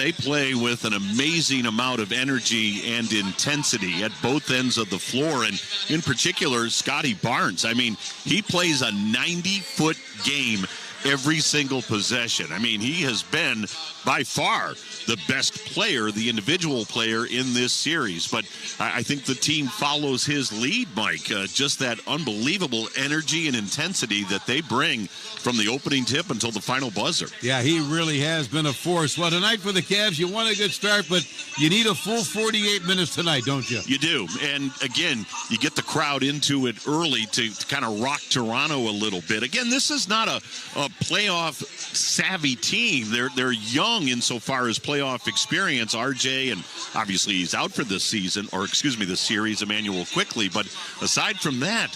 they play with an amazing amount of energy and intensity at both ends of the floor. And in particular, Scotty Barnes. I mean, he plays a 90-foot game every single possession. I mean, he has been by far the best player, the individual player in this series. But I think the team follows his lead, Mike. Just that unbelievable energy and intensity that they bring from the opening tip until the final buzzer. Yeah, he really has been a force. Well, tonight for the Cavs, you want a good start, but you need a full 48 minutes tonight, don't you? You do. And, again, you get the crowd into it early to kind of rock Toronto a little bit. Again, this is not a playoff-savvy team. They're young insofar as playoff experience. RJ, and obviously he's out for this season, or this series, Emmanuel Quickly. But aside from that,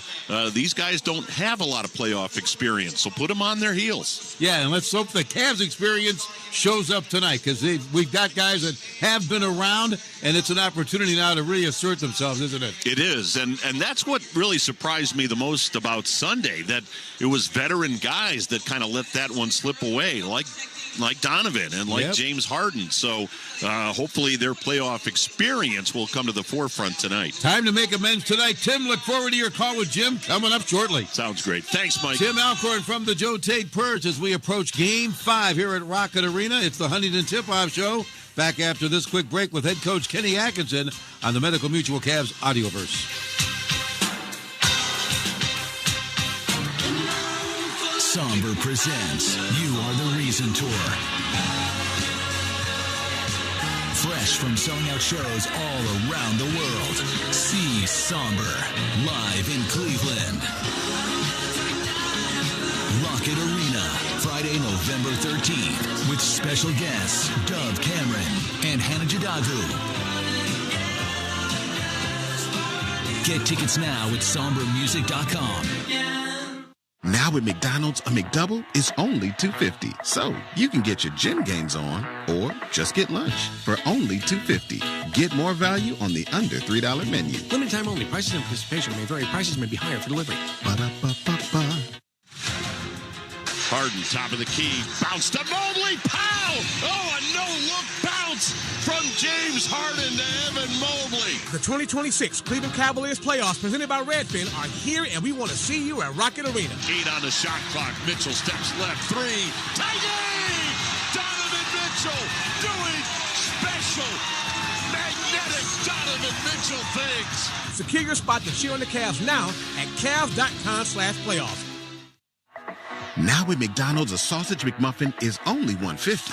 these guys don't have a lot of playoff experience, so put them on their heels. Yeah, and let's hope the Cavs experience shows up tonight, because we've got guys that have been around, and it's an opportunity now to really assert themselves, isn't it? It is, and that's what really surprised me the most about Sunday, that it was veteran guys that kind of let that one slip away, like Donovan and like James Harden. So hopefully their playoff experience will come to the forefront tonight. Time to make amends tonight. Tim, look forward to your call with Jim coming up shortly. Sounds great. Thanks, Mike. Tim Alcorn from the Joe Tate Perch as we approach Game 5 here at Rocket Arena. It's the Huntington Tip-Off Show. Back after this quick break with head coach Kenny Atkinson on the Medical Mutual Cavs Audioverse. Somber presents You Are the Reason Tour. Fresh from selling out shows all around the world. See Somber live in Cleveland. Rocket Arena, Friday, November 13th, with special guests Dove Cameron and Hannah Jadagu. Get tickets now at sombermusic.com. Now at McDonald's, a McDouble is only $2.50. So you can get your gym gains on or just get lunch for only $2.50. Get more value on the under $3 menu. Limited time only. Prices and participation may vary. Prices may be higher for delivery. Ba-da-ba-ba-ba. Harden, top of the key. Bounce to Mobley. Pow! Oh, a no-look bounce from James Harden to Evan Mobley. The 2026 Cleveland Cavaliers playoffs presented by Redfin are here, and we want to see you at Rocket Arena. 8 on the shot clock. Mitchell steps left. 3. Tight! Donovan Mitchell doing special, magnetic Donovan Mitchell things. Secure your spot to cheer on the Cavs now at Cavs.com/playoffs. Now at McDonald's, a sausage McMuffin is only $1.50.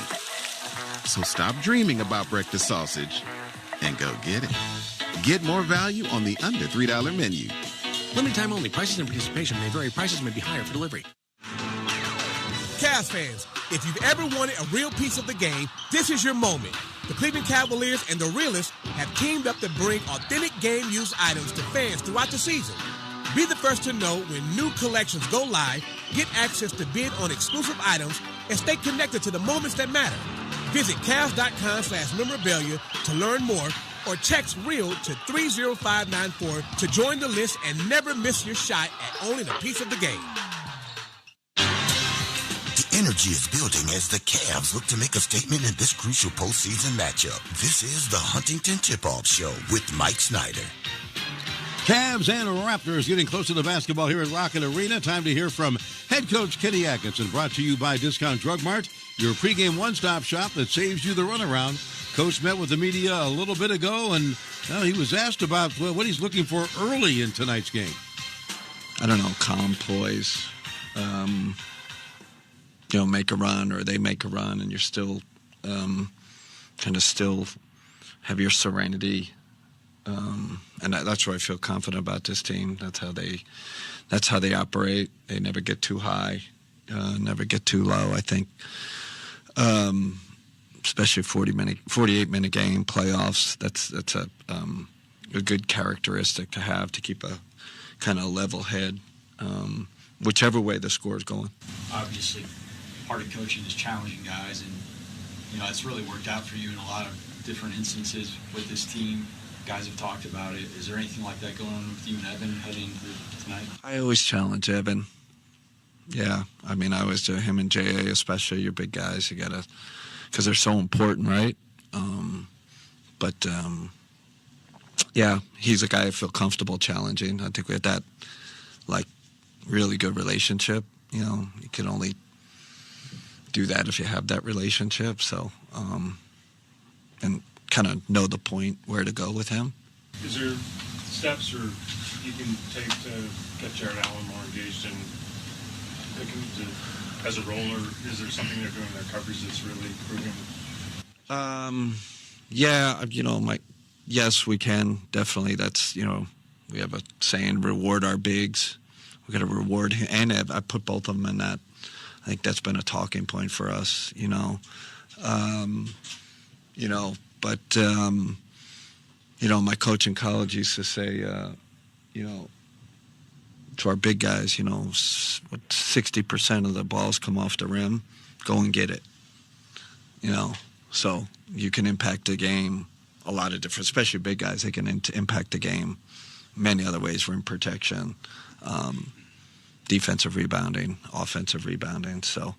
So stop dreaming about breakfast sausage and go get it. Get more value on the under $3 menu. Limited time only. Prices and participation may vary. Prices may be higher for delivery. Cavs fans, if you've ever wanted a real piece of the game, this is your moment. The Cleveland Cavaliers and the Realists have teamed up to bring authentic game-used items to fans throughout the season. Be the first to know when new collections go live, get access to bid on exclusive items, and stay connected to the moments that matter. Visit Cavs.com/memorabilia to learn more, or text REAL to 30594 to join the list and never miss your shot at owning a piece of the game. The energy is building as the Cavs look to make a statement in this crucial postseason matchup. This is the Huntington Tip-Off Show with Mike Snyder. Cavs and Raptors getting close to the basketball here at Rocket Arena. Time to hear from head coach Kenny Atkinson, brought to you by Discount Drug Mart, your pregame one-stop shop that saves you the runaround. Coach met with the media a little bit ago, and he was asked about what he's looking for early in tonight's game. I don't know, calm poise. Make a run, or they make a run, and you're still kind of still have your serenity. And that's where I feel confident about this team. That's how they operate. They never get too high, never get too low. I think, especially 48-minute game playoffs. That's a good characteristic to have, to keep a kind of level head, whichever way the score is going. Obviously, part of coaching is challenging guys, and it's really worked out for you in a lot of different instances with this team. Guys have talked about it. Is there anything like that going on with you and Evan heading into tonight? I always challenge Evan. Yeah, I always do. Him and J.A. especially, you're big guys. You got to, because they're so important, right? But yeah, he's a guy I feel comfortable challenging. I think we had that really good relationship. You can only do that if you have that relationship. So and kind of know the point where to go with him. Is there steps or you can take to get Jared Allen more engaged in picking as a roller? Is there something they're doing in their coverage that's really improving? Yeah, yes, we can definitely. That's we have a saying: reward our bigs. We got to reward him, and I put both of them in that. I think that's been a talking point for us. My coach in college used to say, to our big guys, 60% of the balls come off the rim, go and get it. So you can impact the game a lot of different, especially big guys, they can impact the game many other ways. Rim protection, defensive rebounding, offensive rebounding. So,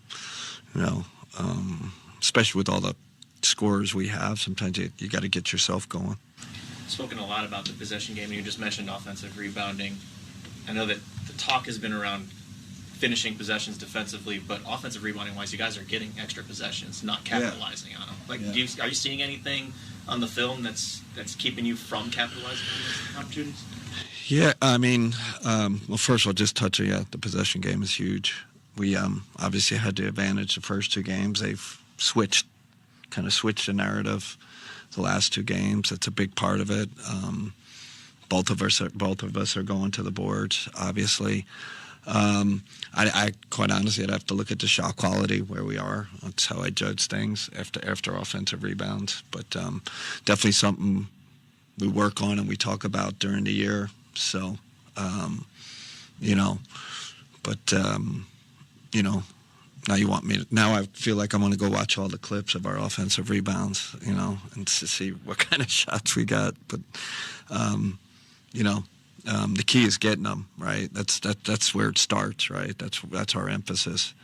especially with all the scorers we have, sometimes you got to get yourself going. Spoken a lot about the possession game, and you just mentioned offensive rebounding. I know that the talk has been around finishing possessions defensively, but offensive rebounding-wise, you guys are getting extra possessions, not capitalizing on them. Are you seeing anything on the film that's keeping you from capitalizing on these opportunities? Yeah, well, first of all, just touching the possession game is huge. We obviously had the advantage the first two games. They've switched the narrative the last two games. That's a big part of it. Both of us are going to the boards, obviously. I quite honestly, I'd have to look at the shot quality where we are. That's how I judge things after offensive rebounds. But definitely something we work on and we talk about during the year. So, now I feel like I want to go watch all the clips of our offensive rebounds, and to see what kind of shots we got. But, the key is getting them, right? That's where it starts, right? That's our emphasis.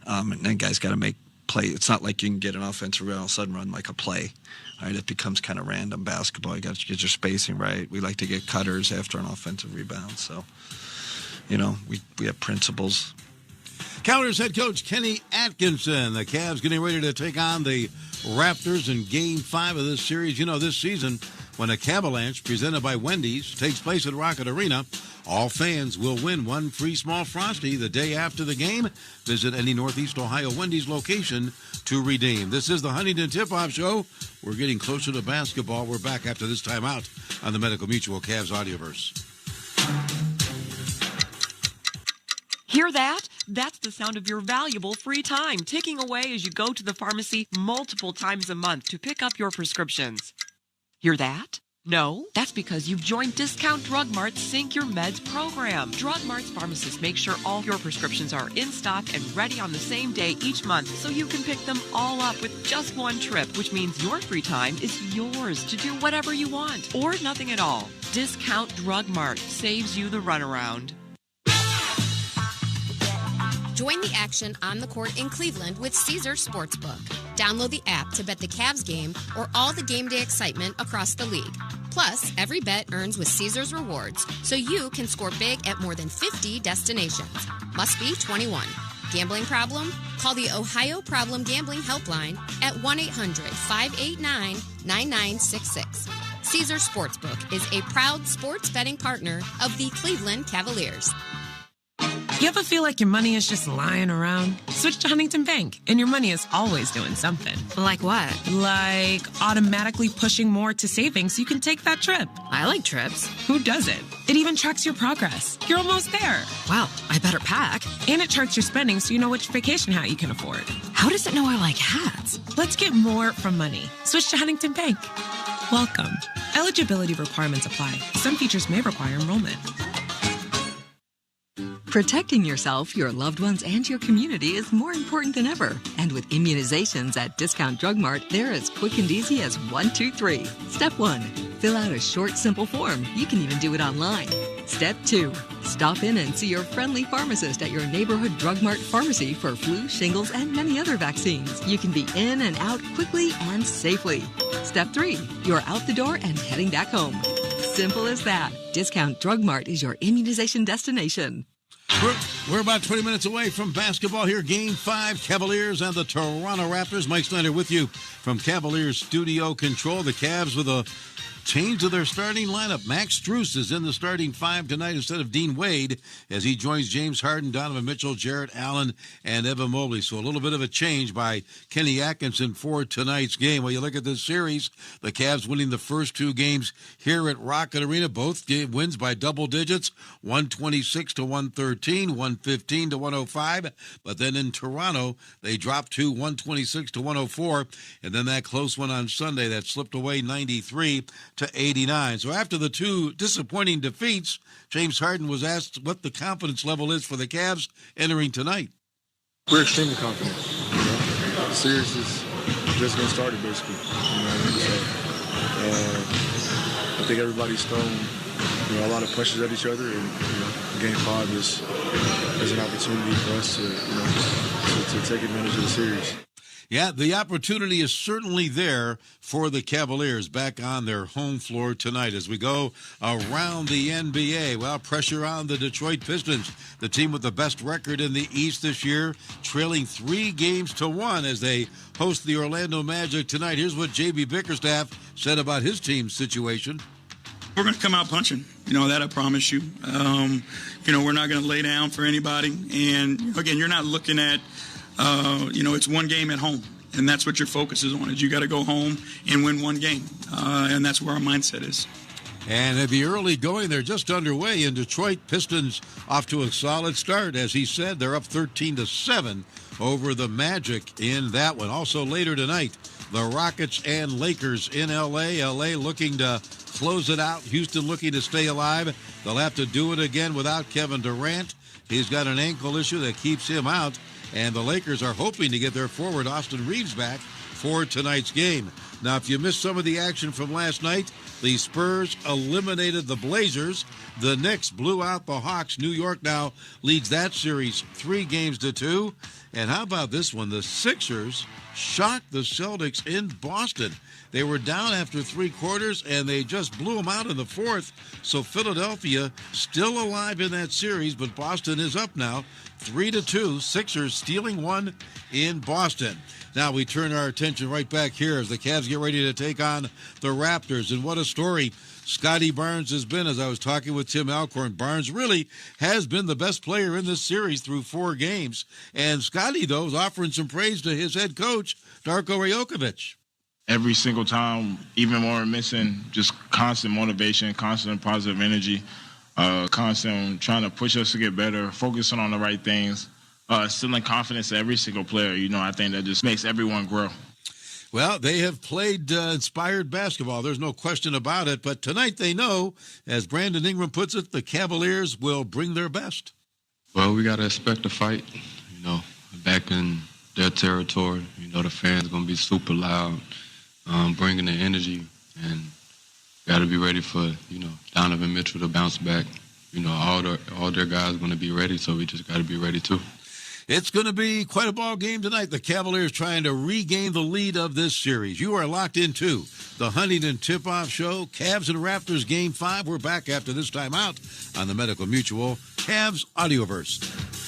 And then guys got to make play. It's not like you can get an offensive rebound all of a sudden run like a play, right? It becomes kind of random basketball. You got to get your spacing right. We like to get cutters after an offensive rebound. So, we have principles. Cavaliers head coach Kenny Atkinson. The Cavs getting ready to take on the Raptors in Game 5 of this series. This season, when a Cavalanche presented by Wendy's takes place at Rocket Arena, all fans will win one free small Frosty the day after the game. Visit any Northeast Ohio Wendy's location to redeem. This is the Huntington Tip-Off Show. We're getting closer to basketball. We're back after this timeout on the Medical Mutual Cavs Audioverse. Hear that? That's the sound of your valuable free time ticking away as you go to the pharmacy multiple times a month to pick up your prescriptions. Hear that? No? That's because you've joined Discount Drug Mart's Sync Your Meds program. Drug Mart's pharmacists make sure all your prescriptions are in stock and ready on the same day each month, so you can pick them all up with just one trip, which means your free time is yours to do whatever you want, or nothing at all. Discount Drug Mart saves you the runaround. Join the action on the court in Cleveland with Caesar Sportsbook. Download the app to bet the Cavs game or all the game day excitement across the league. Plus, every bet earns with Caesar's rewards, so you can score big at more than 50 destinations. Must be 21. Gambling problem? Call the Ohio Problem Gambling Helpline at 1-800-589-9966. Caesar Sportsbook is a proud sports betting partner of the Cleveland Cavaliers. You ever feel like your money is just lying around? Switch to Huntington Bank, and your money is always doing something. Like what? Like automatically pushing more to savings so you can take that trip. I like trips. Who doesn't? It even tracks your progress. You're almost there. Wow, I better pack. And it charts your spending so you know which vacation hat you can afford. How does it know I like hats? Let's get more from money. Switch to Huntington Bank. Welcome. Eligibility requirements apply. Some features may require enrollment. Protecting yourself, your loved ones, and your community is more important than ever. And with immunizations at Discount Drug Mart, they're as quick and easy as 1, 2, 3. Step 1, Fill out a short, simple form. You can even do it online. Step 2. Stop in and see your friendly pharmacist at your neighborhood Drug Mart pharmacy for flu, shingles, and many other vaccines. You can be in and out quickly and safely. Step 3. You're out the door and heading back home. Simple as that. Discount Drug Mart is your immunization destination. We're about 20 minutes away from basketball here. Game 5, Cavaliers and the Toronto Raptors. Mike Snyder with you from Cavaliers Studio Control. The Cavs with a change to their starting lineup. Max Strus is in the starting 5 tonight instead of Dean Wade as he joins James Harden, Donovan Mitchell, Jarrett Allen, and Evan Mobley. So a little bit of a change by Kenny Atkinson for tonight's game. Well, you look at this series, the Cavs winning the first 2 games here at Rocket Arena. Both wins by double digits, 126-113, 115-105. But then in Toronto, they dropped to 126-104. And then that close one on Sunday that slipped away 93-89. So after the 2 disappointing defeats, James Harden was asked what the confidence level is for the Cavs entering tonight. We're extremely confident. The series is just getting started, basically. I think everybody's thrown a lot of pressures at each other, and Game 5 is an opportunity for us to take advantage of the series. Yeah, the opportunity is certainly there for the Cavaliers back on their home floor tonight as we go around the NBA. Well, pressure on the Detroit Pistons, the team with the best record in the East this year, trailing 3-1 as they host the Orlando Magic tonight. Here's what J.B. Bickerstaff said about his team's situation. We're going to come out punching, that I promise you. We're not going to lay down for anybody. And, again, you're not looking at it's one game at home, and that's what your focus is on. Is you got to go home and win one game, and that's where our mindset is. And at the early going, they're just underway in Detroit. Pistons off to a solid start. As he said, they're up 13-7 over the Magic in that one. Also later tonight, the Rockets and Lakers in L.A. L.A. looking to close it out. Houston looking to stay alive. They'll have to do it again without Kevin Durant. He's got an ankle issue that keeps him out. And the Lakers are hoping to get their forward Austin Reeves back for tonight's game. Now, if you missed some of the action from last night, the Spurs eliminated the Blazers. The Knicks blew out the Hawks. New York now leads that series 3-2. And how about this one? The Sixers shocked the Celtics in Boston. They were down after 3 quarters, and they just blew them out in the 4th. So Philadelphia still alive in that series, but Boston is up now 3-2. Sixers stealing one in Boston. Now we turn our attention right back here as the Cavs get ready to take on the Raptors. And what a story Scotty Barnes has been. As I was talking with Tim Alcorn, Barnes really has been the best player in this series through 4 games. And Scotty, though, is offering some praise to his head coach, Darko Rajokovic. Every single time, even when we're missing, just constant motivation, constant positive energy, constant trying to push us to get better, focusing on the right things, instilling confidence in every single player. I think that just makes everyone grow. Well, they have played inspired basketball. There's no question about it. But tonight they know, as Brandon Ingram puts it, the Cavaliers will bring their best. Well, we got to expect a fight, back in their territory. The fans going to be super loud. Bringing the energy, and got to be ready for, Donovan Mitchell to bounce back. All their guys are going to be ready, so we just got to be ready too. It's going to be quite a ball game tonight. The Cavaliers trying to regain the lead of this series. You are locked into the Huntington Tip-Off Show. Cavs and Raptors Game 5. We're back after this time out on the Medical Mutual Cavs Audioverse.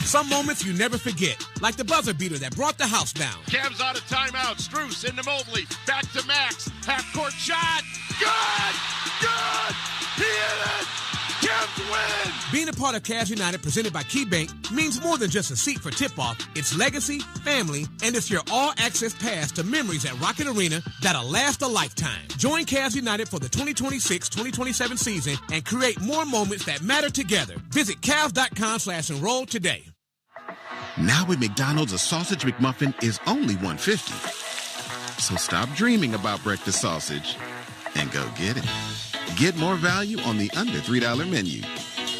Some moments you never forget, like the buzzer beater that brought the house down. Cavs out of timeout. Strus into Mobley. Back to Max. Half-court shot. Good! Good! He hit it! Cavs win! Being a part of Cavs United presented by KeyBank means more than just a seat for tip-off. It's legacy, family, and it's your all-access pass to memories at Rocket Arena that'll last a lifetime. Join Cavs United for the 2026-2027 season and create more moments that matter together. Visit Cavs.com/enroll today. Now at McDonald's, a sausage McMuffin is only $1.50. So stop dreaming about breakfast sausage and go get it. Get more value on the under $3 menu.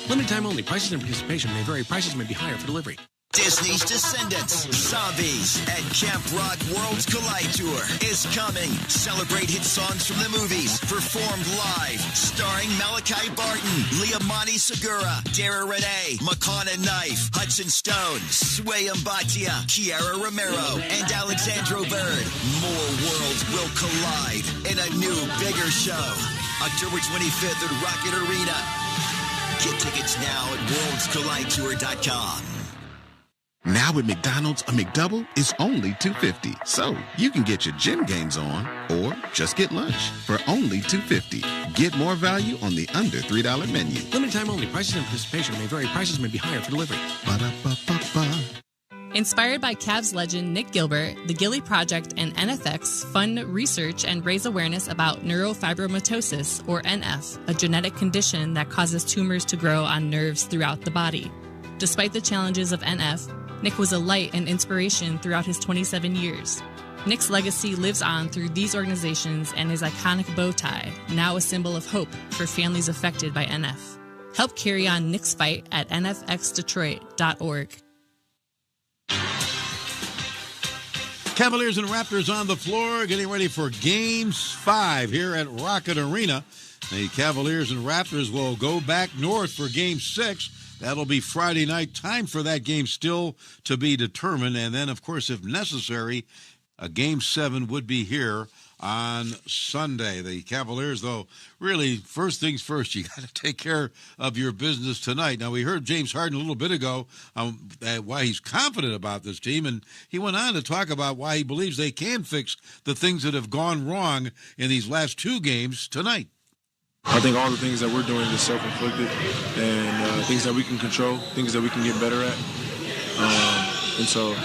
Limited time only. Prices and participation may vary. Prices may be higher for delivery. Disney's Descendants, Zombies, and Camp Rock Worlds Collide Tour is coming. Celebrate hit songs from the movies, performed live, starring Malachi Barton, Liamani Segura, Dara Renee, Makana Knife, Hudson Stone, Sway Mbatia, Kiara Romero, and Alexandro Bird. More worlds will collide in a new, bigger show. October 25th at Rocket Arena. Get tickets now at worldscollidetour.com. Now at McDonald's, a McDouble is only $2.50. So you can get your gym gains on or just get lunch for only $2.50. Get more value on the under $3 menu. Limited time only. Prices and participation may vary. Prices may be higher for delivery. Ba-da-ba-ba-ba. Inspired by Cavs legend Nick Gilbert, the Gilly Project and NFX fund research and raise awareness about neurofibromatosis, or NF, a genetic condition that causes tumors to grow on nerves throughout the body. Despite the challenges of NF, Nick was a light and inspiration throughout his 27 years. Nick's legacy lives on through these organizations and his iconic bow tie, now a symbol of hope for families affected by NF. Help carry on Nick's fight at nfxdetroit.org. Cavaliers and Raptors on the floor, getting ready for Game 5 here at Rocket Arena. The Cavaliers and Raptors will go back north for Game 6. That'll be Friday night. Time for that game still to be determined. And then, of course, if necessary, a Game 7 would be here on Sunday. The Cavaliers, though, really, first things first, you got to take care of your business tonight. Now, we heard James Harden a little bit ago why he's confident about this team, and he went on to talk about why he believes they can fix the things that have gone wrong in these last 2 games tonight. I think all the things that we're doing is self-inflicted and things that we can control, things that we can get better at. And so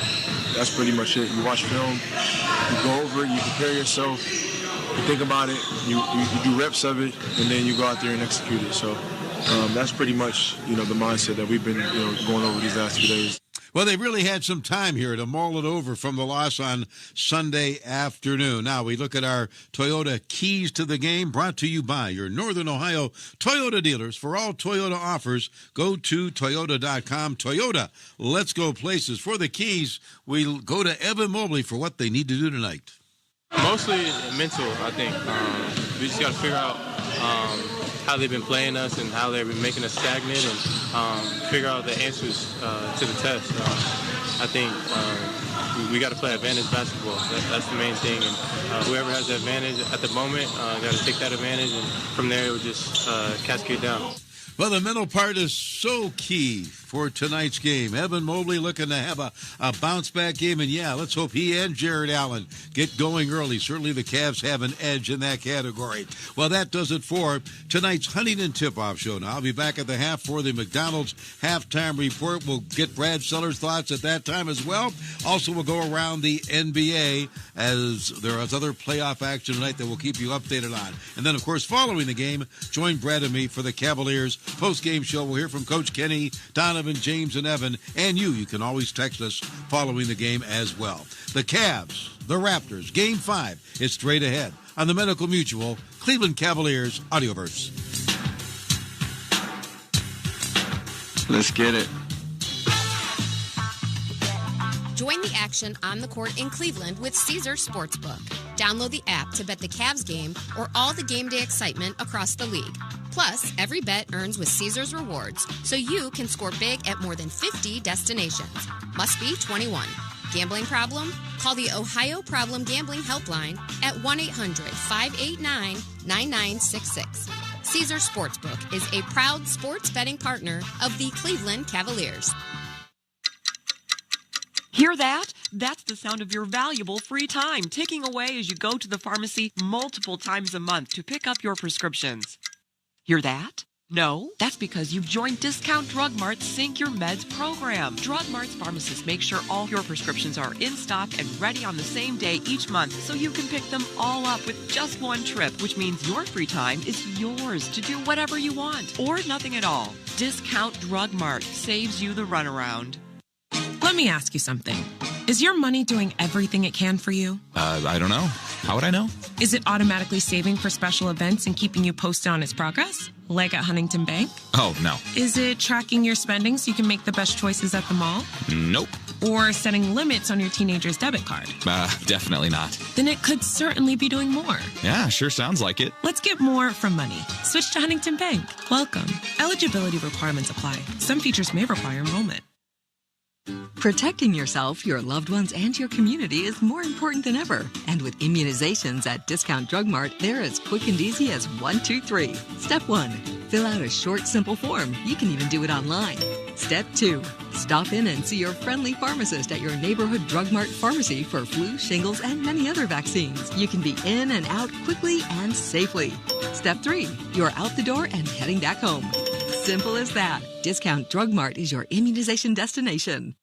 that's pretty much it. You watch film, you go over it, you prepare yourself, you think about it, you do reps of it, and then you go out there and execute it. So that's pretty much, the mindset that we've been, going over these last few days. Well, they really had some time here to mull it over from the loss on Sunday afternoon. Now we look at our Toyota keys to the game, brought to you by your Northern Ohio Toyota dealers. For all Toyota offers, go to Toyota.com. Toyota, let's go places. For the keys, we go to Evan Mobley for what they need to do tonight. Mostly mental, I think. We just got to figure out how they've been playing us and how they've been making us stagnant, and figure out the answers to the test. I think we got to play advantage basketball. That's the main thing, and whoever has the advantage at the moment got to take that advantage, and from there it would just cascade down. Well, the mental part is so key for tonight's game. Evan Mobley looking to have a bounce-back game, and let's hope he and Jared Allen get going early. Certainly the Cavs have an edge in that category. Well, that does it for tonight's Huntington Tip-Off Show. Now, I'll be back at the half for the McDonald's halftime report. We'll get Brad Seller's thoughts at that time as well. Also, we'll go around the NBA as there is other playoff action tonight that we'll keep you updated on. And then, of course, following the game, join Brad and me for the Cavaliers post-game show. We'll hear from Coach Kenny, Donovan, James, and Evan, and you can always text us following the game as well. The Cavs, the Raptors, Game 5 is straight ahead on the Medical Mutual Cleveland Cavaliers Audioverse. Let's get it. Join the action on the court in Cleveland with Caesar Sportsbook. Download the app to bet the Cavs game or all the game day excitement across the league. Plus, every bet earns with Caesar's Rewards, so you can score big at more than 50 destinations. Must be 21. Gambling problem? Call the Ohio Problem Gambling Helpline at 1-800-589-9966. Caesar Sportsbook is a proud sports betting partner of the Cleveland Cavaliers. Hear that? That's the sound of your valuable free time ticking away as you go to the pharmacy multiple times a month to pick up your prescriptions. Hear that? No? That's because you've joined Discount Drug Mart's Sync Your Meds program. Drug Mart's pharmacists make sure all your prescriptions are in stock and ready on the same day each month, so you can pick them all up with just one trip, which means your free time is yours to do whatever you want, or nothing at all. Discount Drug Mart saves you the runaround. Let me ask you something. Is your money doing everything it can for you? I don't know. How would I know? Is it automatically saving for special events and keeping you posted on its progress? Like at Huntington Bank? Oh, no. Is it tracking your spending so you can make the best choices at the mall? Nope. Or setting limits on your teenager's debit card? Definitely not. Then it could certainly be doing more. Yeah, sure sounds like it. Let's get more from money. Switch to Huntington Bank. Welcome. Eligibility requirements apply. Some features may require enrollment. Protecting yourself, your loved ones, and your community is more important than ever. And with immunizations at Discount Drug Mart, they're as quick and easy as 1, 2, 3. Step 1, fill out a short, simple form. You can even do it online. Step 2, stop in and see your friendly pharmacist at your neighborhood Drug Mart pharmacy for flu, shingles, and many other vaccines. You can be in and out quickly and safely. Step 3, you're out the door and heading back home. Simple as that. Discount Drug Mart is your immunization destination.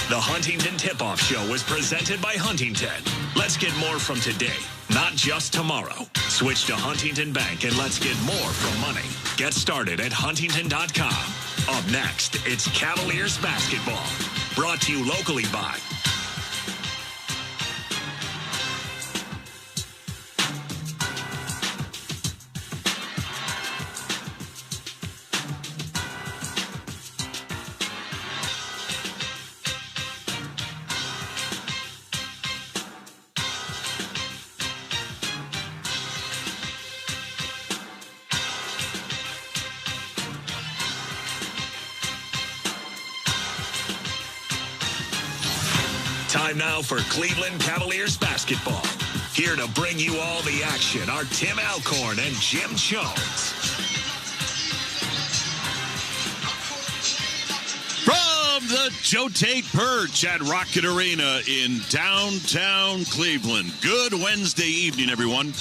The Huntington Tip-Off Show was presented by Huntington. Let's get more from today, not just tomorrow. Switch to Huntington Bank and let's get more from money. Get started at huntington.com. Up next, it's Cavaliers basketball. Brought to you locally by Time now for Cleveland Cavaliers basketball. Here to bring you all the action are Tim Alcorn and Jim Jones. From the Joe Tate Perch at Rocket Arena in downtown Cleveland. Good Wednesday evening, everyone,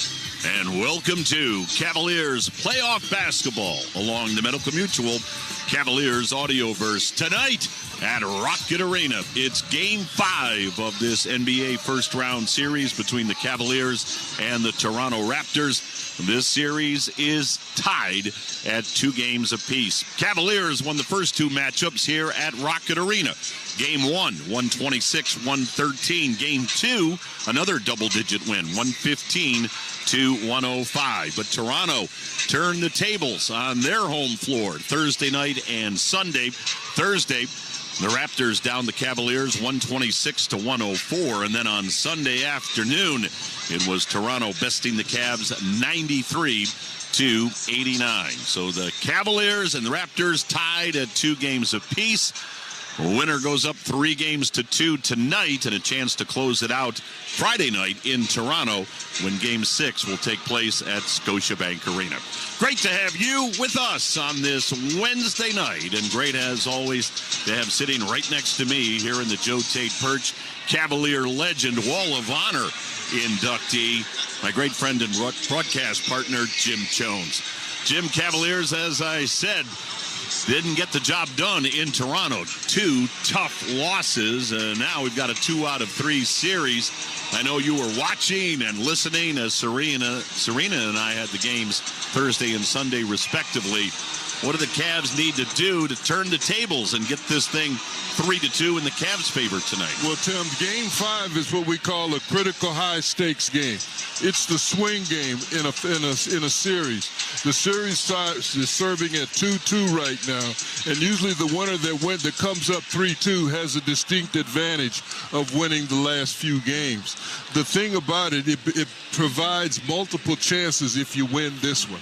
and welcome to Cavaliers playoff basketball along the Medical Mutual Cavaliers Audioverse. Tonight at Rocket Arena, it's Game 5 of this NBA first-round series between the Cavaliers and the Toronto Raptors. This series is tied at 2 games apiece. Cavaliers won the first 2 matchups here at Rocket Arena. Game 1, 126-113. Game 2, another double-digit win, 115-105. But Toronto turned the tables on their home floor Thursday night and Sunday. Thursday, the Raptors down the Cavaliers 126-104. And then on Sunday afternoon, it was Toronto besting the Cavs 93-89. So the Cavaliers and the Raptors tied at 2 games apiece. The winner goes up 3-2 tonight, and a chance to close it out Friday night in Toronto when Game 6 will take place at Scotiabank Arena. Great to have you with us on this Wednesday night, and great as always to have sitting right next to me here in the Joe Tate Perch Cavalier Legend Wall of Honor inductee, my great friend and broadcast partner, Jim Jones. Jim, Cavaliers, as I said, didn't get the job done in Toronto. 2 tough losses, and now we've got a 2 out of 3 series. I know you were watching and listening as Serena and I had the games Thursday and Sunday respectively. What do the Cavs need to do to turn the tables and get this thing 3-2 in the Cavs' favor tonight? Well, Tim, Game 5 is what we call a critical high-stakes game. It's the swing game in a series. The series is serving at 2-2 right now, and usually the winner that comes up 3-2 has a distinct advantage of winning the last few games. The thing about it provides multiple chances if you win this one.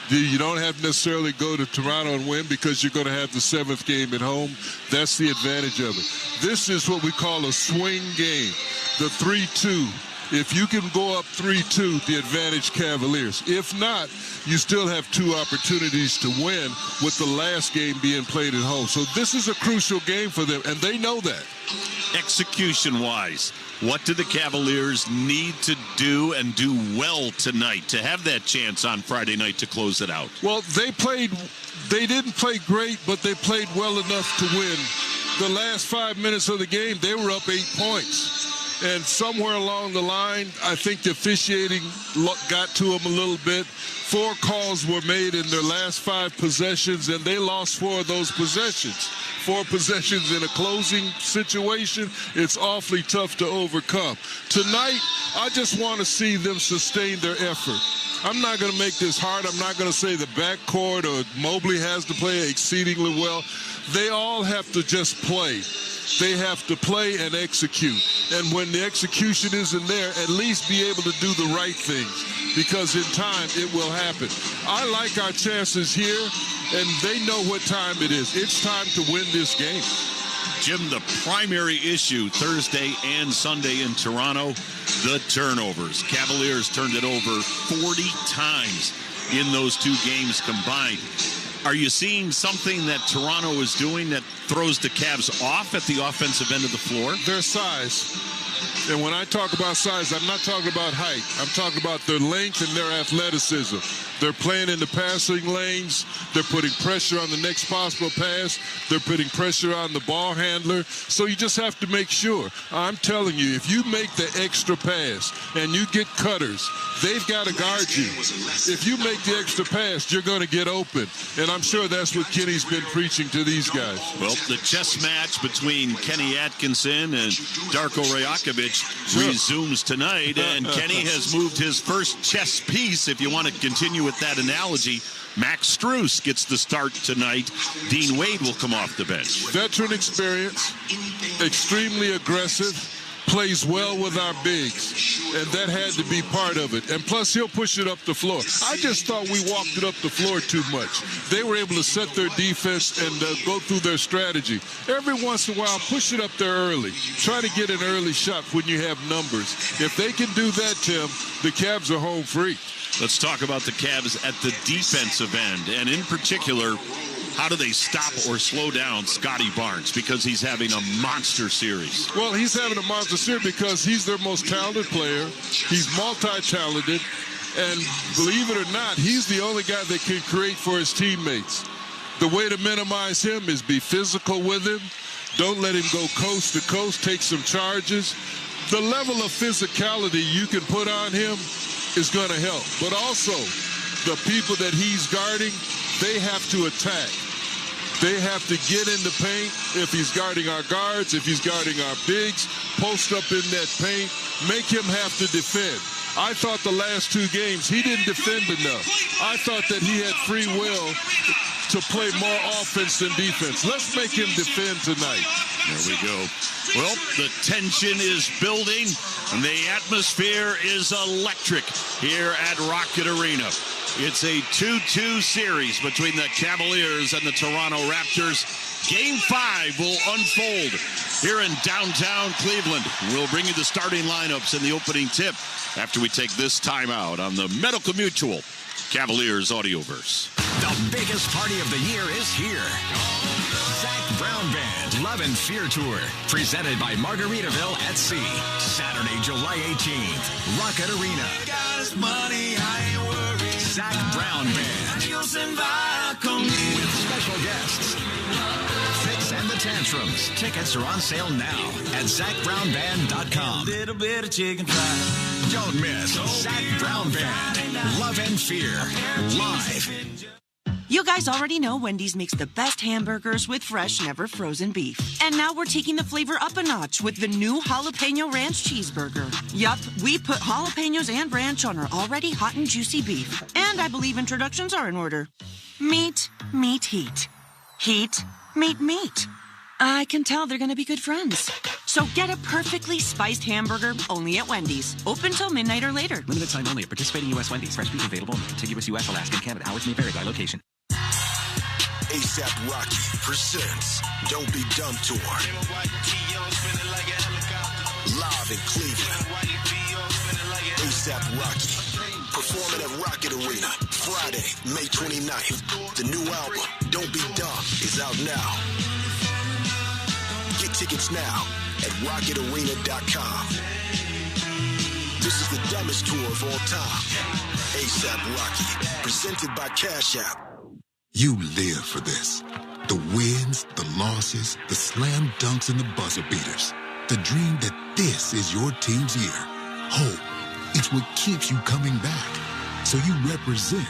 You don't have to necessarily go to Toronto and win because you're going to have the 7th game at home. That's the advantage of it. This is what we call a swing game, the 3-2. If you can go up 3-2, the advantage Cavaliers. If not, you still have 2 opportunities to win with the last game being played at home. So this is a crucial game for them, and they know that. Execution-wise, what do the Cavaliers need to do and do well tonight to have that chance on Friday night to close it out? Well, they didn't play great, but they played well enough to win. The last 5 minutes of the game, they were up 8 points. And somewhere along the line, I think the officiating got to them a little bit. 4 calls were made in their last 5 possessions, and they lost 4 of those possessions. 4 possessions in a closing situation, it's awfully tough to overcome. Tonight, I just want to see them sustain their effort. I'm not going to make this hard. I'm not going to say the backcourt or Mobley has to play exceedingly well. They all have to just play. They have to play and execute. And when the execution isn't there, at least be able to do the right things, because in time it will happen. I like our chances here, and they know what time it is. It's time to win this game. Jim, the primary issue Thursday and Sunday in Toronto, the turnovers. Cavaliers turned it over 40 times in those 2 games combined. Are you seeing something that Toronto is doing that throws the Cavs off at the offensive end of the floor? Their size. And when I talk about size, I'm not talking about height. I'm talking about their length and their athleticism. They're playing in the passing lanes. They're putting pressure on the next possible pass. They're putting pressure on the ball handler. So you just have to make sure. I'm telling you, if you make the extra pass and you get cutters, they've got to guard you. If you make the extra pass, you're going to get open. And I'm sure that's what Kenny's been preaching to these guys. Well, the chess match between Kenny Atkinson and Darko Rajakovic resumes tonight, and Kenny has moved his first chess piece, if you want to continue with that analogy. Max Strus gets the start tonight. Dean Wade will come off the bench. Veteran experience, extremely aggressive, plays well with our bigs, and that had to be part of it. And plus, he'll push it up the floor. I just thought we walked it up the floor too much. They were able to set their defense and go through their strategy. Every once in a while, push it up there early. Try to get an early shot when you have numbers. If they can do that, Tim, the Cavs are home free. Let's talk about the Cavs at the defensive end, and in particular, how do they stop or slow down Scotty Barnes, because he's having a monster series? Well, he's having a monster series because he's their most talented player. He's multi-talented, and believe it or not, he's the only guy that can create for his teammates. The way to minimize him is be physical with him. Don't let him go coast to coast, take some charges. The level of physicality you can put on him is going to help. But also, the people that he's guarding, they have to attack. They have to get in the paint. If he's guarding our guards, if he's guarding our bigs, post up in that paint, make him have to defend. I thought the last 2 games, he didn't defend enough. I thought that he had free will to play more offense than defense. Let's make him defend tonight. There we go. Well, the tension is building, and the atmosphere is electric here at Rocket Arena. It's a 2-2 series between the Cavaliers and the Toronto Raptors. Game 5 will unfold here in downtown Cleveland. We'll bring you the starting lineups and the opening tip after we take this timeout on the Medical Mutual Cavaliers Audioverse. The biggest party of the year is here. Zach Brown Band Love and Fear Tour, presented by Margaritaville at Sea. Saturday, July 18th, Rocket Arena. Zach Brown Band with special guests. Fix and the Tantrums. Tickets are on sale now at ZachBrownBand.com. Don't miss Zach Brown Band Love and Fear live. You guys already know Wendy's makes the best hamburgers with fresh, never frozen beef. And now we're taking the flavor up a notch with the new Jalapeno Ranch Cheeseburger. Yup, we put jalapenos and ranch on our already hot and juicy beef. And I believe introductions are in order. Meat, meat, heat. Heat, meat, meat. I can tell they're going to be good friends. So get a perfectly spiced hamburger only at Wendy's. Open till midnight or later. Limited time only at participating U.S. Wendy's. Fresh beef available in the contiguous U.S., Alaska, and Canada. Hours may vary by location. ASAP Rocky presents Don't Be Dumb Tour. Live in Cleveland. ASAP Rocky. Performing at Rocket Arena Friday, May 29th. The new album, Don't Be Dumb, is out now. Get tickets now at rocketarena.com. This is the dumbest tour of all time. ASAP Rocky, presented by Cash App. You live for this. The wins, the losses, the slam dunks, and the buzzer beaters. The dream that this is your team's year. Hope, it's what keeps you coming back. So you represent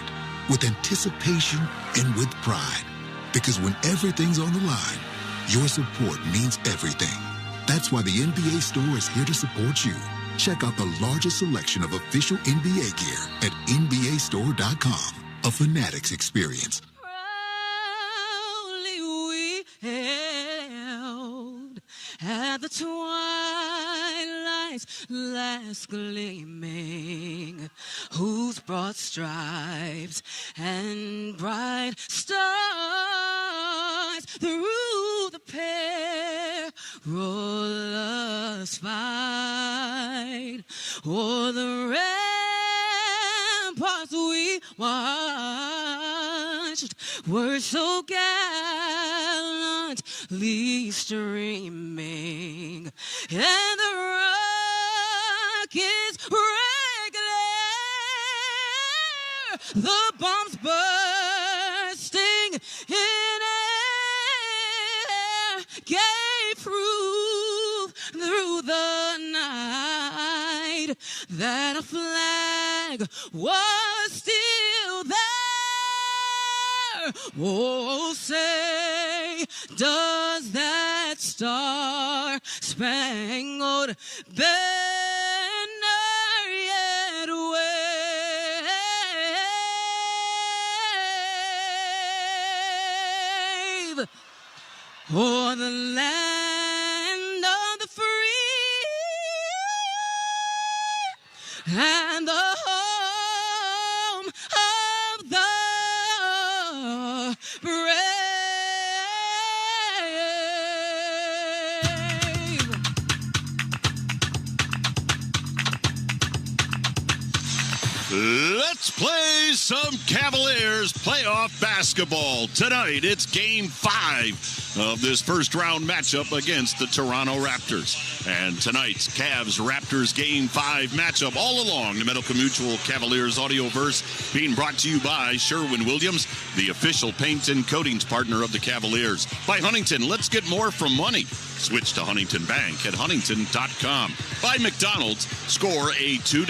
with anticipation and with pride. Because when everything's on the line, Your support means everything. That's why the NBA store is here to support you. Check out the largest selection of official NBA gear at NBAstore.com. A Fanatics experience. Proudly we held at the twilight's last gleaming, whose broad stripes and bright stars through the perilous fight o'er the ramparts we watched were so gallantly streaming, and the rockets regular, the bombs bursting in air gave proof through the night that a flag was still there. Oh, say, does that star-spangled banner yet wave o'er the land of the free and the home of the brave? Let's play some Cavaliers playoff basketball. Tonight, it's Game 5 of this first-round matchup against the Toronto Raptors. And tonight's Cavs-Raptors Game 5 matchup all along the Medical Mutual Cavaliers audioverse being brought to you by Sherwin-Williams, the official paint and coatings partner of the Cavaliers. By Huntington, let's get more from money. Switch to Huntington Bank at huntington.com. By McDonald's, score a $2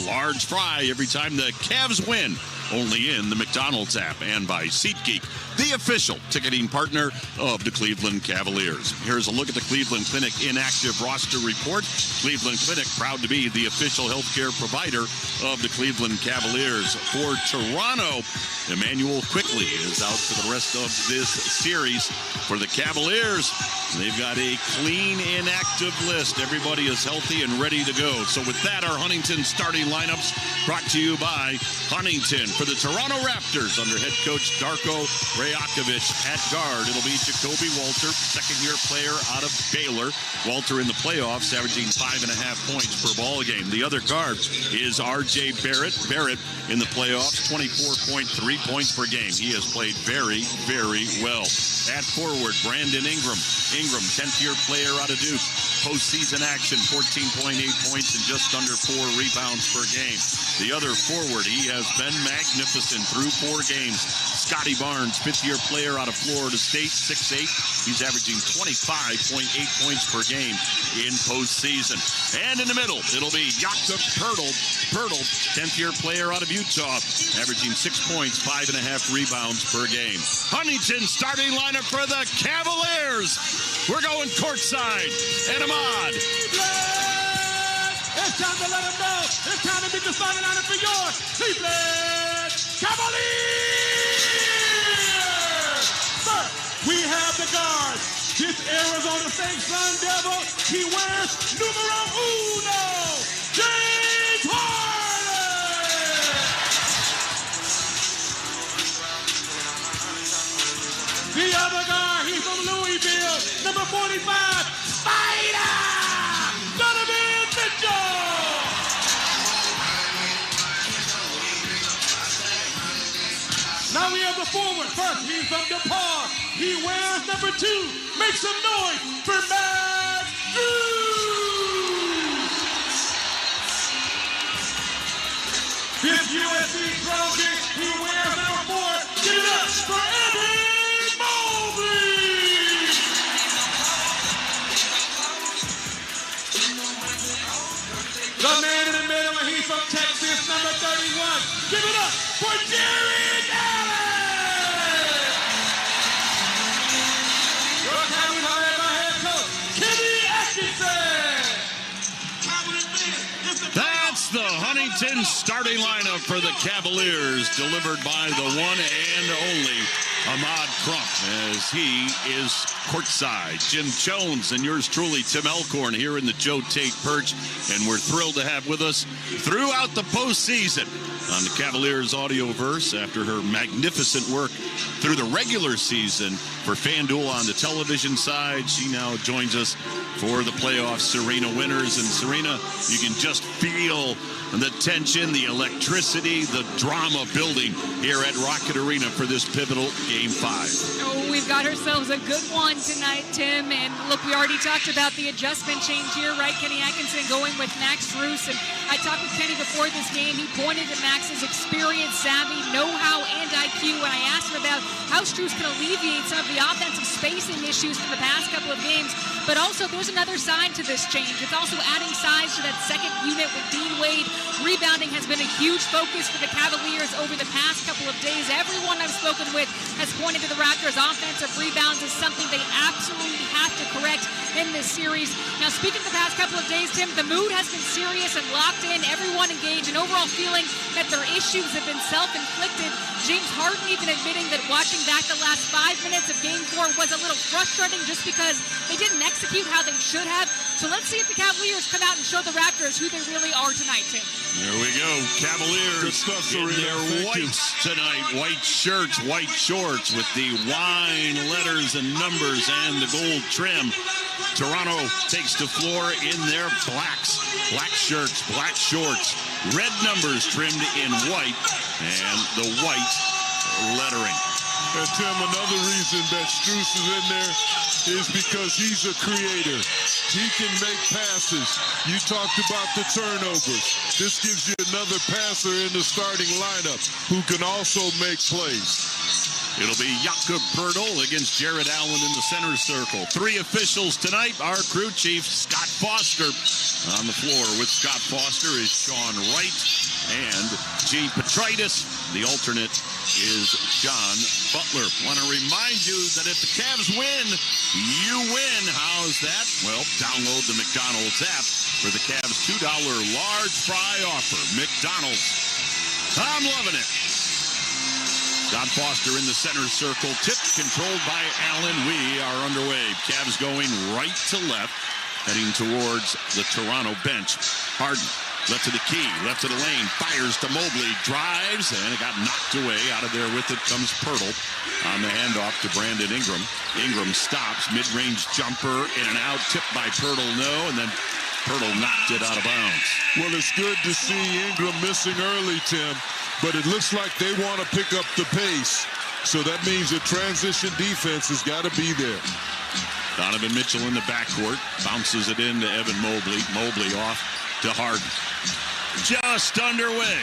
large fry every time the Cavs win. Only in the McDonald's app. And by SeatGeek, the official ticketing partner of the Cleveland Cavaliers. Here's a look at the Cleveland Clinic inactive roster report. Cleveland Clinic proud to be the official healthcare provider of the Cleveland Cavaliers. For Toronto, Emmanuel Quickley is out for the rest of this series. For the Cavaliers, they've got a clean inactive list. Everybody is healthy and ready to go. So with that, our Huntington starting lineups brought to you by Huntington. For the Toronto Raptors, under head coach Darko Rajakovic at guard, it'll be Jacoby Walter, second-year player out of Baylor. Walter in the playoffs averaging 5.5 points per ball game. The other guard is R.J. Barrett. Barrett in the playoffs, 24.3 points per game. He has played very, very well. At forward, Brandon Ingram. Ingram, 10th-year player out of Duke. Postseason action, 14.8 points and just under 4 rebounds per game. The other forward, he has been magnificent through 4 games. Scotty Barnes, 5th-year player out of Florida State, 6'8". He's averaging 25.8 points per game in postseason. And in the middle, it'll be Jakob Poeltl, 10th-year player out of Utah, averaging 6 points, 5.5 rebounds per game. Huntington starting lineup for the Cavaliers. We're going courtside. And Ahmad. It's time to let them know. It's time to be the starting lineup for your Cleveland Cavaliers. First, we have the guard. This Arizona State Sun Devil, he wears numero uno, James Harden. The other guard, he's from Louisville, number 45, Spider! Donovan Mitchell! Now we have the forward. First, he's from DePaul. He wears number 2. Make some noise for Matt Drew! This USC Trojan, he wears number 4. Give it up for Evan Mobley! The man in the middle, and he's from Texas, number 31. Give it up for Jared Allen! Your Cavaliers Edmonton starting lineup for the Cavaliers, delivered by the one and only Ahmad Crump, as he is courtside. Jim Jones and yours truly, Tim Elkhorn, here in the Joe Tate Perch, and we're thrilled to have with us throughout the postseason on the Cavaliers Audioverse after her magnificent work through the regular season for FanDuel on the television side. She now joins us for the playoff Serena winners. And Serena, you can just feel the tension, the electricity, the drama building here at Rocket Arena for this pivotal Game 5. Oh, we've got ourselves a good one tonight, Tim. And look, we already talked about the adjustment change here, right? Kenny Atkinson going with Max Strus. And I talked with Kenny before this game. He pointed to Max's experience, savvy, know-how, and IQ. And I asked him about how Strus can alleviate some of the offensive spacing issues from the past couple of games. But also, there's another side to this change. It's also adding size to that second unit with Dean Wade. Rebounding has been a huge focus for the Cavaliers over the past couple of days. Everyone I've spoken with has pointed to the Raptors' offensive rebounds as something they absolutely have to correct in this series. Now, speaking of the past couple of days, Tim, the mood has been serious and locked in. Everyone engaged, an overall feeling that their issues have been self-inflicted. James Harden even admitting that watching back the last 5 minutes of Game 4 was a little frustrating just because they didn't execute how they should have. So let's see if the Cavaliers come out and show the Raptors who they really are tonight, Tim. There we go. Cavaliers in their whites tonight. White shirts, white shorts with the wine letters and numbers and the gold trim. Toronto takes the floor in their blacks. Black shirts, black shorts, red numbers trimmed in white, and the white lettering. And Tim, another reason that Strus is in there is because he's a creator. He can make passes. You talked about the turnovers. This gives you another passer in the starting lineup who can also make plays. It'll be Jakob Poeltl against Jared Allen in the center circle. 3 officials tonight. Our crew chief, Scott Foster. On the floor with Scott Foster is Sean Wright and G. Petritis. The alternate is John Butler. Want to remind you that if the Cavs win, you win. How's that? Well, download the McDonald's app for the Cavs $2 large fry offer. McDonald's. I'm loving it. Scott Foster in the center circle. Tip controlled by Allen. We are underway. Cavs going right to left, heading towards the Toronto bench. Harden. Left to the key, left to the lane, fires to Mobley, drives, and it got knocked away. Out of there with it comes Poeltl on the handoff to Brandon Ingram. Ingram stops, mid-range jumper, in and out, tipped by Poeltl, no, and then Poeltl knocked it out of bounds. Well, it's good to see Ingram missing early, Tim, but it looks like they want to pick up the pace. So that means the transition defense has got to be there. Donovan Mitchell in the backcourt, bounces it into Evan Mobley. Mobley off to Harden. Just underway.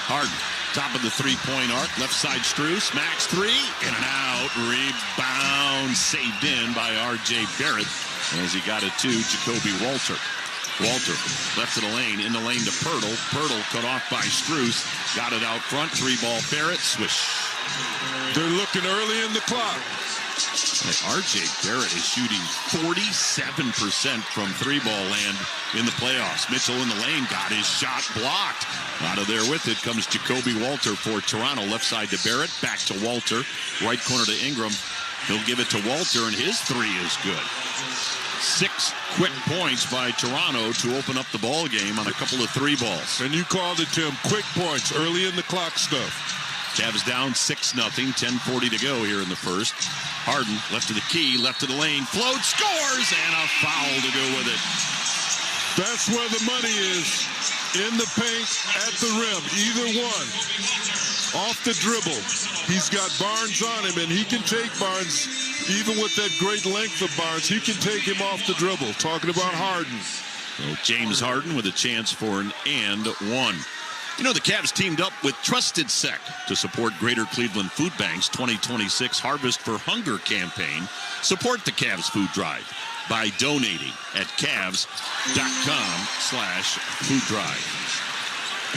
Harden, top of the three-point arc, left side Strus, Max 3, in and out, rebound, saved in by R.J. Barrett as he got it to Jacoby Walter. Walter, left of the lane, in the lane to Poeltl. Poeltl cut off by Strus, got it out front, 3-ball Barrett, swish. They're looking early in the clock. R.J. Barrett is shooting 47% from 3-ball land in the playoffs. Mitchell in the lane got his shot blocked. Out of there with it comes Jacoby Walter for Toronto. Left side to Barrett, back to Walter. Right corner to Ingram. He'll give it to Walter, and his 3 is good. 6 quick points by Toronto to open up the ball game on a couple of 3-balls. And you called it, Tim, quick points, early in the clock stuff. Cavs down 6-0, 10:40 to go here in the first. Harden, left to the key, left to the lane, float, scores, and a foul to go with it. That's where the money is, in the paint, at the rim, either one. Off the dribble. He's got Barnes on him, and he can take Barnes, even with that great length of Barnes, he can take him off the dribble. Talking about Harden. So James Harden with a chance for an and one. You know, the Cavs teamed up with Trusted Sec to support Greater Cleveland Food Bank's 2026 Harvest for Hunger campaign. Support the Cavs food drive by donating at Cavs.com/food-drive.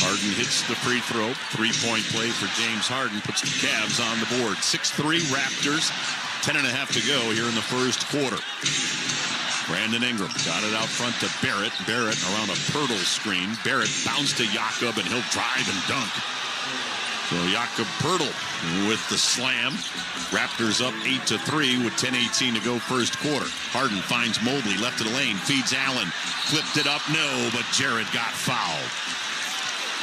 Harden hits the free throw. 3-point play for James Harden puts the Cavs on the board. 6-3 Raptors. 10.5 to go here in the first quarter. Brandon Ingram got it out front to Barrett. Barrett around a Pirtle screen. Barrett bounced to Jakob, and he'll drive and dunk. So Jakob Pirtle with the slam. Raptors up 8-3 with 10:18 to go first quarter. Harden finds Mobley left of the lane, feeds Allen, flipped it up, no, but Jarrett got fouled.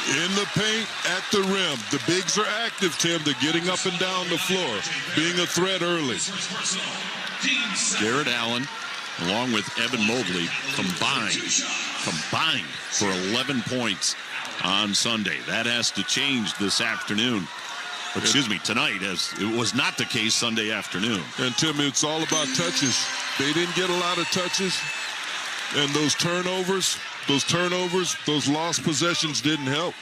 In the paint, at the rim. The bigs are active, Tim. They're getting up and down the floor, being a threat early. Jarrett Allen, along with Evan Mobley, combined for 11 points on Sunday. That has to change this afternoon. Excuse me, tonight, as it was not the case Sunday afternoon. And, Tim, it's all about touches. They didn't get a lot of touches, and those turnovers, those lost possessions didn't help.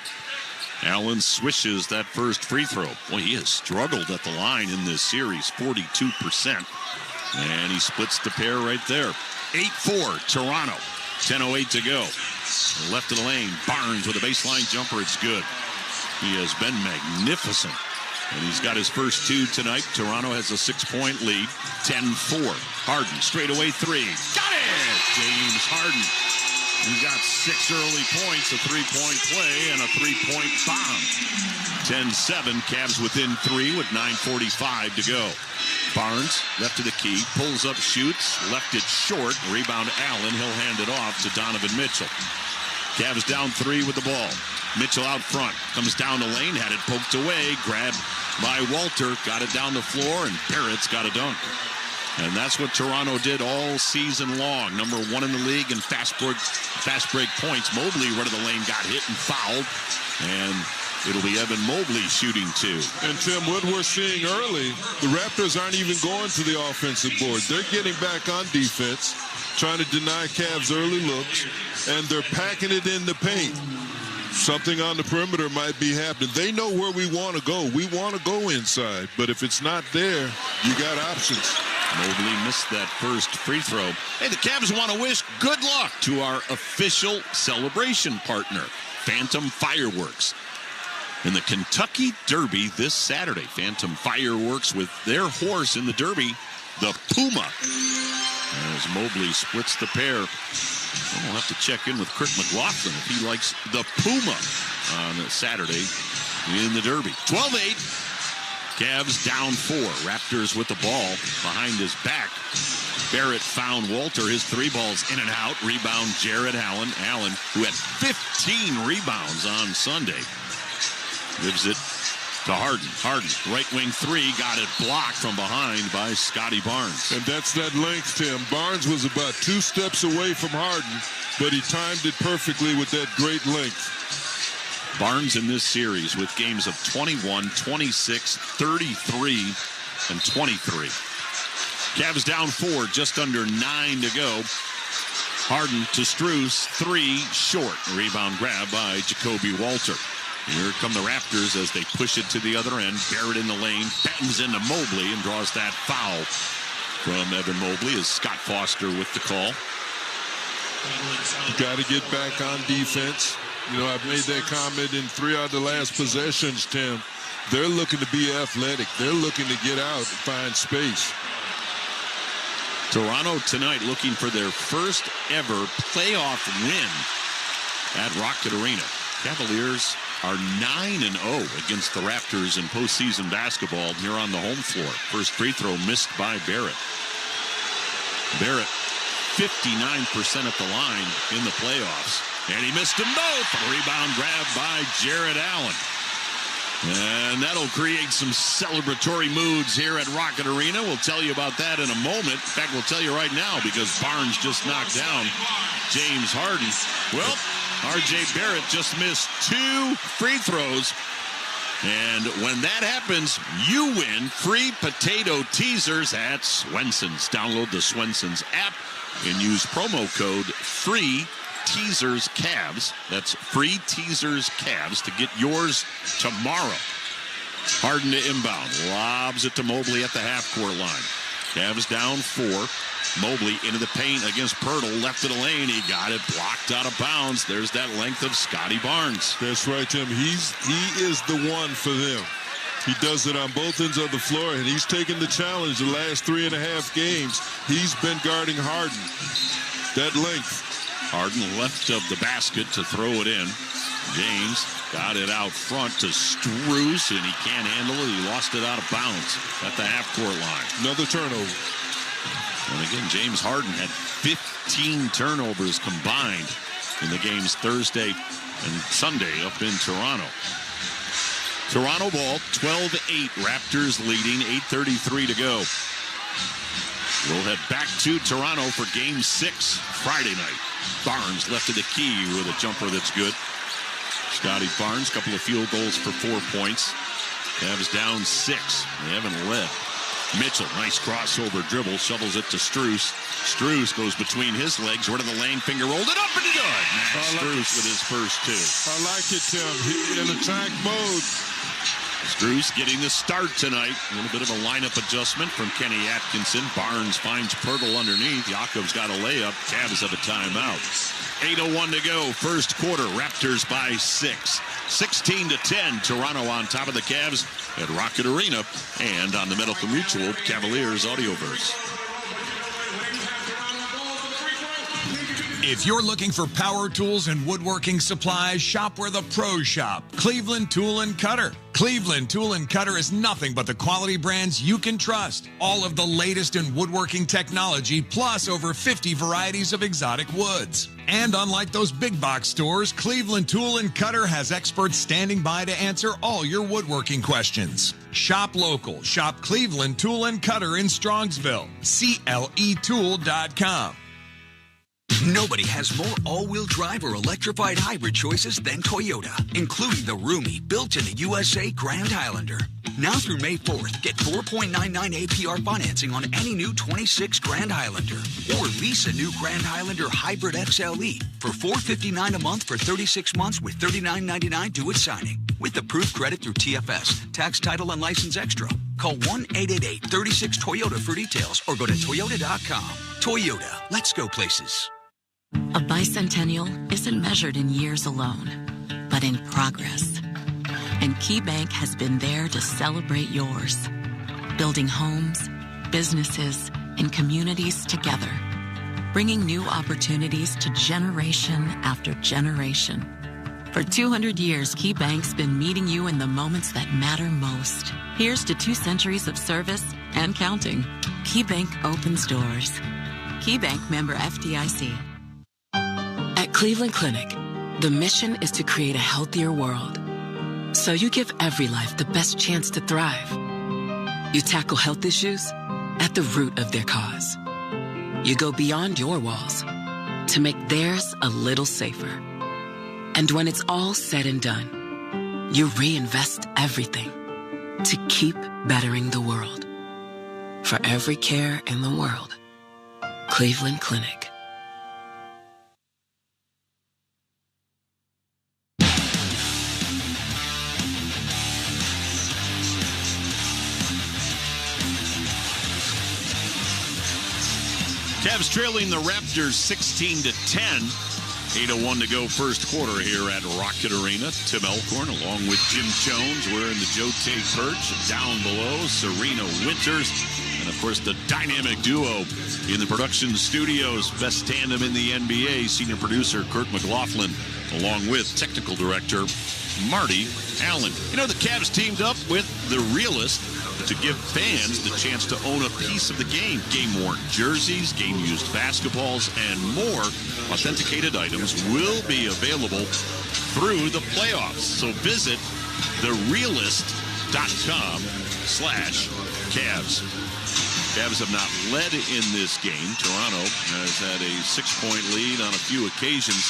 Allen swishes that first free throw. Boy, he has struggled at the line in this series, 42%. And he splits the pair right there. 8-4, Toronto. 10:08 to go. Left of the lane, Barnes with a baseline jumper. It's good. He has been magnificent. And he's got his first two tonight. Toronto has a 6-point lead. 10-4. Harden, straightaway three. Got it! James Harden. He got 6 early points, a 3-point play, and a 3-point bomb. 10-7, Cavs within 3 with 9:45 to go. Barnes, left of the key, pulls up, shoots, left it short. Rebound Allen, he'll hand it off to Donovan Mitchell. Cavs down 3 with the ball. Mitchell out front, comes down the lane, had it poked away, grabbed by Walter, got it down the floor, and Barrett's got a dunk. And that's what Toronto did all season long. Number 1 in the league in fast break points. Mobley, right of the lane, got hit and fouled. And it'll be Evan Mobley shooting 2. And, Tim, what we're seeing early, the Raptors aren't even going to the offensive board. They're getting back on defense, trying to deny Cavs early looks, and they're packing it in the paint. Something on the perimeter might be happening. They know where we want to go. We want to go inside. But if it's not there, you got options. Mobley missed that first free throw. Hey, the Cavs want to wish good luck to our official celebration partner, Phantom Fireworks. In the Kentucky Derby this Saturday, Phantom Fireworks with their horse in the Derby, the Puma. As Mobley splits the pair, we'll have to check in with Kirk McLaughlin if he likes the Puma on Saturday in the Derby. 12-8. Cavs down 4. Raptors with the ball behind his back. Barrett found Walter. His 3 balls in and out. Rebound Jarrett Allen. Allen, who had 15 rebounds on Sunday, gives it to Harden. Harden, right wing 3, got it blocked from behind by Scotty Barnes. And that's that length, Tim. Barnes was about 2 steps away from Harden, but he timed it perfectly with that great length. Barnes in this series with games of 21, 26, 33, and 23. Cavs down 4, just under 9 to go. Harden to Strus, 3 short. Rebound grab by Jacoby Walter. Here come the Raptors as they push it to the other end. Barrett in the lane, bangs into Mobley and draws that foul from Evan Mobley as Scott Foster with the call. Got to get back on defense. You know, I've made that comment in 3 out of the last possessions, Tim. They're looking to be athletic. They're looking to get out and find space. Toronto tonight looking for their first ever playoff win at Rocket Arena. Cavaliers are 9-0 against the Raptors in postseason basketball here on the home floor. First free throw missed by Barrett. Barrett, 59% at the line in the playoffs. And he missed them both. A rebound grab by Jarrett Allen. And that'll create some celebratory moods here at Rocket Arena. We'll tell you about that in a moment. In fact, we'll tell you right now because Barnes just knocked down James Harden. Well, R.J. Barrett just missed 2 free throws. And when that happens, you win free potato teasers at Swenson's. Download the Swenson's app and use promo code FREE-TEASERS Cavs. That's free teasers Cavs to get yours tomorrow. Harden to inbound. Lobs it to Mobley at the half-court line. Cavs down 4. Mobley into the paint against Pirtle. Left of the lane. He got it blocked out of bounds. There's that length of Scotty Barnes. That's right, Tim. He is the one for them. He does it on both ends of the floor, and he's taken the challenge the last 3.5 games. He's been guarding Harden. That length. Harden left of the basket to throw it in. James got it out front to Strus, and he can't handle it. He lost it out of bounds at the half-court line. Another turnover. And again, James Harden had 15 turnovers combined in the games Thursday and Sunday up in Toronto. Toronto ball, 12-8. Raptors leading, 8:33 to go. We'll head back to Toronto for Game 6 Friday night. Barnes left of the key with a jumper that's good. Scotty Barnes, couple of field goals for 4 points. Cavs down 6. They haven't led. Mitchell, nice crossover dribble, shovels it to Strus. Strus goes between his legs, rid of the lane, finger rolled it up and good. Strus with his first 2. I like it, Tim. He in attack mode. Strus getting the start tonight. A little bit of a lineup adjustment from Kenny Atkinson. Barnes finds Pirtle underneath. Yakov's got a layup. Cavs have a timeout. 8:01 to go. First quarter. Raptors by 6. 16-10. Toronto on top of the Cavs at Rocket Arena and on the Medical Mutual Cavaliers Audioverse. If you're looking for power tools and woodworking supplies, shop where the pros shop. Cleveland Tool & Cutter. Cleveland Tool & Cutter is nothing but the quality brands you can trust. All of the latest in woodworking technology, plus over 50 varieties of exotic woods. And unlike those big box stores, Cleveland Tool & Cutter has experts standing by to answer all your woodworking questions. Shop local. Shop Cleveland Tool & Cutter in Strongsville. CLEtool.com. Nobody has more all-wheel drive or electrified hybrid choices than Toyota, including the roomy, built-in-the-USA Grand Highlander. Now through May 4th, get 4.99 APR financing on any new 26 Grand Highlander. Or lease a new Grand Highlander Hybrid XLE for $459 a month for 36 months with $39.99 due at signing. With approved credit through TFS, tax, title, and license extra. Call 1-888-36-TOYOTA for details or go to Toyota.com. Toyota, let's go places. A bicentennial isn't measured in years alone, but in progress. And KeyBank has been there to celebrate yours, building homes, businesses, and communities together, bringing new opportunities to generation after generation. For 200 years, KeyBank's been meeting you in the moments that matter most. Here's to 2 centuries of service and counting. KeyBank opens doors. KeyBank member FDIC. At Cleveland Clinic, the mission is to create a healthier world. So you give every life the best chance to thrive. You tackle health issues at the root of their cause. You go beyond your walls to make theirs a little safer. And when it's all said and done, you reinvest everything to keep bettering the world. For every care in the world, Cleveland Clinic. Cavs trailing the Raptors 16-10. 8:01 to go first quarter here at Rocket Arena. Tim Elkhorn along with Jim Jones. We're in the Joe Tate Perch. Down below, Serena Winters. And, of course, the dynamic duo in the production studios. Best tandem in the NBA. Senior producer Kurt McLaughlin along with technical director Marty Allen. You know, the Cavs teamed up with The Realist to give fans the chance to own a piece of the game. Game-worn jerseys, game-used basketballs, and more authenticated items will be available through the playoffs. So visit therealist.com/Cavs. Cavs have not led in this game. Toronto has had a 6-point lead on a few occasions.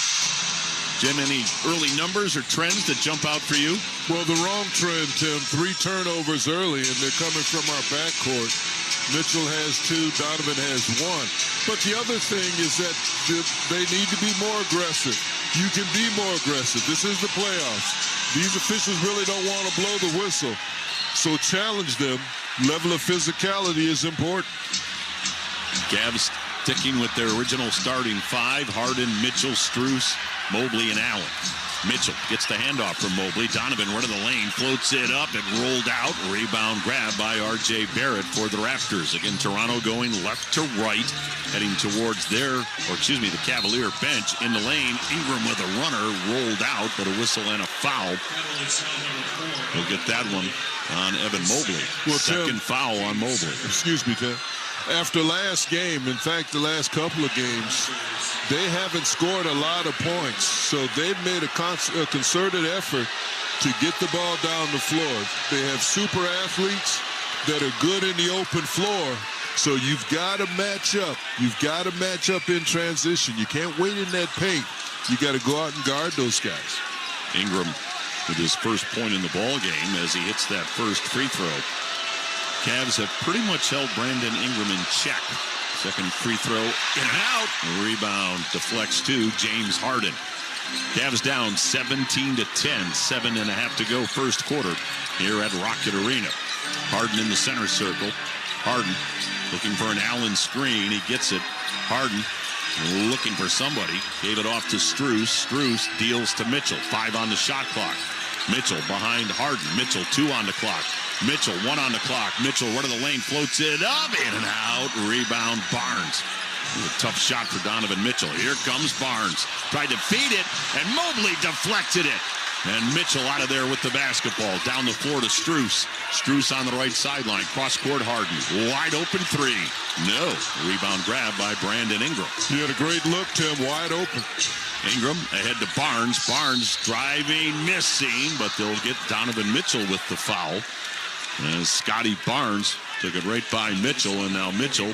Jim, any early numbers or trends that jump out for you? Well, the wrong trend, Tim. 3 turnovers early, and they're coming from our backcourt. Mitchell has 2, Donovan has 1. But the other thing is that they need to be more aggressive. You can be more aggressive. This is the playoffs. These officials really don't want to blow the whistle. So challenge them. Level of physicality is important. Cavs Sticking with their original starting five, Harden, Mitchell, Strus, Mobley, and Allen. Mitchell gets the handoff from Mobley. Donovan right of the lane, floats it up. It rolled out. Rebound grab by R.J. Barrett for the Raptors. Again, Toronto going left to right, heading towards the Cavalier bench in the lane. Ingram with a runner, rolled out, but a whistle and a foul. He'll get that one on Evan Mobley. Well, second foul on Mobley. Excuse me, Tim. After last game, in fact, the last couple of games, they haven't scored a lot of points. So they've made a concerted effort to get the ball down the floor. They have super athletes that are good in the open floor. So you've got to match up. You've got to match up in transition. You can't wait in that paint. You got to go out and guard those guys. Ingram with his first point in the ball game as he hits that first free throw. Cavs have pretty much held Brandon Ingram in check. Second free throw, in and out. Rebound deflects to James Harden. Cavs down 17-10, 7.5 to go first quarter here at Rocket Arena. Harden in the center circle. Harden looking for an Allen screen. He gets it. Harden looking for somebody. Gave it off to Strus. Strus deals to Mitchell. 5 on the shot clock. Mitchell behind Harden. Mitchell 2 on the clock. Mitchell 1 on the clock. Mitchell right of the lane, floats it up, in and out. Rebound Barnes. A tough shot for Donovan Mitchell. Here comes Barnes. Tried to feed it, and Mobley deflected it. And Mitchell out of there with the basketball. Down the floor to Strus. Strus on the right sideline. Cross-court Harden. Wide open three. No. Rebound grab by Brandon Ingram. He had a great look, Tim. Wide open. Ingram ahead to Barnes. Barnes driving, missing, but they'll get Donovan Mitchell with the foul. As Scotty Barnes took it right by Mitchell, and now Mitchell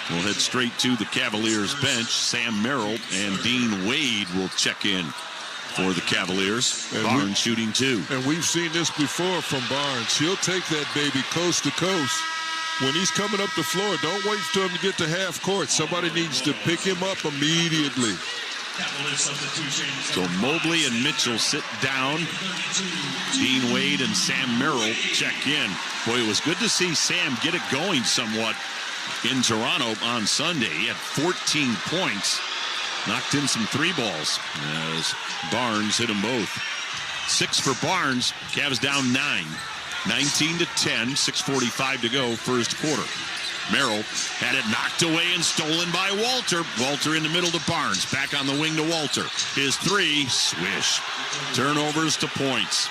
will head straight to the Cavaliers bench. Sam Merrill and Dean Wade will check in for the Cavaliers. And Barnes shooting 2. And we've seen this before from Barnes. He'll take that baby coast to coast. When he's coming up the floor, don't wait for him to get to half court. Somebody needs to pick him up immediately. So Mobley and Mitchell sit down. Dean Wade and Sam Merrill check in. Boy, it was good to see Sam get it going somewhat in Toronto on Sunday. He had 14 points. Knocked in some 3 balls as Barnes hit them both. 6 for Barnes. Cavs down 9. 19-10. 6:45 to go first quarter. Merrill had it knocked away and stolen by Walter. Walter in the middle to Barnes. Back on the wing to Walter. His 3, swish. Turnovers to points.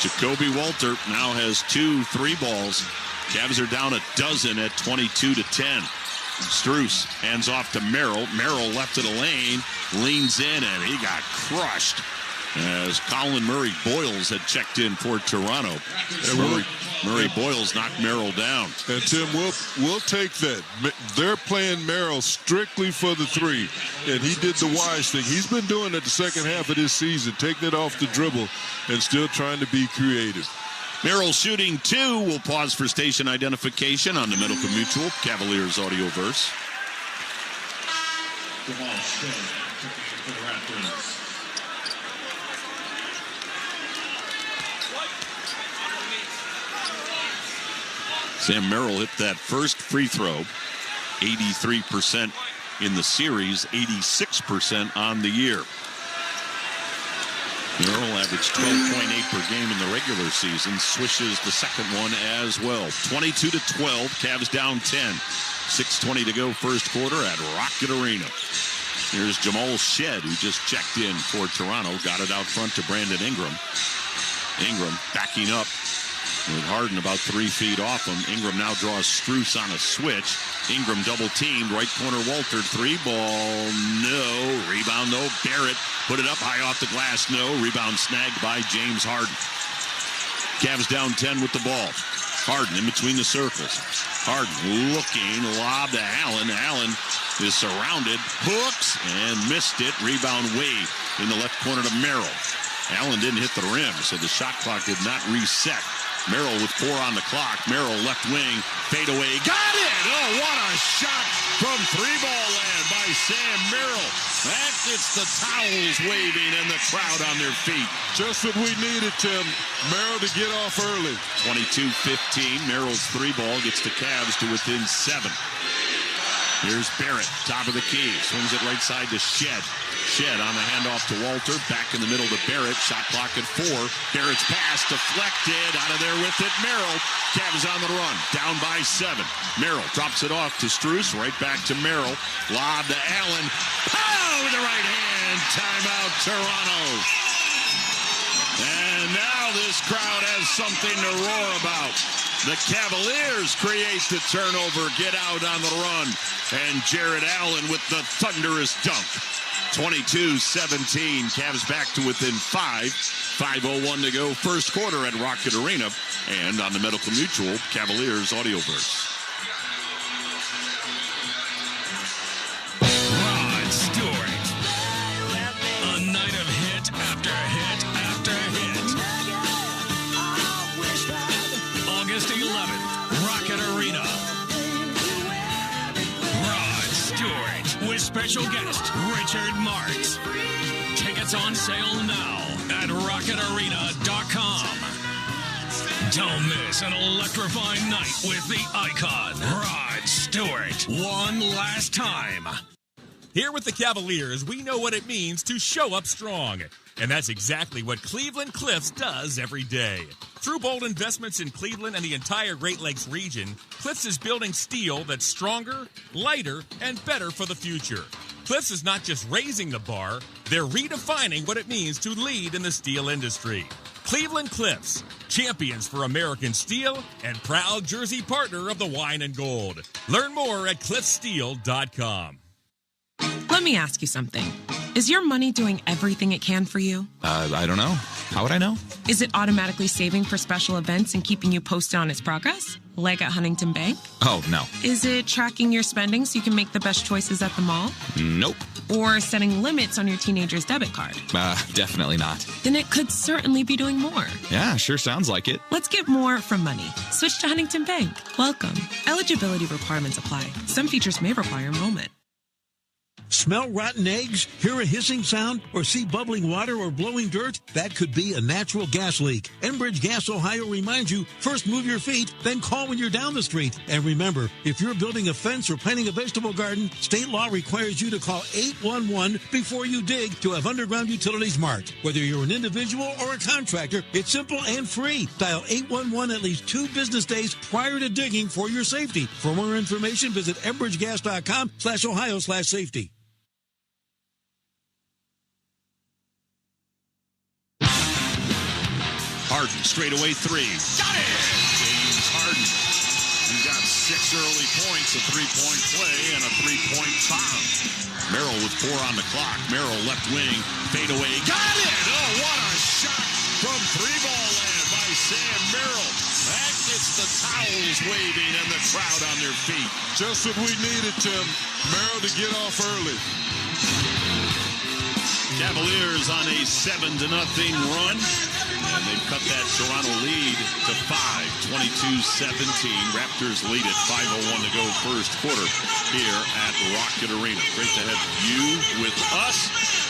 Jacoby Walter now has 2 3 balls. Cavs are down a dozen at 22-10. Strus hands off to Merrill. Merrill left to the lane. Leans in and he got crushed as Colin Murray Boyles had checked in for Toronto. Murray Boyles knocked Merrill down. And Tim, we'll take that. They're playing Merrill strictly for the 3, and he did the wise thing. He's been doing it the second half of this season, taking it off the dribble and still trying to be creative. Merrill shooting 2. We'll pause for station identification on the Medical Mutual Cavaliers Audioverse. Sam Merrill hit that first free throw. 83% in the series, 86% on the year. Merrill averaged 12.8 per game in the regular season. Swishes the second one as well. 22-12. Cavs down 10. 6:20 to go first quarter at Rocket Arena. Here's Jamal Shed, who just checked in for Toronto. Got it out front to Brandon Ingram. Ingram backing up with Harden about 3 feet off him. Ingram now draws Strus on a switch. Ingram double teamed. Right corner Walter. 3 ball. No. Rebound though. Barrett put it up high off the glass. No. Rebound snagged by James Harden. Cavs down 10 with the ball. Harden in between the circles. Harden looking. Lob to Allen. Allen is surrounded. Hooks and missed it. Rebound Wade in the left corner to Merrill. Allen didn't hit the rim, so the shot clock did not reset. Merrill with 4 on the clock. Merrill left wing. Fade away. Got it! Oh, what a shot from 3-ball land by Sam Merrill. That gets the towels waving and the crowd on their feet. Just what we needed, Tim. Merrill to get off early. 22-15. Merrill's 3-ball gets the Cavs to within 7. Here's Barrett, top of the key. Swings it right side to Shed. Shed on the handoff to Walter. Back in the middle to Barrett. Shot clock at 4. Barrett's pass deflected. Out of there with it, Merrill. Cavs on the run. Down by 7. Merrill drops it off to Strus. Right back to Merrill. Lob to Allen. Pow! With the right hand. Timeout, Toronto. And now this crowd has something to roar about. The Cavaliers create the turnover, get out on the run. And Jared Allen with the thunderous dunk. 22-17. Cavs back to within 5. 5:01 to go. First quarter at Rocket Arena. And on the Medical Mutual Cavaliers Audioverse. Rod Stewart. A night of hit after hit after hit. August 11th, Rocket Arena. Rod Stewart with special guest Richard Marks. Tickets on sale now at rocketarena.com. Don't miss an electrifying night with the icon, Rod Stewart. One last time. Here with the Cavaliers, we know what it means to show up strong. And that's exactly what Cleveland Cliffs does every day. Through bold investments in Cleveland and the entire Great Lakes region, Cliffs is building steel that's stronger, lighter, and better for the future. Cliffs is not just raising the bar, they're redefining what it means to lead in the steel industry. Cleveland Cliffs, champions for American steel and proud jersey partner of the Wine and Gold. Learn more at cliffsteel.com. Let me ask you something. Is your money doing everything it can for you? I don't know. How would I know? Is it automatically saving for special events and keeping you posted on its progress? Like at Huntington Bank? Oh, no. Is it tracking your spending so you can make the best choices at the mall? Nope. Or setting limits on your teenager's debit card? Definitely not. Then it could certainly be doing more. Yeah, sure sounds like it. Let's get more from money. Switch to Huntington Bank. Welcome. Eligibility requirements apply. Some features may require enrollment. Smell rotten eggs, hear a hissing sound, or see bubbling water or blowing dirt? That could be a natural gas leak. Enbridge Gas Ohio reminds you, first move your feet, then call when you're down the street. And remember, if you're building a fence or planting a vegetable garden, state law requires you to call 811 before you dig to have underground utilities marked. Whether you're an individual or a contractor, it's simple and free. Dial 811 at least 2 business days prior to digging for your safety. For more information, visit enbridgegas.com/Ohio/safety. Harden, straightaway 3. Got it! James Harden. He got 6 early points, a 3-point play, and a 3-point foul. Merrill with 4 on the clock. Merrill left wing, fadeaway. Got it! Oh, what a shot from 3-ball land by Sam Merrill. That gets the towels waving and the crowd on their feet. Just what we needed, Tim. Merrill to get off early. Cavaliers on a 7-0 run. And they've cut that Toronto lead to 5, 22-17. Raptors lead at 5:01 to go first quarter here at Rocket Arena. Great to have you with us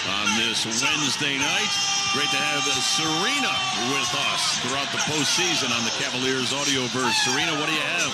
on this Wednesday night. Great to have Serena with us throughout the postseason on the Cavaliers Audioverse. Serena, what do you have?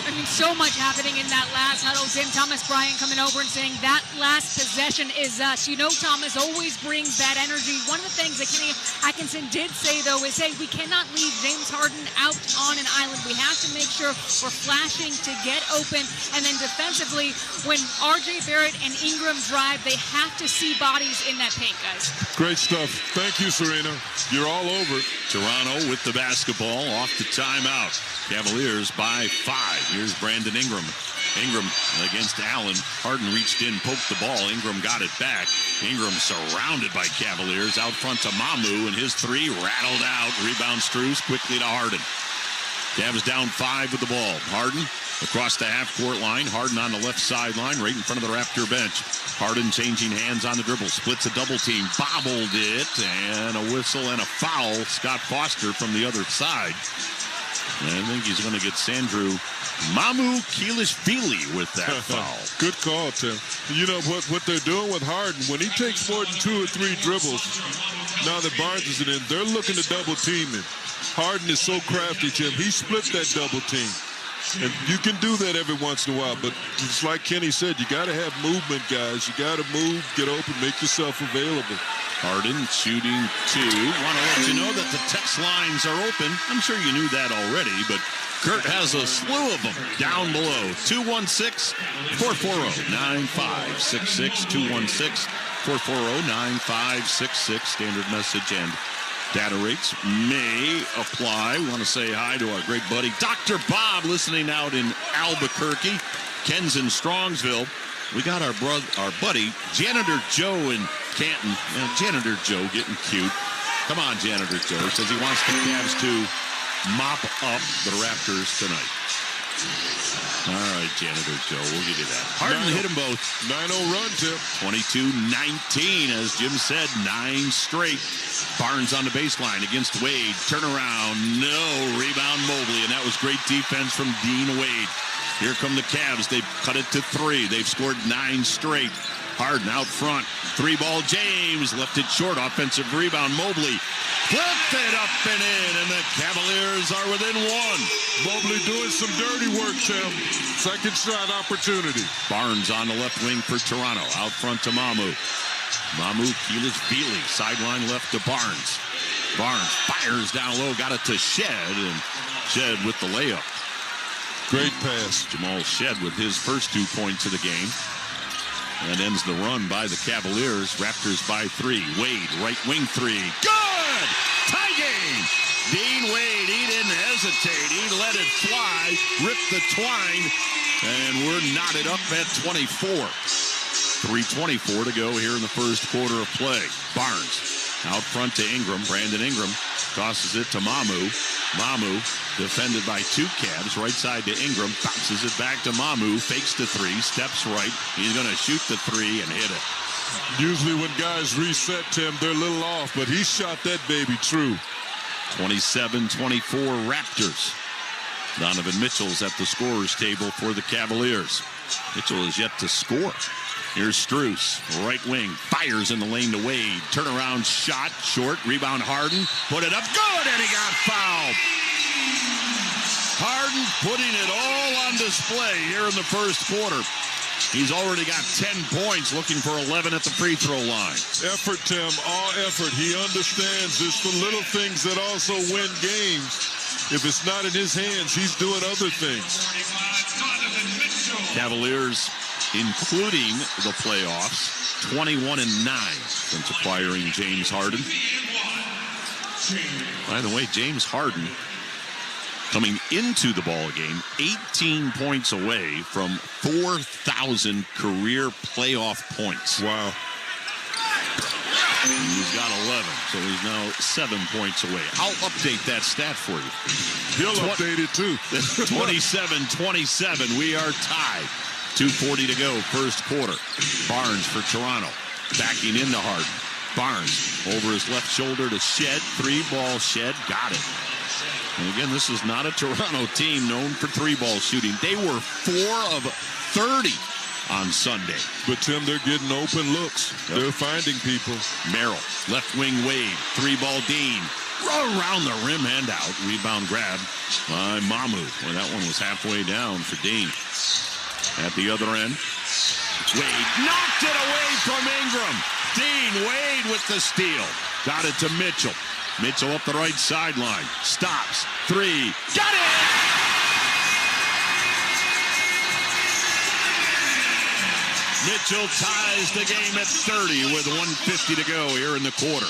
I mean, so much happening in that last huddle. Tim Thomas Bryant coming over and saying that last possession is us. You know, Thomas always brings that energy. One of the things that Kenny Atkinson did say, though, is, hey, we cannot leave James Harden out on an island. We have to make sure we're flashing to get open. And then defensively, when R.J. Barrett and Ingram drive, they have to see bodies in that paint, guys. Great stuff. Thank you, Serena. You're all over. Toronto with the basketball off the timeout. Cavaliers by 5. Here's Brandon Ingram. Ingram against Allen. Harden reached in, poked the ball. Ingram got it back. Ingram surrounded by Cavaliers. Out front to Mamu, and his 3 rattled out. Rebound Strus quickly to Harden. Cavs down 5 with the ball. Harden across the half-court line. Harden on the left sideline, right in front of the Raptor bench. Harden changing hands on the dribble. Splits a double team. Bobbled it, and a whistle and a foul. Scott Foster from the other side. And I think he's going to get Sandro Mamukelashvili with that foul. Good call, Tim. You know what they're doing with Harden, when he takes more than 2 or 3 dribbles, now that Barnes isn't in, they're looking to double team him. Harden is so crafty, Tim. He split that double team. And you can do that every once in a while, but it's like Kenny said, you got to have movement, guys. You got to move, get open, make yourself available. Harden shooting 2. Want to let you know that the text lines are open. I'm sure you knew that already, but Kurt has a slew of them down below. 216-440-9566. 216-440-9566. Standard message and data rates may apply. We want to say hi to our great buddy, Dr. Bob, listening out in Albuquerque. Ken's in Strongsville. We got our buddy, Janitor Joe in Canton. Janitor Joe getting cute. Come on, Janitor Joe. Says he wants the Cavs to mop up the Raptors tonight. All right, Janitor Joe, we'll give you that. Harden hit them both. 9-0 run, Tim. 22-19, as Jim said, 9 straight. Barnes on the baseline against Wade. Turnaround, no. Rebound Mobley, and that was great defense from Dean Wade. Here come the Cavs. They've cut it to 3. They've scored 9 straight. Harden out front. 3-ball James. Left it short. Offensive rebound. Mobley flipped it up and in. And the Cavaliers are within 1. Mobley doing some dirty work, Tim. Second shot opportunity. Barnes on the left wing for Toronto. Out front to Mamu. Mamu, Keelis-Bealey. Sideline left to Barnes. Barnes fires down low. Got it to Shed. And Shed with the layup. Great pass. Jamal Shed with his first 2 points of the game. And ends the run by the Cavaliers. Raptors by 3. Wade, right wing 3. Good! Tie game! Dean Wade, he didn't hesitate. He let it fly, ripped the twine, and we're knotted up at 24. 3:24 to go here in the first quarter of play. Barnes out front to Ingram. Brandon Ingram tosses it to Mamu. Mamu defended by 2 Cavs. Right side to Ingram. Bounces it back to Mamu. Fakes the 3. Steps right. He's going to shoot the 3 and hit it. Usually when guys reset, Tim, they're a little off, but he shot that baby true. 27-24 Raptors. Donovan Mitchell's at the scorer's table for the Cavaliers. Mitchell is yet to score. Here's Strus, right wing, fires in the lane to Wade. Turnaround shot, short, rebound Harden. Put it up, good, and he got fouled. Harden putting it all on display here in the first quarter. He's already got 10 points, looking for 11 at the free throw line. Effort, Tim, all effort. He understands it's the little things that also win games. If it's not in his hands, he's doing other things. Cavaliers, including the playoffs, 21-9 since acquiring James Harden. By the way, James Harden coming into the ball game 18 points away from 4,000 career playoff points. Wow. He's got 11, so he's now 7 points away. I'll update that stat for you. He'll update it too. 27-27. We are tied. 2:40 to go, first quarter. Barnes for Toronto. Backing into Harden. Barnes over his left shoulder to Shed. 3-ball Shed. Got it. And again, this is not a Toronto team known for 3-ball shooting. They were 4 of 30 on Sunday. But, Tim, they're getting open looks. Yep. They're finding people. Merrill, left wing Wade. 3-ball Dean. Around the rim and out. Rebound grab by Mamu. Well, that one was halfway down for Dean. At the other end, Wade knocked it away from Ingram. Dean Wade with the steal. Got it to Mitchell. Mitchell up the right sideline. Stops. 3. Got it! Mitchell ties the game at 30 with 1:50 to go here in the quarter.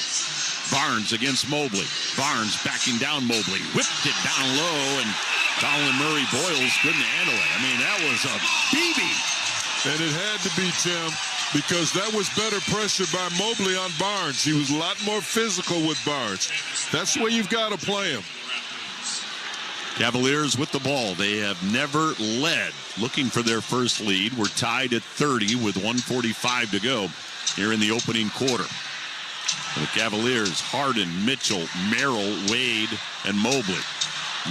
Barnes against Mobley. Barnes backing down Mobley. Whipped it down low, and Colin Murray-Boyles couldn't handle it. I mean, that was a BB. And it had to be, Tim, because that was better pressure by Mobley on Barnes. He was a lot more physical with Barnes. That's the way you've got to play him. Cavaliers with the ball. They have never led. Looking for their first lead. We're tied at 30 with 1:45 to go here in the opening quarter. The Cavaliers, Harden, Mitchell, Merrill, Wade, and Mobley.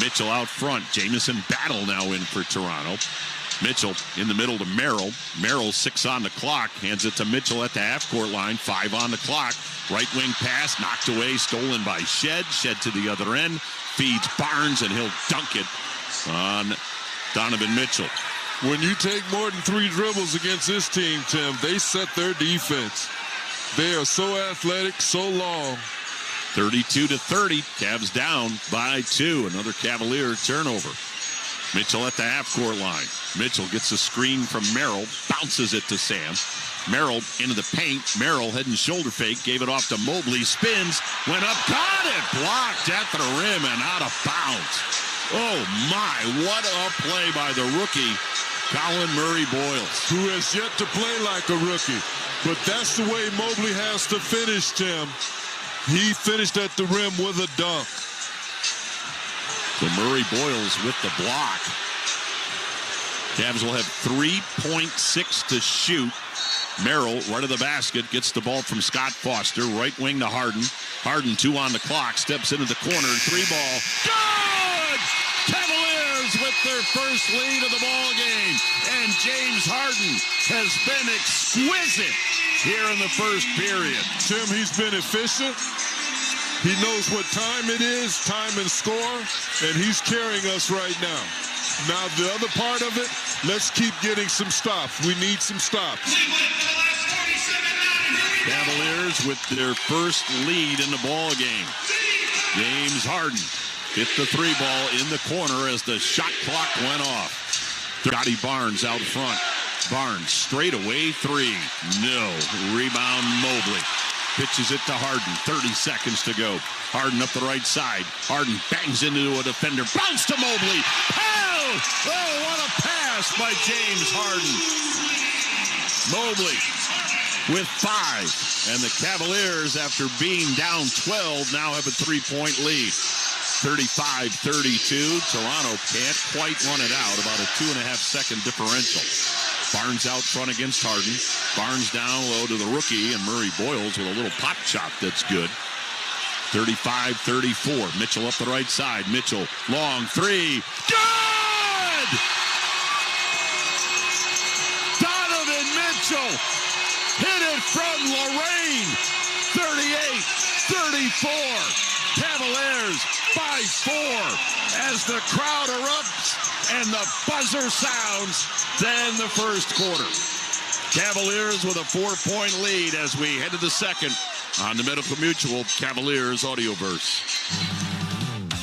Mitchell out front. Jamison Battle now in for Toronto. Mitchell in the middle to Merrill. Merrill 6 on the clock. Hands it to Mitchell at the half-court line. 5 on the clock. Right wing pass knocked away. Stolen by Shed. Shed to the other end. Feeds Barnes, and he'll dunk it on Donovan Mitchell. When you take more than 3 dribbles against this team, Tim, they set their defense. They are so athletic, so long. 32-30. Cavs down by 2. Another Cavalier turnover. Mitchell at the half-court line. Mitchell gets a screen from Merrill, bounces it to Sam. Merrill into the paint. Merrill head and shoulder fake, gave it off to Mobley, spins, went up, got it, blocked at the rim and out of bounds. Oh my, what a play by the rookie, Colin Murray-Boyles. Who has yet to play like a rookie. But that's the way Mobley has to finish, Tim. He finished at the rim with a dunk. So Murray-Boyles with the block. Cavs will have 3.6 to shoot. Merrill, right of the basket, gets the ball from Scott Foster. Right wing to Harden. Harden, 2 on the clock, steps into the corner. 3 ball. Good! Cavaliers with their first lead of the ball game. And James Harden has been exquisite here in the first period. Tim, he's been efficient. He knows what time it is, time and score, and he's carrying us right now. Now, the other part of it, let's keep getting some stops. We need some stops. Cavaliers with their first lead in the ball game. James Harden hit the 3 ball in the corner as the shot clock went off. Scotty Barnes out front. Barnes straight away 3. No. Rebound Mobley. Pitches it to Harden. 30 seconds to go. Harden up the right side. Harden bangs into a defender. Bounce to Mobley. Oh, what a pass by James Harden. Mobley with 5. And the Cavaliers, after being down 12, now have a 3-point lead. 35-32. Toronto can't quite run it out. About a 2.5-second differential. Barnes out front against Harden. Barnes down low to the rookie, and Murray-Boyles with a little pop chop that's good. 35-34. Mitchell up the right side. Mitchell, long 3. Good! Donovan Mitchell hit it from Lorraine. 38-34. Cavaliers by 4 as the crowd erupts and the buzzer sounds to end the first quarter. Cavaliers with a 4-point lead as we head to the second on the Medical Mutual Cavaliers Audioverse.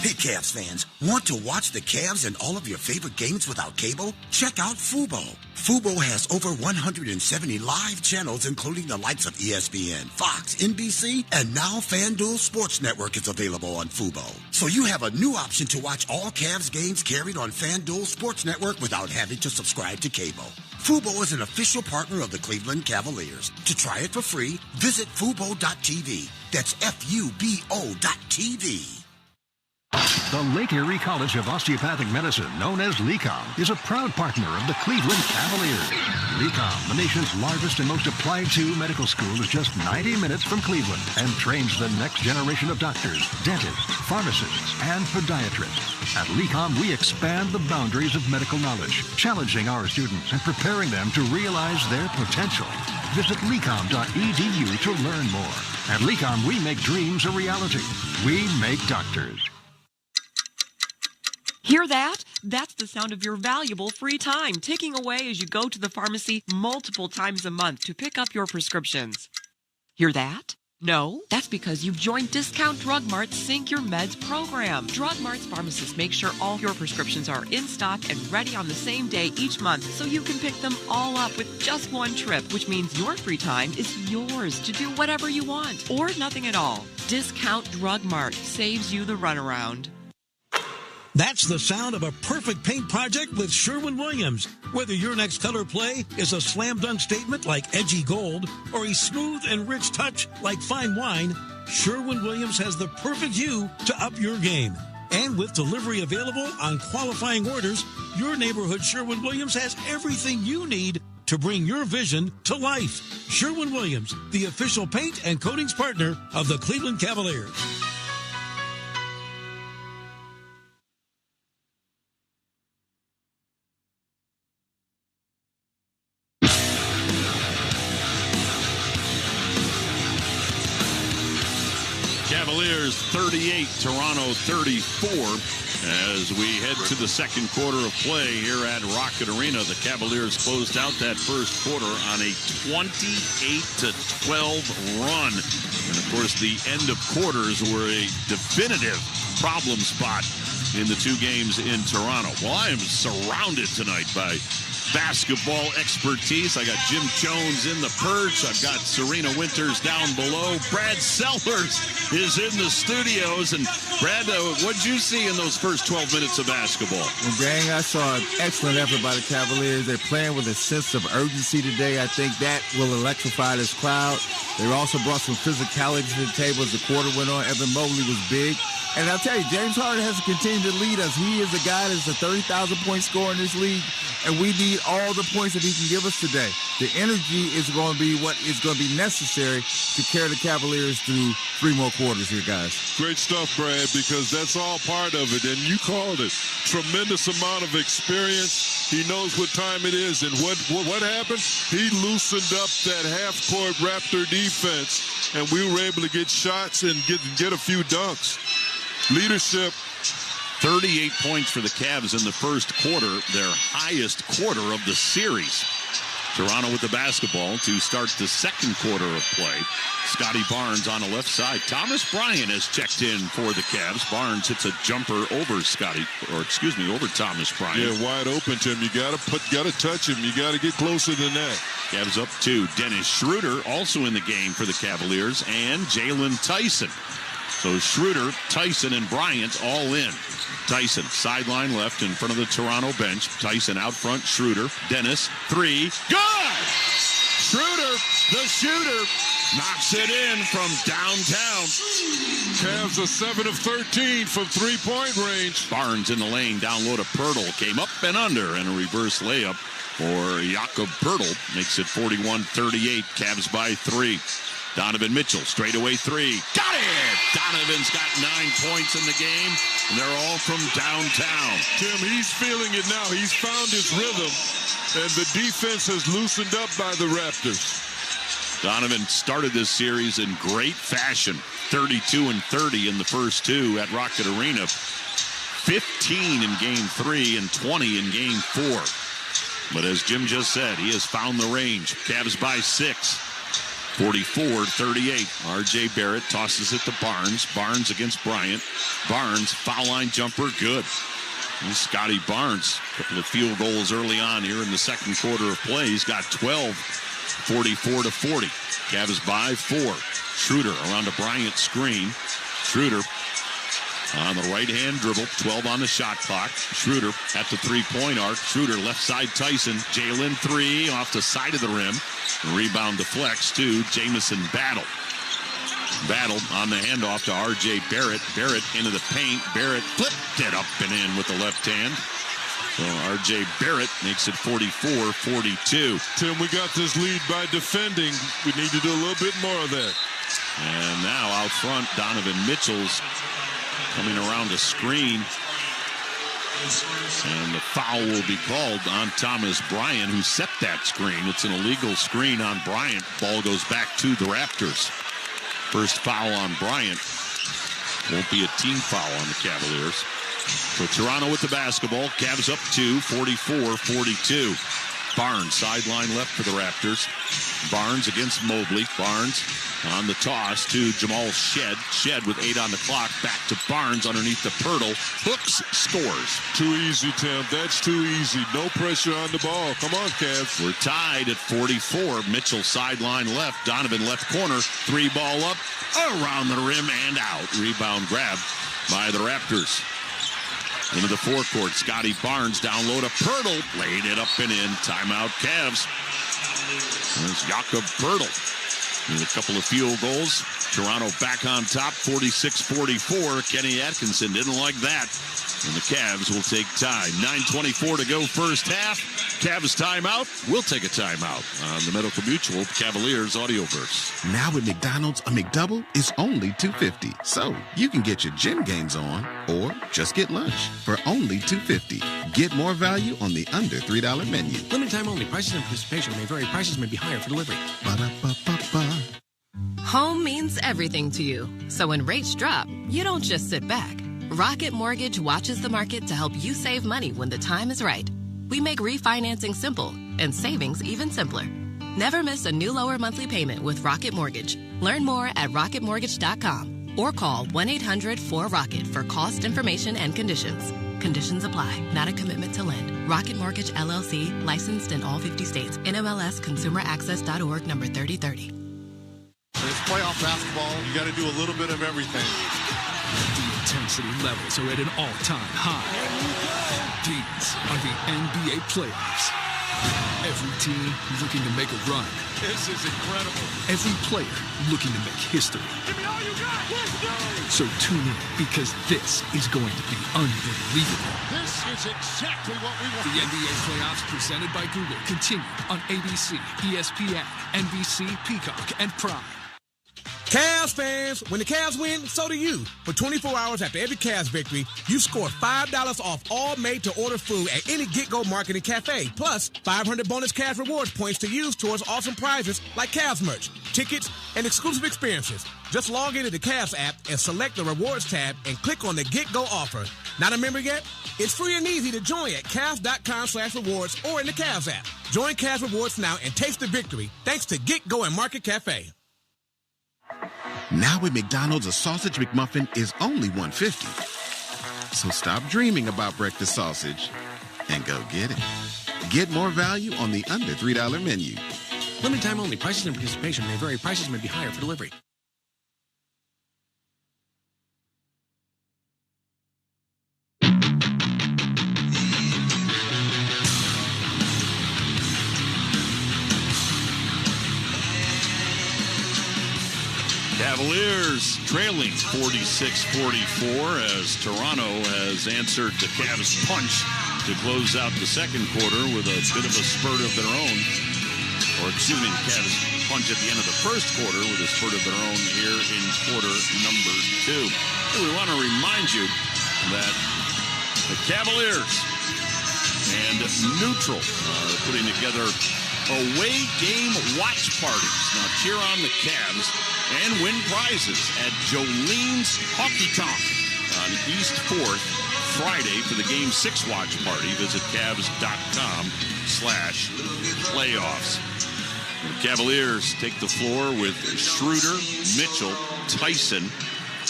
Hey, Cavs fans, want to watch the Cavs and all of your favorite games without cable? Check out Fubo. Fubo has over 170 live channels, including the likes of ESPN, Fox, NBC, and now FanDuel Sports Network is available on Fubo. So you have a new option to watch all Cavs games carried on FanDuel Sports Network without having to subscribe to cable. Fubo is an official partner of the Cleveland Cavaliers. To try it for free, visit Fubo.tv. That's FUBO.tv. The Lake Erie College of Osteopathic Medicine, known as LECOM, is a proud partner of the Cleveland Cavaliers. LECOM, the nation's largest and most applied-to medical school, is just 90 minutes from Cleveland and trains the next generation of doctors, dentists, pharmacists, and podiatrists. At LECOM, we expand the boundaries of medical knowledge, challenging our students and preparing them to realize their potential. Visit lecom.edu to learn more. At LECOM, we make dreams a reality. We make doctors. Hear that? That's the sound of your valuable free time ticking away as you go to the pharmacy multiple times a month to pick up your prescriptions. Hear that? No? That's because you've joined Discount Drug Mart's Sync Your Meds program. Drug Mart's pharmacists make sure all your prescriptions are in stock and ready on the same day each month so you can pick them all up with just one trip, which means your free time is yours to do whatever you want or nothing at all. Discount Drug Mart saves you the runaround. That's the sound of a perfect paint project with Sherwin-Williams. Whether your next color play is a slam dunk statement like edgy gold or a smooth and rich touch like fine wine, Sherwin-Williams has the perfect hue to up your game. And with delivery available on qualifying orders, your neighborhood Sherwin-Williams has everything you need to bring your vision to life. Sherwin-Williams, the official paint and coatings partner of the Cleveland Cavaliers. Cavaliers 38, Toronto 34. As we head to the second quarter of play here at Rocket Arena, the Cavaliers closed out that first quarter on a 28-12 run. And, of course, the end of quarters were a definitive problem spot in the two games in Toronto. Well, I am surrounded tonight by basketball expertise. I got Jim Jones in the perch. I've got Serena Winters down below. Brad Sellers is in the studios. And Brad, what did you see in those first 12 minutes of basketball? Well, gang, I saw an excellent effort by the Cavaliers. They're playing with a sense of urgency today. I think that will electrify this crowd. They also brought some physicality to the table as the quarter went on. Evan Mobley was big. And I'll tell you, James Harden has to continue to lead us. He is a guy that's a 30,000-point scorer in this league, and we need all the points that he can give us today. The energy is going to be what is going to be necessary to carry the Cavaliers through 3 more quarters here, guys. Great stuff, Brad, because that's all part of it, and you called it. Tremendous amount of experience. He knows what time it is, and what happened? He loosened up that half-court Raptor defense, and we were able to get shots and get a few dunks. Leadership. 38 points for the Cavs in the first quarter, their highest quarter of the series. Toronto with the basketball to start the second quarter of play. Scotty Barnes on the left side. Thomas Bryant has checked in for the Cavs. Barnes hits a jumper over over Thomas Bryant. Yeah, wide open, Tim. You gotta touch him. You gotta get closer than that. Cavs up 2. Dennis Schroeder also in the game for the Cavaliers, and Jalen Tyson. So Schroeder, Tyson, and Bryant all in. Tyson, sideline left in front of the Toronto bench. Tyson out front, Schroeder. Dennis, 3. Good! Schroeder, the shooter, knocks it in from downtown. Cavs are 7 of 13 from three-point range. Barnes in the lane, down low to Pirtle. Came up and under, and a reverse layup for Jakob Pirtle. Makes it 41-38. Cavs by 3. Donovan Mitchell, straightaway 3. Got it! Donovan's got 9 points in the game, and they're all from downtown. Tim, he's feeling it now. He's found his rhythm, and the defense has loosened up by the Raptors. Donovan started this series in great fashion. 32-30 in the first 2 at Rocket Arena. 15 in Game 3 and 20 in Game 4. But as Jim just said, he has found the range. Cavs by 6. 44-38. R.J. Barrett tosses it to Barnes. Barnes against Bryant. Barnes, foul line jumper, good. And Scotty Barnes, a couple of field goals early on here in the second quarter of play. He's got 12, 44-40. Cavs by 4. Schroeder around a Bryant screen. Schroeder on the right-hand dribble, 12 on the shot clock. Schroeder at the three-point arc. Schroeder left side Tyson. Jalen 3 off the side of the rim. Rebound deflects to Jamison Battle. Battle on the handoff to R.J. Barrett. Barrett into the paint. Barrett flipped it up and in with the left hand. So R.J. Barrett makes it 44-42. Tim, we got this lead by defending. We need to do a little bit more of that. And now out front, Donovan Mitchell's coming around a screen. And the foul will be called on Thomas Bryant, who set that screen. It's an illegal screen on Bryant. Ball goes back to the Raptors. First foul on Bryant. Won't be a team foul on the Cavaliers. So Toronto with the basketball. Cavs up 2, 44-42. Barnes, sideline left for the Raptors. Barnes against Mobley. Barnes on the toss to Jamal Shed. Shed with 8 on the clock. Back to Barnes underneath the Pirtle. Hooks, scores. Too easy, Tim. That's too easy. No pressure on the ball. Come on, Cavs. We're tied at 44. Mitchell sideline left. Donovan left corner. 3 ball up. Around the rim and out. Rebound grab by the Raptors. Into the forecourt. Scotty Barnes down low to Pirtle. Laid it up and in. Timeout Cavs. There's Jakob Pirtle. With a couple of field goals. Toronto back on top, 46-44. Kenny Atkinson didn't like that. And the Cavs will take time. 9:24 to go first half. Cavs timeout. We'll take a timeout on the Medical Mutual Cavaliers Audioverse. Now at McDonald's, a McDouble is only $2.50. So you can get your gym gains on or just get lunch for only $2.50. Get more value on the under $3 menu. Limited time only. Prices and participation may vary. Prices may be higher for delivery. Ba-da-ba-ba-ba. Home means everything to you. So when rates drop, you don't just sit back. Rocket Mortgage watches the market to help you save money when the time is right. We make refinancing simple and savings even simpler. Never miss a new lower monthly payment with Rocket Mortgage. Learn more at rocketmortgage.com or call 1-800-4ROCKET for cost information and conditions. Conditions apply. Not a commitment to lend. Rocket Mortgage, LLC, licensed in all 50 states. NMLS ConsumerAccess.org number 3030. It's playoff basketball. You got to do a little bit of everything. The intensity levels are at an all-time high. These are the NBA playoffs. Every team looking to make a run. This is incredible. Every player looking to make history. Give me all you got. Let's go. So tune in because this is going to be unbelievable. This is exactly what we want. The NBA playoffs presented by Google continue on ABC, ESPN, NBC, Peacock, and Prime. Cavs fans, when the Cavs win, so do you. For 24 hours after every Cavs victory, you score $5 off all made-to-order food at any Get-Go Market and Cafe. Plus, 500 bonus Cavs rewards points to use towards awesome prizes like Cavs merch, tickets, and exclusive experiences. Just log into the Cavs app and select the rewards tab and click on the Get-Go offer. Not a member yet? It's free and easy to join at Cavs.com/rewards or in the Cavs app. Join Cavs Rewards now and taste the victory thanks to Get-Go and Market Cafe. Now at McDonald's, a sausage McMuffin is only $1.50. So stop dreaming about breakfast sausage and go get it. Get more value on the under $3 menu. Limited time only. Prices and participation may vary. Prices may be higher for delivery. Cavaliers trailing 46-44 as Toronto has answered the Cavs' punch to close out the second quarter with a bit of a spurt of their own. Or excuse me, the Cavs punch at the end of the first quarter with a spurt of their own here in quarter number 2. And we want to remind you that the Cavaliers and Neutral are putting together away game watch parties. Now cheer on the Cavs and win prizes at Jolene's Honky Tonk on East 4th Friday for the Game 6 watch party. Visit Cavs.com/playoffs. The Cavaliers take the floor with Schroeder, Mitchell, Tyson,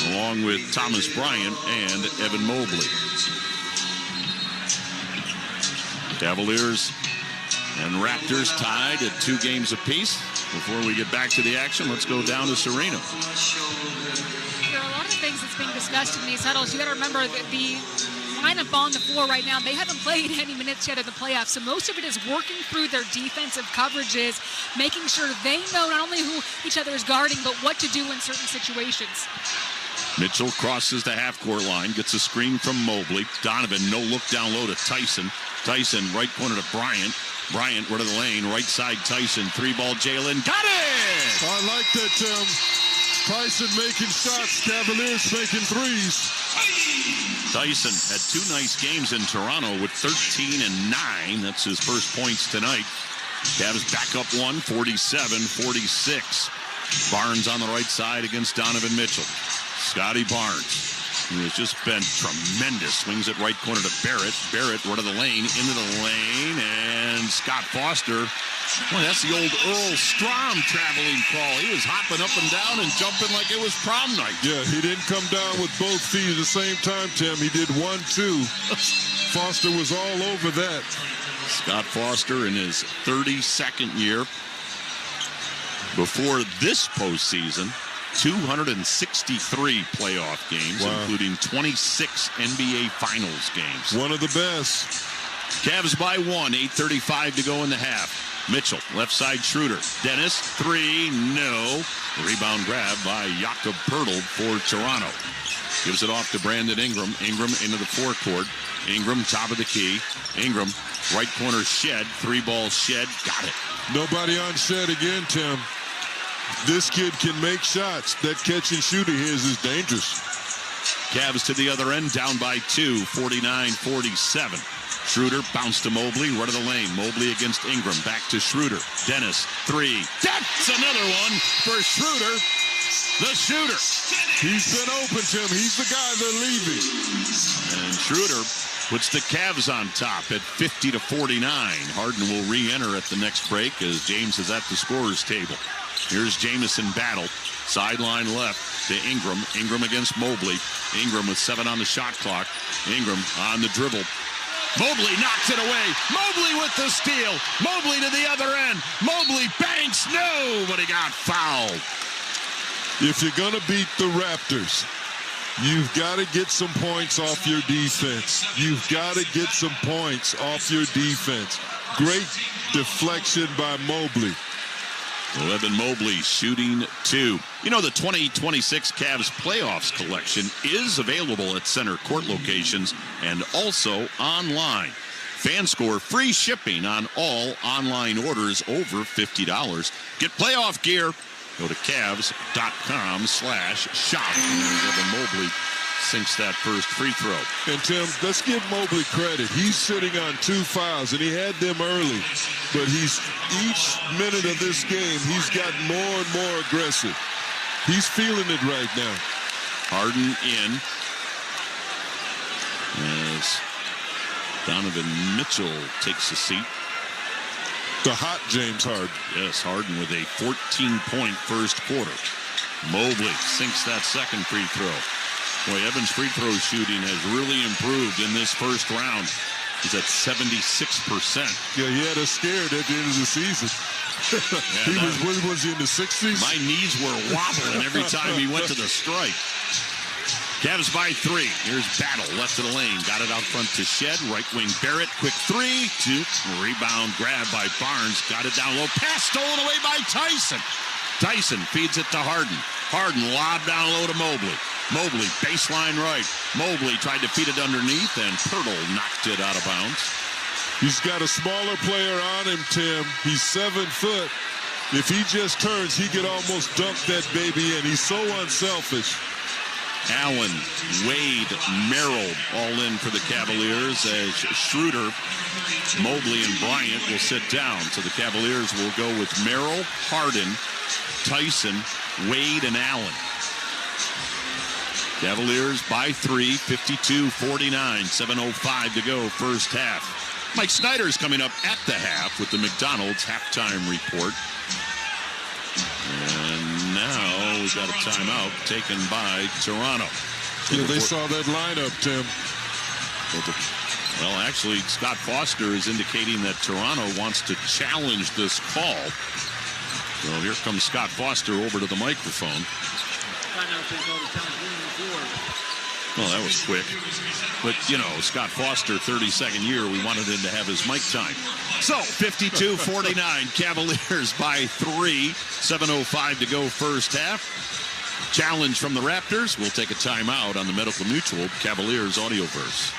along with Thomas Bryant and Evan Mobley. Cavaliers and Raptors tied at 2 games apiece. Before we get back to the action, let's go down to Serena. There are a lot of things that's being discussed in these huddles. You got to remember that the lineup on the floor right now, they haven't played any minutes yet in the playoffs, so most of it is working through their defensive coverages, making sure they know not only who each other is guarding, but what to do in certain situations. Mitchell crosses the half-court line, gets a screen from Mobley. Donovan, no look down low to Tyson. Tyson, right corner to Bryant. Bryant, right of the lane, right side Tyson. 3-ball Jalen, got it! I like that, Tim. Tyson making shots, Cavaliers making threes. Tyson had 2 nice games in Toronto with 13 and 9. That's his first points tonight. Cavs back up 1, 47-46. Barnes on the right side against Donovan Mitchell. Scotty Barnes, who has just been tremendous. Swings it right corner to Barrett. Barrett, right of the lane, into the lane, and Scott Foster. Boy, that's the old Earl Strom traveling call. He was hopping up and down and jumping like it was prom night. Yeah, he didn't come down with both feet at the same time, Tim. He did 1-2. Foster was all over that. Scott Foster in his 32nd year. Before this postseason, 263 playoff games, including 26 NBA Finals games. One of the best. Cavs by 1, 8:35 to go in the half. Mitchell, left side Schroeder. Dennis, 3, no. Rebound grab by Jakob Poeltl for Toronto. Gives it off to Brandon Ingram. Ingram into the forecourt. Ingram, top of the key. Ingram, right corner Shed. 3-ball Shed. Got it. Nobody on Shed again, Tim. This kid can make shots. That catch and shoot of his is dangerous. Cavs to the other end, down by 2, 49-47. Schroeder bounced to Mobley, right of the lane. Mobley against Ingram, back to Schroeder. Dennis, 3. That's another one for Schroeder. the shooter. He's been open, Tim. He's the guy they're leaving. And Schroeder puts the Cavs on top at 50-49. Harden will re-enter at the next break as James is at the scorer's table. Here's Jamison battle. Sideline left to Ingram. Ingram against Mobley. Ingram with 7 on the shot clock. Ingram on the dribble. Mobley knocks it away. Mobley with the steal. Mobley to the other end. Mobley banks. No, but he got fouled. If you're going to beat the Raptors, you've got to get some points off your defense. You've got to get some points off your defense. Great deflection by Mobley. Evan Mobley shooting 2. You know, the 2026 Cavs playoffs collection is available at center court locations and also online. Fan score free shipping on all online orders over $50. Get playoff gear. Go to Cavs.com/shop. Evan Mobley sinks that first free throw. And Tim, let's give Mobley credit. He's sitting on 2 fouls, and he had them early. But each minute of this game, he's gotten more and more aggressive. He's feeling it right now. Harden in. As Donovan Mitchell takes a seat. The hot James Harden. Yes, Harden with a 14-point first quarter. Mobley sinks that second free throw. Boy, Evans' free throw shooting has really improved in this first round. He's at 76%. Yeah, he had us scared at the end of the season. Was he in the 60s? My knees were wobbling every time he went to the strike. Cavs by 3. Here's Battle, left of the lane. Got it out front to Shed. Right wing Barrett. Quick 3. 2. Rebound grab by Barnes. Got it down low. Pass stolen away by Tyson. Tyson feeds it to Harden. Harden lobbed down low to Mobley. Mobley, baseline right. Mobley tried to feed it underneath, and Pirtle knocked it out of bounds. He's got a smaller player on him, Tim. He's 7 foot. If he just turns, he could almost dunk that baby in. He's so unselfish. Allen, Wade, Merrill all in for the Cavaliers as Schroeder, Mobley, and Bryant will sit down. So the Cavaliers will go with Merrill, Harden, Tyson, Wade, and Allen. Cavaliers by 3, 52-49, 7:05 to go, first half. Mike Snyder's coming up at the half with the McDonald's halftime report. And now we've got a timeout taken by Toronto. Yeah, they saw that lineup, Tim. Well, actually, Scott Foster is indicating that Toronto wants to challenge this call. Well, here comes Scott Foster over to the microphone. Well, that was quick. But, you know, Scott Foster, 32nd year, we wanted him to have his mic time. So, 52-49, Cavaliers by 3, 7:05 to go, first half. Challenge from the Raptors. We'll take a timeout on the Medical Mutual Cavaliers Audioverse.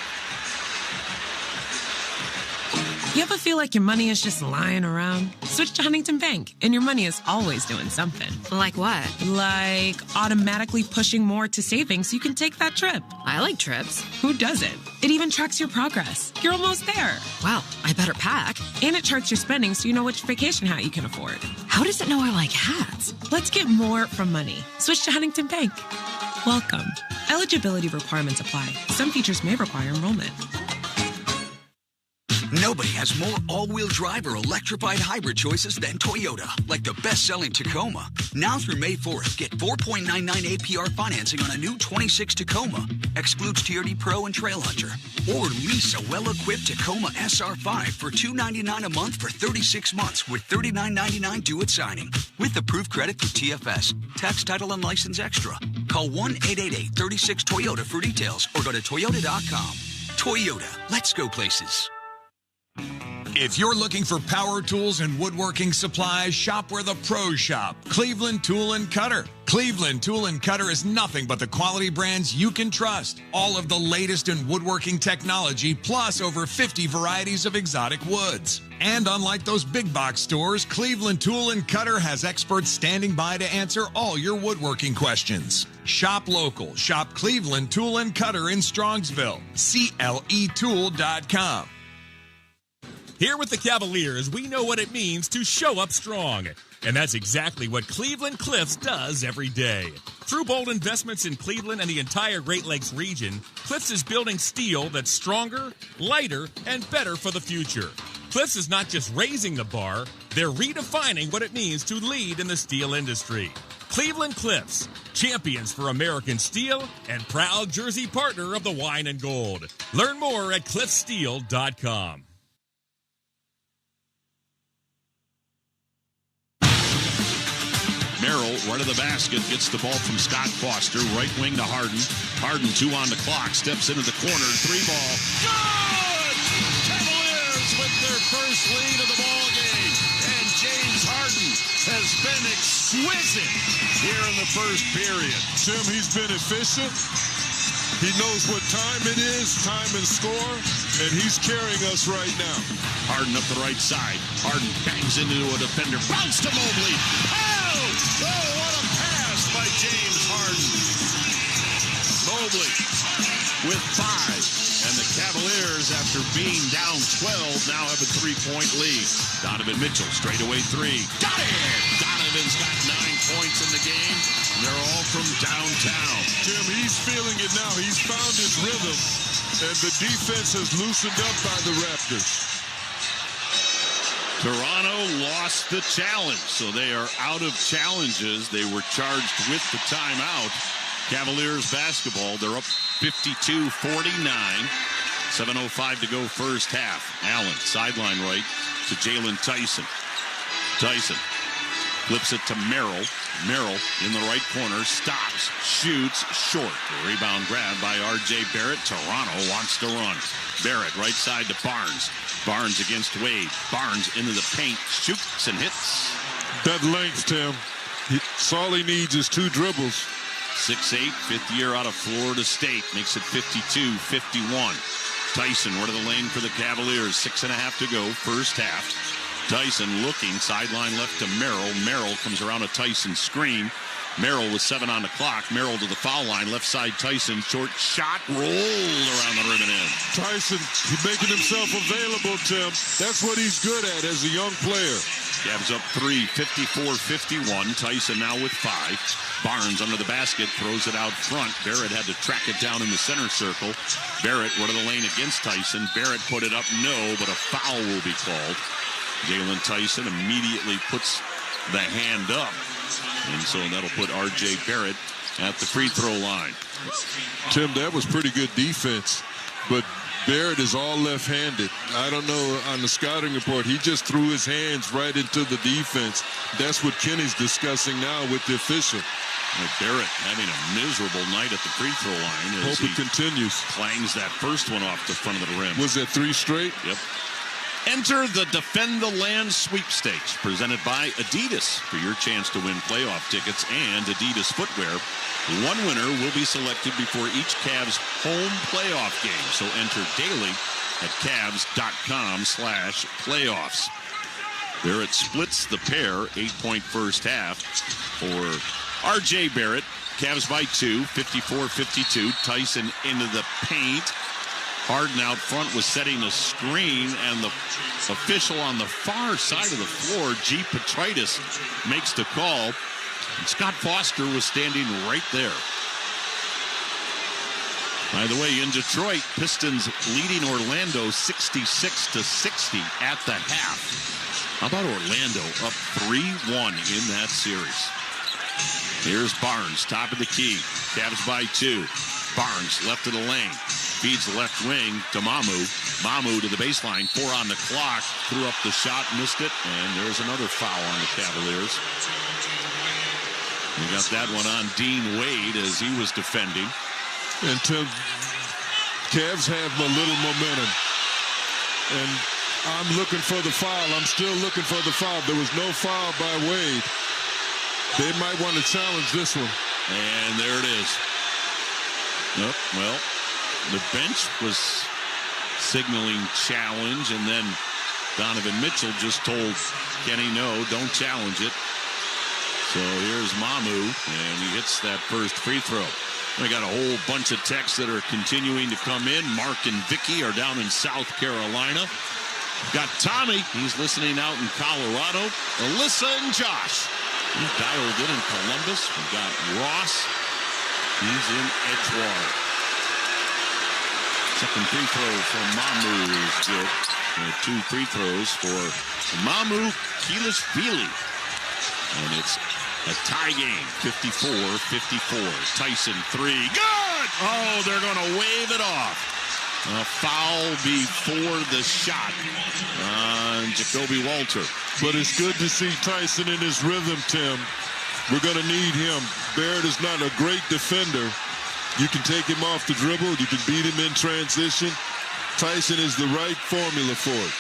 You ever feel like your money is just lying around? Switch to Huntington Bank, and your money is always doing something. Like what? Like automatically pushing more to savings so you can take that trip. I like trips. Who doesn't? It even tracks your progress. You're almost there. Wow, I better pack. And it charts your spending so you know which vacation hat you can afford. How does it know I like hats? Let's get more from money. Switch to Huntington Bank. Welcome. Eligibility requirements apply. Some features may require enrollment. Nobody has more all-wheel drive or electrified hybrid choices than Toyota, like the best-selling Tacoma. Now through May 4th, get 4.99 APR financing on a new 26 Tacoma. Excludes TRD Pro and Trail Hunter. Or lease a well-equipped Tacoma SR5 for $299 a month for 36 months with $39.99 due at signing. With approved credit through TFS. Tax, title, and license extra. Call 1-888-36-TOYOTA for details or go to Toyota.com. Toyota. Let's go places. If you're looking for power tools and woodworking supplies, shop where the pros shop. Cleveland Tool and Cutter. Cleveland Tool and Cutter is nothing but the quality brands you can trust. All of the latest in woodworking technology, plus over 50 varieties of exotic woods. And unlike those big box stores, Cleveland Tool and Cutter has experts standing by to answer all your woodworking questions. Shop local. Shop Cleveland Tool and Cutter in Strongsville. CLEtool.com. Here with the Cavaliers, we know what it means to show up strong. And that's exactly what Cleveland Cliffs does every day. Through bold investments in Cleveland and the entire Great Lakes region, Cliffs is building steel that's stronger, lighter, and better for the future. Cliffs is not just raising the bar, they're redefining what it means to lead in the steel industry. Cleveland Cliffs, champions for American steel and proud jersey partner of the Wine and Gold. Learn more at cliffsteel.com. Merrill, right of the basket, gets the ball from Scott Foster. Right wing to Harden. Harden, 2 on the clock. Steps into the corner. 3 ball. Good! Cavaliers with their first lead of the ball game. And James Harden has been exquisite here in the first period. Tim, he's been efficient. He knows what time it is, time and score, and he's carrying us right now. Harden up the right side. Harden bangs into a defender. Bounce to Mobley. Oh, what a pass by James Harden. Mobley with 5. And the Cavaliers, after being down 12, now have a 3-point lead. Donovan Mitchell, straightaway 3. Got it! Donovan's got 9 points in the game. And they're all from downtown. Tim, he's feeling it now. He's found his rhythm. And the defense has loosened up by the Raptors. Toronto lost the challenge, so they are out of challenges. They were charged with the timeout. Cavaliers basketball, they're up 52-49. 7:05 to go first half. Allen, sideline right to Jalen Tyson. Tyson flips it to Merrill. Merrill in the right corner, stops, shoots, short. The rebound grab by R.J. Barrett. Toronto wants to run. Barrett right side to Barnes. Barnes against Wade. Barnes into the paint, shoots and hits. That length, Tim. All he needs is 2 dribbles. 6'8", 5th year out of Florida State. Makes it 52-51. Tyson, right of the lane for the Cavaliers. 6.5 to go, first half. Tyson looking, sideline left to Merrill. Merrill comes around a Tyson screen. Merrill with 7 on the clock. Merrill to the foul line. Left side Tyson. Short shot. Rolled around the rim and in. Tyson, he's making himself available, Tim. That's what he's good at as a young player. Cavs up 3, 54-51. Tyson now with 5. Barnes under the basket. Throws it out front. Barrett had to track it down in the center circle. Barrett, right of the lane against Tyson. Barrett put it up. No, but a foul will be called. Jalen Tyson immediately puts the hand up. And so that'll put R.J. Barrett at the free throw line. Tim, that was pretty good defense. But Barrett is all left-handed. I don't know, on the scouting report, he just threw his hands right into the defense. That's what Kenny's discussing now with the official. Well, Barrett having a miserable night at the free throw line. Hope it continues. Clangs that first one off the front of the rim. Was that 3 straight? Yep. Enter the Defend the Land sweepstakes presented by Adidas for your chance to win playoff tickets and Adidas footwear. One winner will be selected before each Cavs home playoff game. So enter daily at Cavs.com/playoffs. Barrett splits the pair, 8-point first half for R.J. Barrett. Cavs by 2, 54-52. Tyson into the paint. Harden out front was setting a screen, and the official on the far side of the floor, G. Petritis, makes the call. And Scott Foster was standing right there. By the way, in Detroit, Pistons leading Orlando 66-60 at the half. How about Orlando up 3-1 in that series? Here's Barnes, top of the key. Cavs by 2. Barnes left of the lane. Feeds the left wing to Mamu. Mamu to the baseline. 4 on the clock. Threw up the shot, missed it. And there's another foul on the Cavaliers. We got that one on Dean Wade as he was defending. And Cavs have a little momentum. And I'm looking for the foul. I'm still looking for the foul. There was no foul by Wade. They might want to challenge this one. And there it is. Nope. Well, the bench was signaling challenge, and then Donovan Mitchell just told Kenny, no, don't challenge it. So here's Mamu, and he hits that first free throw. We got a whole bunch of texts that are continuing to come in. Mark and Vicky are down in South Carolina. Got Tommy. He's listening out in Colorado. Alyssa and Josh. He's dialed in Columbus. We got Ross. He's in Edgewater. Second free throw from Mamu is good. And 2 free throws for Mamu Kilishvili. And it's a tie game, 54-54. Tyson 3. Good! Oh, they're going to wave it off. A foul before the shot on Jacoby Walter. But it's good to see Tyson in his rhythm, Tim. We're going to need him. Barrett is not a great defender. You can take him off the dribble. You can beat him in transition. Tyson is the right formula for it.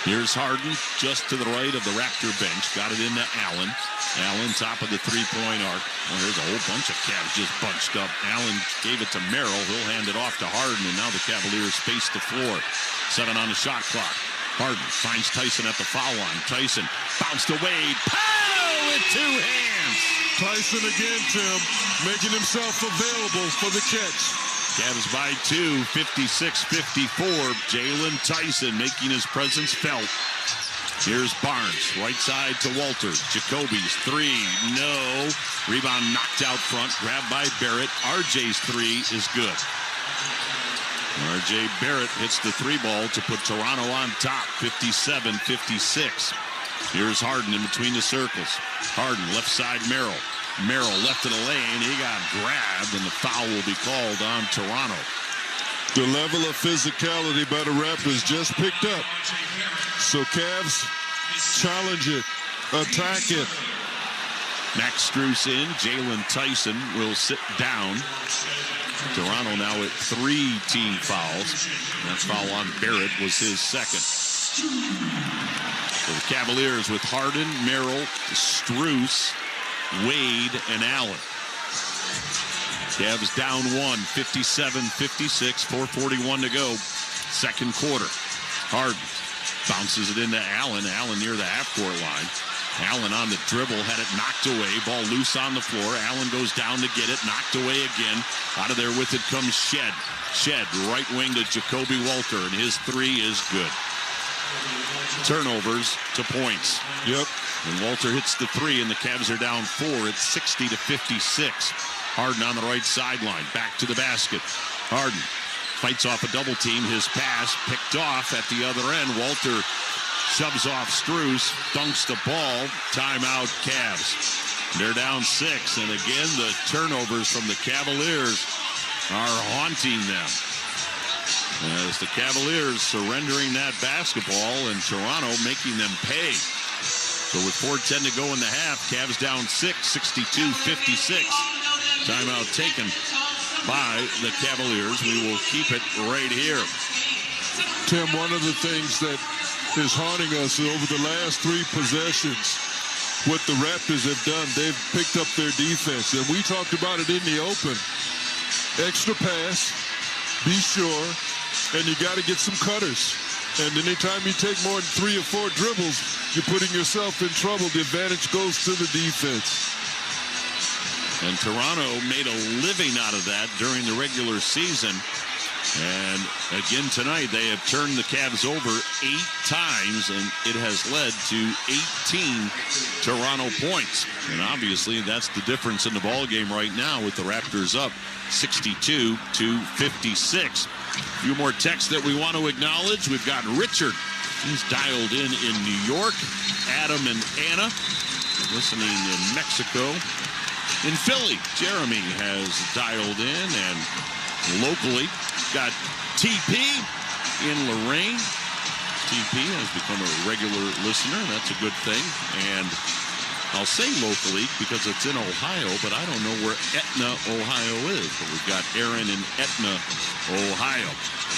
Here's Harden just to the right of the Raptor bench. Got it into Allen. Allen top of the three-point arc. Well, there's a whole bunch of Cavs just bunched up. Allen gave it to Merrill. He'll hand it off to Harden, and now the Cavaliers space the floor. 7 on the shot clock. Harden finds Tyson at the foul line. Tyson bounced away. Pow! With 2 hands. Tyson again, Tim, making himself available for the catch. Cavs by 2, 56-54. Jalen Tyson making his presence felt. Here's Barnes, right side to Walter. Jacoby's 3, no. Rebound knocked out front, grabbed by Barrett. RJ's 3 is good. RJ Barrett hits the 3 ball to put Toronto on top, 57-56. Here's Harden in between the circles. Harden, left side Merrill. Merrill left in the lane. He got grabbed, and the foul will be called on Toronto. The level of physicality by the Raptors just picked up. So Cavs challenge it, attack it. Max Strus in. Jalen Tyson will sit down. Toronto now at 3 team fouls. That foul on Barrett was his second. So the Cavaliers with Harden, Merrill, Strus, Wade, and Allen. Cavs down 1, 57-56, 4:41 to go. Second quarter. Harden bounces it into Allen. Allen near the half-court line. Allen on the dribble, had it knocked away. Ball loose on the floor. Allen goes down to get it, knocked away again. Out of there with it comes Shed. Shed, right wing to Jacoby Walter, and his 3 is good. Turnovers to points. Yep. And Walter hits the 3, and the Cavs are down 4. It's 60-56. Harden on the right sideline. Back to the basket. Harden fights off a double team. His pass picked off at the other end. Walter shoves off Strus, dunks the ball. Timeout Cavs. They're down 6. And again, the turnovers from the Cavaliers are haunting them. As the Cavaliers surrendering that basketball and Toronto making them pay. So with 4:10 to go in the half, Cavs down 6, 62-56. Timeout taken by the Cavaliers. We will keep it right here. Tim, one of the things that is haunting us over the last 3 possessions, what the Raptors have done, they've picked up their defense. And we talked about it in the open. Extra pass, be sure, and you got to get some cutters. And anytime you take more than 3 or 4 dribbles, you're putting yourself in trouble. The advantage goes to the defense. And Toronto made a living out of that during the regular season. And again tonight, they have turned the Cavs over 8 times, and it has led to 18 Toronto points. And obviously, that's the difference in the ballgame right now with the Raptors up 62-56. A few more texts that we want to acknowledge. We've got Richard. He's dialed in New York. Adam and Anna listening in Mexico. In Philly, Jeremy has dialed in, and locally got TP in Lorraine. TP has become a regular listener. That's a good thing. And I'll say locally because it's in Ohio, but I don't know where Etna, Ohio is. But we've got Aaron in Etna, Ohio.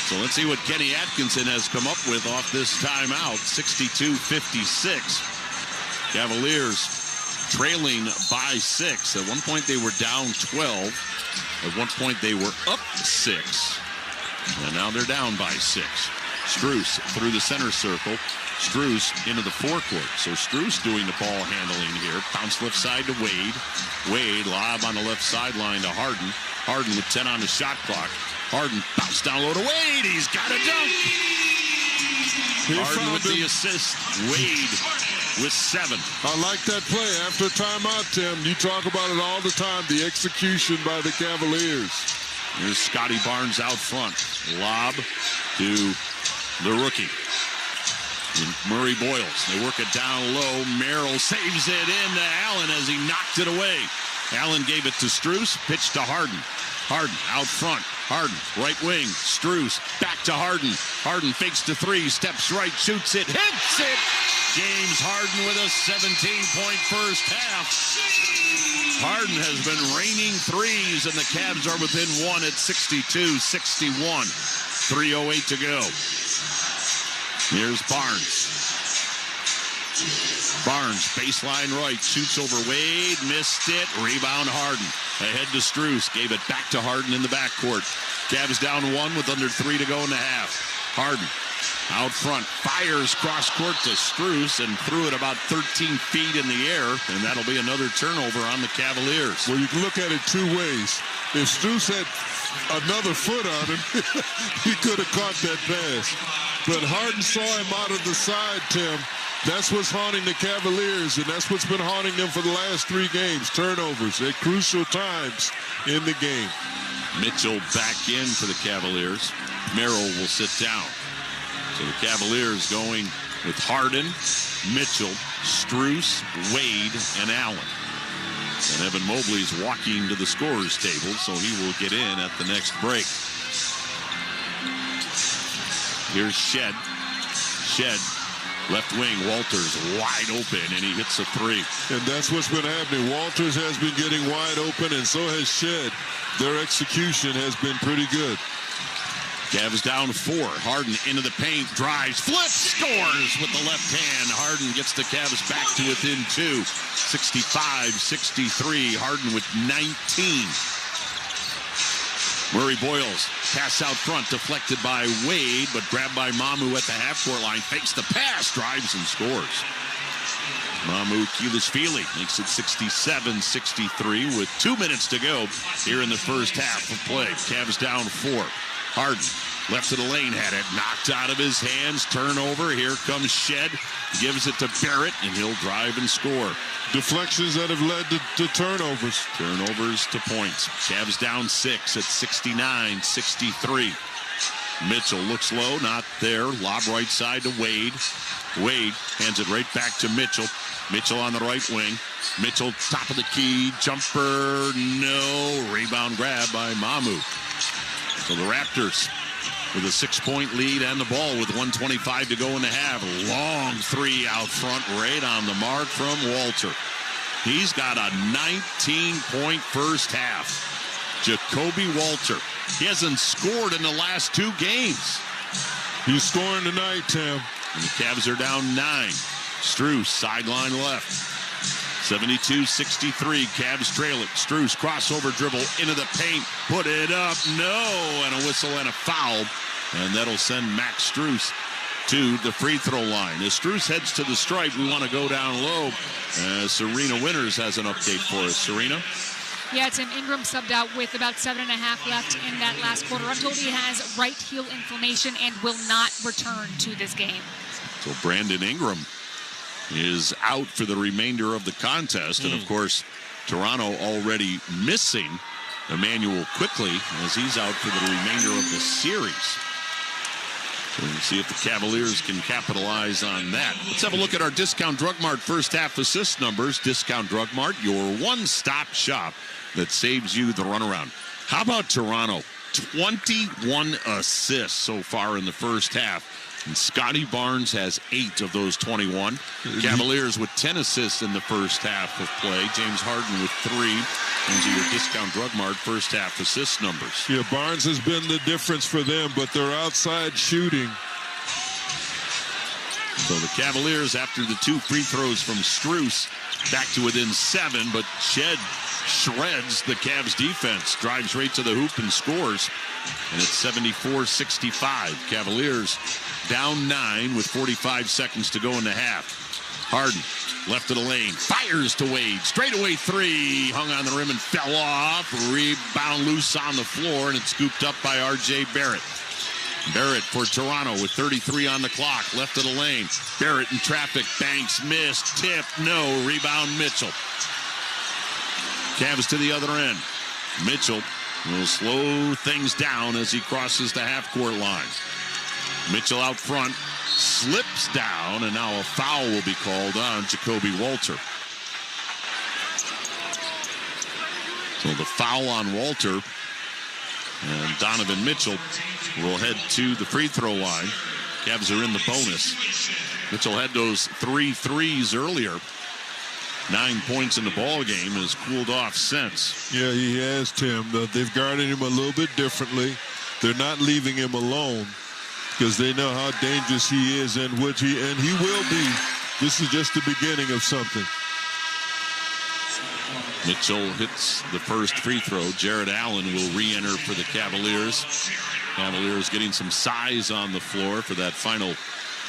So let's see what Kenny Atkinson has come up with off this timeout. 62-56. Cavaliers trailing by 6. At one point they were down 12. At one point they were up 6. And now they're down by 6. Strus through the center circle. Strus into the forecourt. So Strus doing the ball handling here. Bounce left side to Wade. Wade lob on the left sideline to Harden. Harden with 10 on the shot clock. Harden bounced down low to Wade. He's got a dunk. Harden with the assist. Wade with 7. I like that play after timeout, Tim. You talk about it all the time, the execution by the Cavaliers. Here's Scotty Barnes out front. Lob to the rookie. And Murray Boyles. They work it down low. Merrill saves it in to Allen as he knocked it away. Allen gave it to Strus. Pitched to Harden. Harden out front. Harden, right wing. Strus back to Harden. Harden fakes to 3. Steps right. Shoots it. Hits it. James Harden with a 17-point first half. Harden has been raining threes, and the Cavs are within 1 at 62-61. 3:08 to go. Here's Barnes. Barnes, baseline right, shoots over Wade, missed it, rebound Harden. Ahead to Strus, gave it back to Harden in the backcourt. Cavs down 1 with under 3 to go in the half. Harden out front, fires cross court to Strus and threw it about 13 feet in the air, and that'll be another turnover on the Cavaliers. Well, you can look at it 2 ways. If Strus had another foot on him, he could have caught that pass. But Harden saw him out of the side, Tim. That's what's haunting the Cavaliers, and that's what's been haunting them for the last 3 games. Turnovers at crucial times in the game. Mitchell back in for the Cavaliers. Merrill will sit down. So the Cavaliers going with Harden, Mitchell, Strus, Wade, and Allen. And Evan Mobley's walking to the scorer's table, so he will get in at the next break. Here's Shed. Shed, left wing, Walters wide open, and he hits a 3. And that's what's been happening. Walters has been getting wide open, and so has Shed. Their execution has been pretty good. Cavs down 4. Harden into the paint, drives, flips, scores with the left hand. Harden gets the Cavs back to within 2. 65-63. Harden with 19. Murray Boyles, pass out front, deflected by Wade, but grabbed by Mamu at the half-court line. Fakes the pass, drives and scores. Mamu Kilishvili makes it 67-63 with 2 minutes to go here in the first half of play. Cavs down 4. Harden, left of the lane, had it knocked out of his hands. Turnover. Here comes Shed. Gives it to Barrett, and he'll drive and score. Deflections that have led to turnovers. Turnovers to points. Cavs down 6 at 69-63. Mitchell looks low, not there. Lob right side to Wade. Wade hands it right back to Mitchell. Mitchell on the right wing. Mitchell, top of the key. Jumper, no. Rebound grab by Mamu. So the Raptors with a 6-point lead and the ball with 1:25 to go in the half. Long 3 out front, right on the mark from Walter. He's got a 19-point first half. Jacoby Walter. He hasn't scored in the last 2 games. He's scoring tonight, Tim. And the Cavs are down 9. Strus, sideline left. 72-63. Cavs trail it. Strus, crossover dribble into the paint. Put it up. No. And a whistle and a foul. And that'll send Max Strus to the free throw line. As Strus heads to the stripe, we want to go down low. Serena Winters has an update for us. Serena? Yeah, Tim, Ingram subbed out with about 7.5 left in that last quarter. I'm told he has right heel inflammation and will not return to this game. So Brandon Ingram is out for the remainder of the contest. And, of course, Toronto already missing Emmanuel Quickly as he's out for the remainder of the series. So we'll see if the Cavaliers can capitalize on that. Let's have a look at our Discount Drug Mart first half assist numbers. Discount Drug Mart, your one-stop shop that saves you the runaround. How about Toronto? 21 assists so far in the first half. And Scotty Barnes has 8 of those 21. Cavaliers with 10 assists in the first half of play. James Harden with 3. Those are your Discount Drug Mart first half assist numbers. Yeah, Barnes has been the difference for them, but they're outside shooting. So the Cavaliers, after the 2 free throws from Strus, back to within 7, but Shed shreds the Cavs defense, drives right to the hoop and scores. And it's 74-65. Cavaliers down 9 with 45 seconds to go in the half. Harden, left of the lane, fires to Wade. Straightaway 3, hung on the rim and fell off. Rebound loose on the floor, and it's scooped up by R.J. Barrett. Barrett for Toronto with 33 on the clock. Left of the lane. Barrett in traffic. Banks missed. Tip. No. Rebound Mitchell. Cavs to the other end. Mitchell will slow things down as he crosses the half-court line. Mitchell out front. Slips down, and now a foul will be called on Jacoby Walter. So the foul on Walter, and Donovan Mitchell will head to the free throw line. Cavs are in the bonus. Mitchell had those 3 threes earlier. 9 points in the ball game, has cooled off since. Yeah, he has, Tim. They've guarded him a little bit differently. They're not leaving him alone because they know how dangerous he is and what he will be. This is just the beginning of something. Mitchell hits the first free throw. Jared Allen will re-enter for the Cavaliers. Cavaliers getting some size on the floor for that final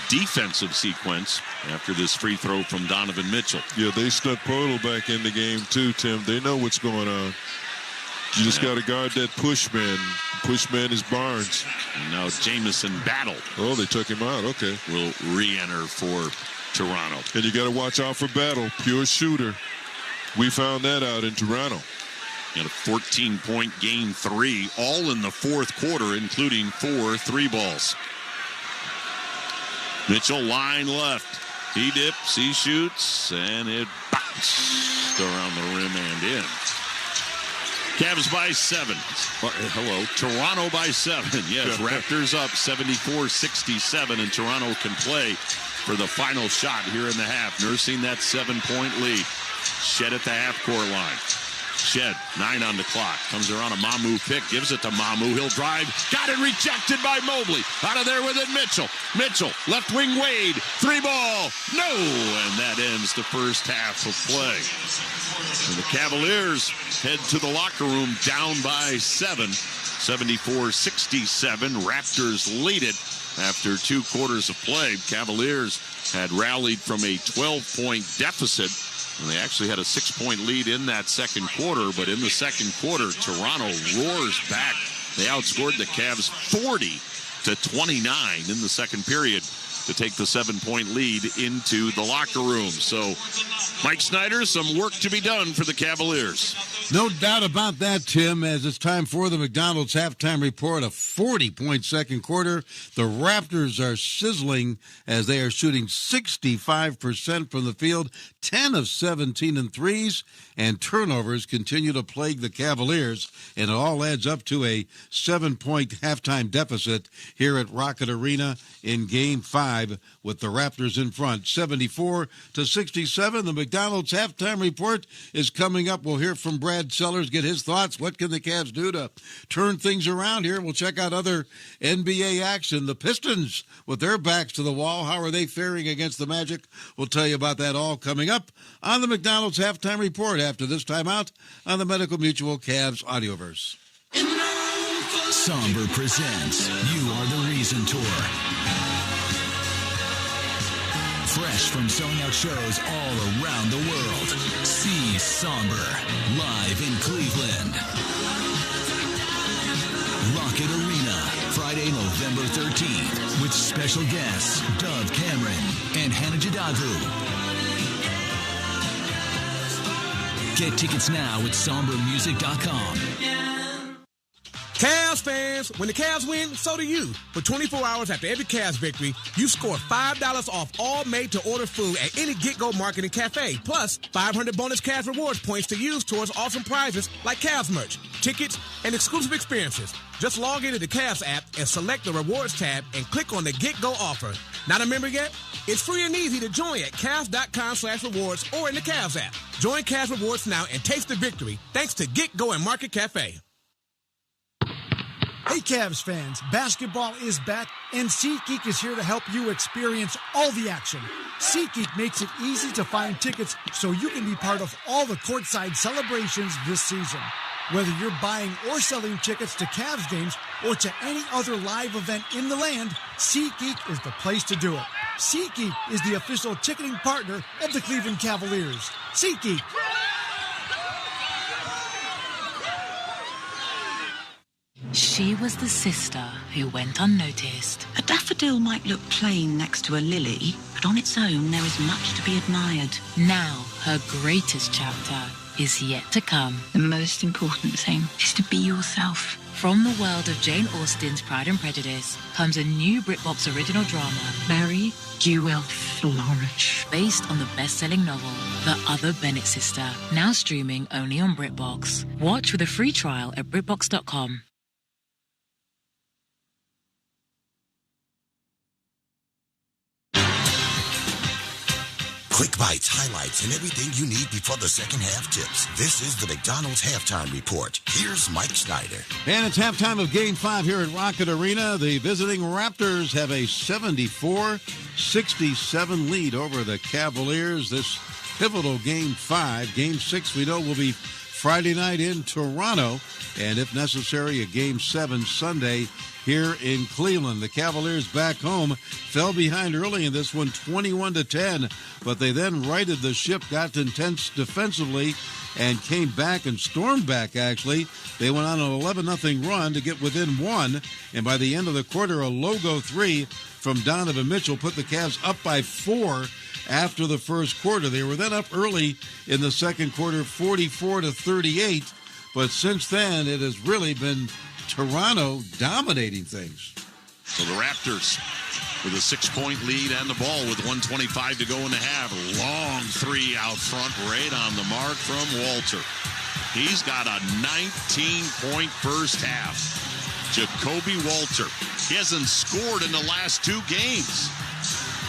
defensive sequence after this free throw from Donovan Mitchell. Yeah, they snuck Poeltl back in the game too, Tim. They know what's going on. You just got to guard that push man. Push man is Barnes. And now Jamison Battle. Oh, they took him out. Okay. Will re-enter for Toronto. And you got to watch out for Battle. Pure shooter. We found that out in Toronto. And a 14-point game 3, all in the fourth quarter, including 4 3-balls. Mitchell line left. He dips, he shoots, and it bounced around the rim and in. Cavs by 7. Hello, Toronto by 7. Yes, Raptors up 74-67, and Toronto can play for the final shot here in the half, nursing that 7-point lead. Shed at the half-court line. Shed, 9 on the clock. Comes around a Mamu pick, gives it to Mamu. He'll drive. Got it rejected by Mobley. Out of there with it, Mitchell. Mitchell, left wing Wade. 3-ball. No! And that ends the first half of play. And the Cavaliers head to the locker room down by 7. 74-67. Raptors lead it after 2 quarters of play. Cavaliers had rallied from a 12-point deficit. And they actually had a 6-point lead in that second quarter, but in the second quarter, Toronto roars back. They outscored the Cavs 40-29 in the second period to take the 7-point lead into the locker room. So, Mike Snyder, some work to be done for the Cavaliers. No doubt about that, Tim, as it's time for the McDonald's halftime report. A 40-point second quarter. The Raptors are sizzling as they are shooting 65% from the field, 10 of 17 in threes, and turnovers continue to plague the Cavaliers, and it all adds up to a 7-point halftime deficit here at Rocket Arena in Game 5 with the Raptors in front, 74-67. The McDonald's halftime report is coming up. We'll hear from Brad Sellers, get his thoughts. What can the Cavs do to turn things around here? We'll check out other NBA action. The Pistons, with their backs to the wall, how are they faring against the Magic? We'll tell you about that all coming up on the McDonald's halftime report after this timeout on the Medical Mutual Cavs Audioverse. Somber presents You Are the Reason Tour. Fresh from selling out shows all around the world. See Somber live in Cleveland. Rocket Arena, Friday, November 13th, with special guests Dove Cameron and Hannah Jadaglu. Get tickets now at sombermusic.com. Cavs fans, when the Cavs win, so do you. For 24 hours after every Cavs victory, you score $5 off all made-to-order food at any Get-Go Market and Cafe. Plus, 500 bonus Cavs rewards points to use towards awesome prizes like Cavs merch, tickets, and exclusive experiences. Just log into the Cavs app and select the Rewards tab and click on the Get-Go offer. Not a member yet? It's free and easy to join at Cavs.com/rewards or in the Cavs app. Join Cavs Rewards now and taste the victory thanks to Get-Go and Market Cafe. Hey Cavs fans, basketball is back and SeatGeek is here to help you experience all the action. SeatGeek makes it easy to find tickets so you can be part of all the courtside celebrations this season. Whether you're buying or selling tickets to Cavs games or to any other live event in the land, SeatGeek is the place to do it. SeatGeek is the official ticketing partner of the Cleveland Cavaliers. SeatGeek. She was the sister who went unnoticed. A daffodil might look plain next to a lily, but on its own there is much to be admired. Now, her greatest chapter is yet to come. The most important thing is to be yourself. From the world of Jane Austen's Pride and Prejudice comes a new BritBox original drama, Mary, you will flourish. based on the best-selling novel, The Other Bennett Sister, now streaming only on BritBox. Watch with a free trial at BritBox.com. Quick bites, highlights, and everything you need before the second half tips. This is the McDonald's Halftime Report. Here's Mike Snyder. And it's halftime of Game 5 here at Rocket Arena. The visiting Raptors have a 74-67 lead over the Cavaliers. This pivotal Game 5. Game 6, we know, will be Friday night in Toronto. And if necessary, a Game 7 Sunday here in Cleveland. The Cavaliers back home fell behind early in this one, 21-10, but they then righted the ship, got intense defensively, and came back and stormed back, actually. They went on an 11-0 run to get within one, and by the end of the quarter, a logo three from Donovan Mitchell put the Cavs up by 4 after the first quarter. They were then up early in the second quarter, 44-38, but since then, it has really been Toronto dominating things. So the Raptors with a 6-point lead and the ball with 1:25 to go in the half. Long three out front, right on the mark from Walter. He's got a 19-point first half. Jacoby Walter. He hasn't scored in the last 2 games.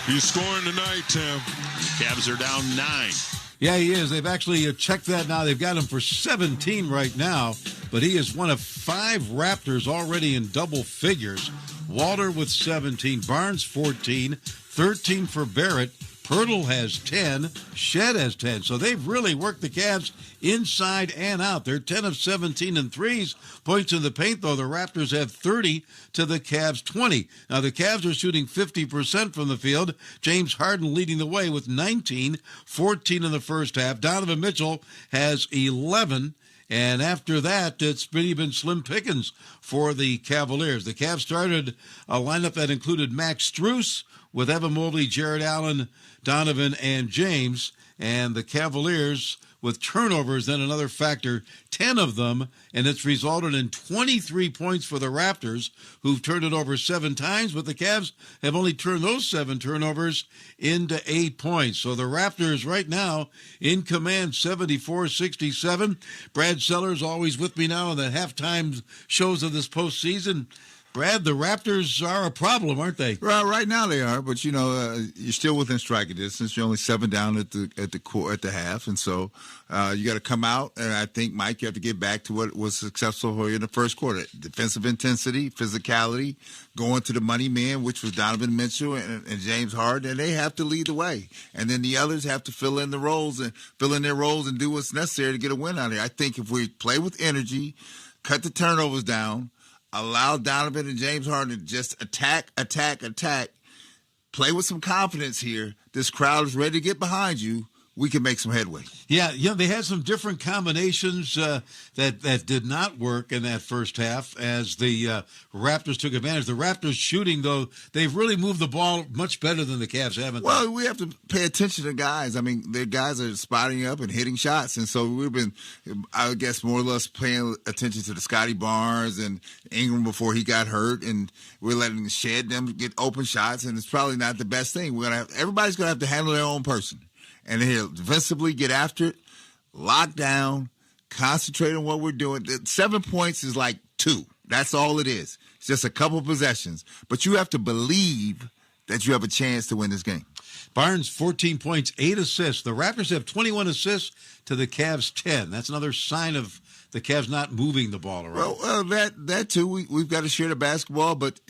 He's scoring tonight, Tim. The Cavs are down 9. Yeah, he is. They've actually checked that now. They've got him for 17 right now, but he is one of 5 Raptors already in double figures. Walter with 17, Barnes 14, 13 for Barrett. Pirtle has 10, Shed has 10. So they've really worked the Cavs inside and out. They're 10 of 17 in threes. Points in the paint, though, the Raptors have 30 to the Cavs 20. Now, the Cavs are shooting 50% from the field. James Harden leading the way with 19, 14 in the first half. Donovan Mitchell has 11. And after that, it's really been slim pickings for the Cavaliers. The Cavs started a lineup that included Max Strus with Evan Mobley, Jared Allen, Donovan, and James. And the Cavaliers, with turnovers, then another factor, 10 of them, and it's resulted in 23 points for the Raptors, who've turned it over 7 times, but the Cavs have only turned those 7 turnovers into 8 points. So the Raptors right now in command, 74-67. Brad Sellers always with me now on the halftime shows of this postseason. Brad, the Raptors are a problem, aren't they? Well, right now they are, but you're still within striking distance. You're only 7 down at the half, and so you got to come out. And I think, Mike, you have to get back to what was successful for you in the first quarter: defensive intensity, physicality, going to the money man, which was Donovan Mitchell and James Harden, and they have to lead the way. And then the others have to fill in their roles and do what's necessary to get a win out of here. I think if we play with energy, cut the turnovers down, allow Donovan and James Harden to just attack, play with some confidence here. This crowd is ready to get behind you. We can make some headway. Yeah, they had some different combinations that did not work in that first half as the Raptors took advantage. The Raptors shooting, though, they've really moved the ball much better than the Cavs haven't. Well, we have to pay attention to guys. I mean, their guys are spotting up and hitting shots, and so we've been, I guess, more or less paying attention to the Scotty Barnes and Ingram before he got hurt, and we're letting Shed them get open shots, and it's probably not the best thing. Everybody's going to have to handle their own person. And here, defensively, get after it, lock down, concentrate on what we're doing. 7 points is like 2. That's all it is. It's just a couple possessions. But you have to believe that you have a chance to win this game. Barnes, 14 points, 8 assists. The Raptors have 21 assists to the Cavs' 10. That's another sign of the Cavs not moving the ball around. Well, that too. We've got to share the basketball, but,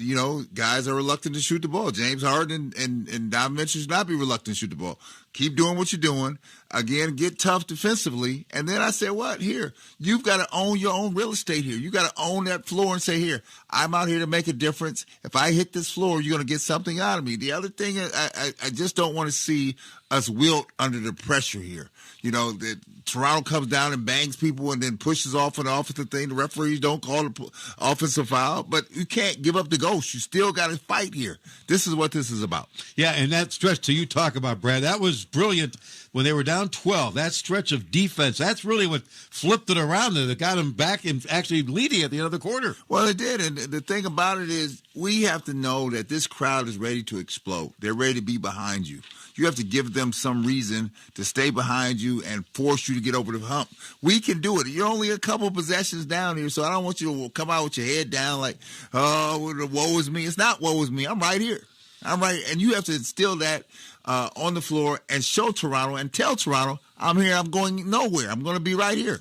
guys are reluctant to shoot the ball. James Harden and Donovan Mitchell should not be reluctant to shoot the ball. Keep doing what you're doing. Again, get tough defensively. And then I said, what? Here, you've got to own your own real estate here. You got to own that floor and say, here, I'm out here to make a difference. If I hit this floor, you're going to get something out of me. The other thing, I just don't want to see us wilt under the pressure here. You know, that Toronto comes down and bangs people and then pushes off an offensive thing. The referees don't call the offensive foul, but you can't give up the ghost. You still got to fight here. This is what this is about. Yeah, and that stretch that you talk about, Brad, that was brilliant when they were down 12. That stretch of defense, that's really what flipped it around and that got them back and actually leading at the end of the quarter. Well, it did, and the thing about it is we have to know that this crowd is ready to explode. They're ready to be behind you. You have to give them some reason to stay behind you and force you to get over the hump. We can do it. You're only a couple possessions down here, so I don't want you to come out with your head down like, oh, woe is me. It's not woe is me. I'm right here. I'm right. And you have to instill that on the floor and show Toronto and tell Toronto, I'm here. I'm going nowhere. I'm going to be right here.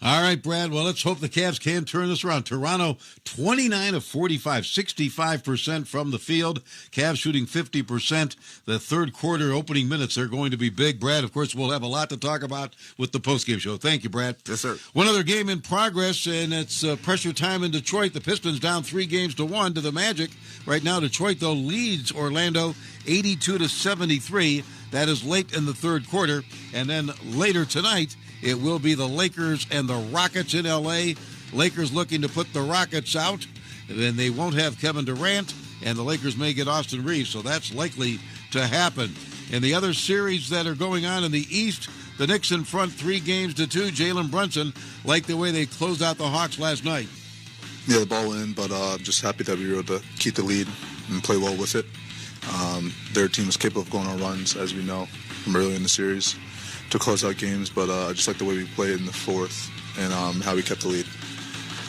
All right, Brad. Well, let's hope the Cavs can turn this around. Toronto, 29 of 45, 65% from the field. Cavs shooting 50%. The third quarter opening minutes are going to be big. Brad, of course, we'll have a lot to talk about with the postgame show. Thank you, Brad. Yes, sir. One other game in progress, and it's pressure time in Detroit. The Pistons down 3-1 to the Magic. Right now, Detroit, though, leads Orlando 82-73. That is late in the third quarter. And then later tonight, it will be the Lakers and the Rockets in L.A. Lakers looking to put the Rockets out. Then they won't have Kevin Durant, and the Lakers may get Austin Reeves, so that's likely to happen. And the other series that are going on in the East, the Knicks in front 3-2. Jalen Brunson liked the way they closed out the Hawks last night. Yeah, the ball in, but I'm just happy that we were able to keep the lead and play well with it. Their team is capable of going on runs, as we know, from early in the series to close out games, but I just like the way we played in the fourth and how we kept the lead.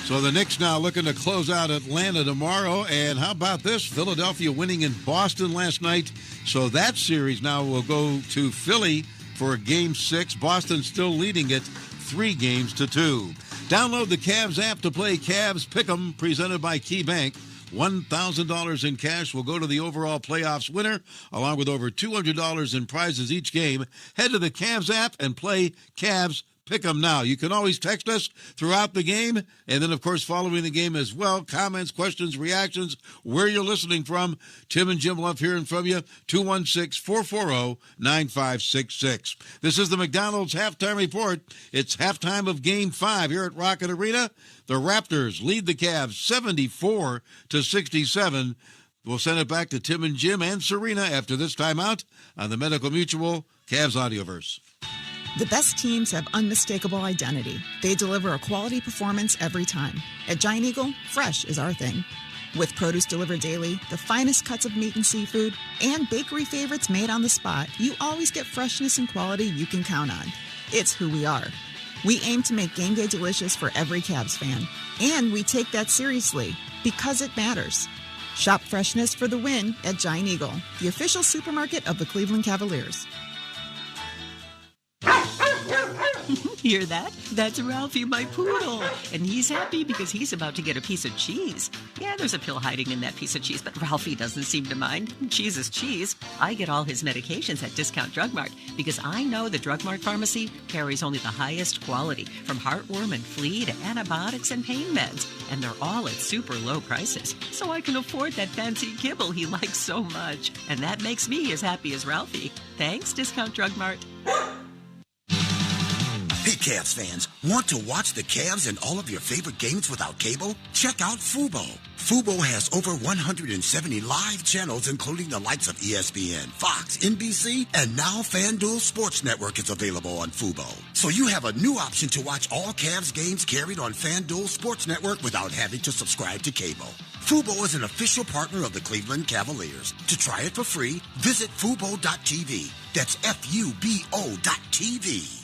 So the Knicks now looking to close out Atlanta tomorrow, and how about this? Philadelphia winning in Boston last night, so that series now will go to Philly for Game 6. Boston still leading it 3-2. Download the Cavs app to play Cavs Pick'em, presented by KeyBank. $1,000 in cash will go to the overall playoffs winner, along with over $200 in prizes each game. Head to the Cavs app and play Cavs Pick'em now. You can always text us throughout the game, and then, of course, following the game as well. Comments, questions, reactions, where you're listening from. Tim and Jim love hearing from you. 216-440-9566. This is the McDonald's Halftime Report. It's halftime of Game 5 here at Rocket Arena. The Raptors lead the Cavs 74-67. We'll send it back to Tim and Jim and Serena after this timeout on the Medical Mutual Cavs Audioverse. The best teams have unmistakable identity. They deliver a quality performance every time. At Giant Eagle, fresh is our thing. With produce delivered daily, the finest cuts of meat and seafood, and bakery favorites made on the spot, you always get freshness and quality you can count on. It's who we are. We aim to make game day delicious for every Cavs fan. And we take that seriously, because it matters. Shop freshness for the win at Giant Eagle, the official supermarket of the Cleveland Cavaliers. Hear that? That's Ralphie, my poodle. And he's happy because he's about to get a piece of cheese. Yeah, there's a pill hiding in that piece of cheese, but Ralphie doesn't seem to mind. Cheese is cheese. I get all his medications at Discount Drug Mart because I know the Drug Mart pharmacy carries only the highest quality, from heartworm and flea to antibiotics and pain meds. And they're all at super low prices, so I can afford that fancy kibble he likes so much. And that makes me as happy as Ralphie. Thanks, Discount Drug Mart. Hey, Cavs fans, want to watch the Cavs and all of your favorite games without cable? Check out Fubo. Fubo has over 170 live channels, including the likes of ESPN, Fox, NBC, and now FanDuel Sports Network is available on Fubo. So you have a new option to watch all Cavs games carried on FanDuel Sports Network without having to subscribe to cable. Fubo is an official partner of the Cleveland Cavaliers. To try it for free, visit Fubo.tv. That's FUBO.tv.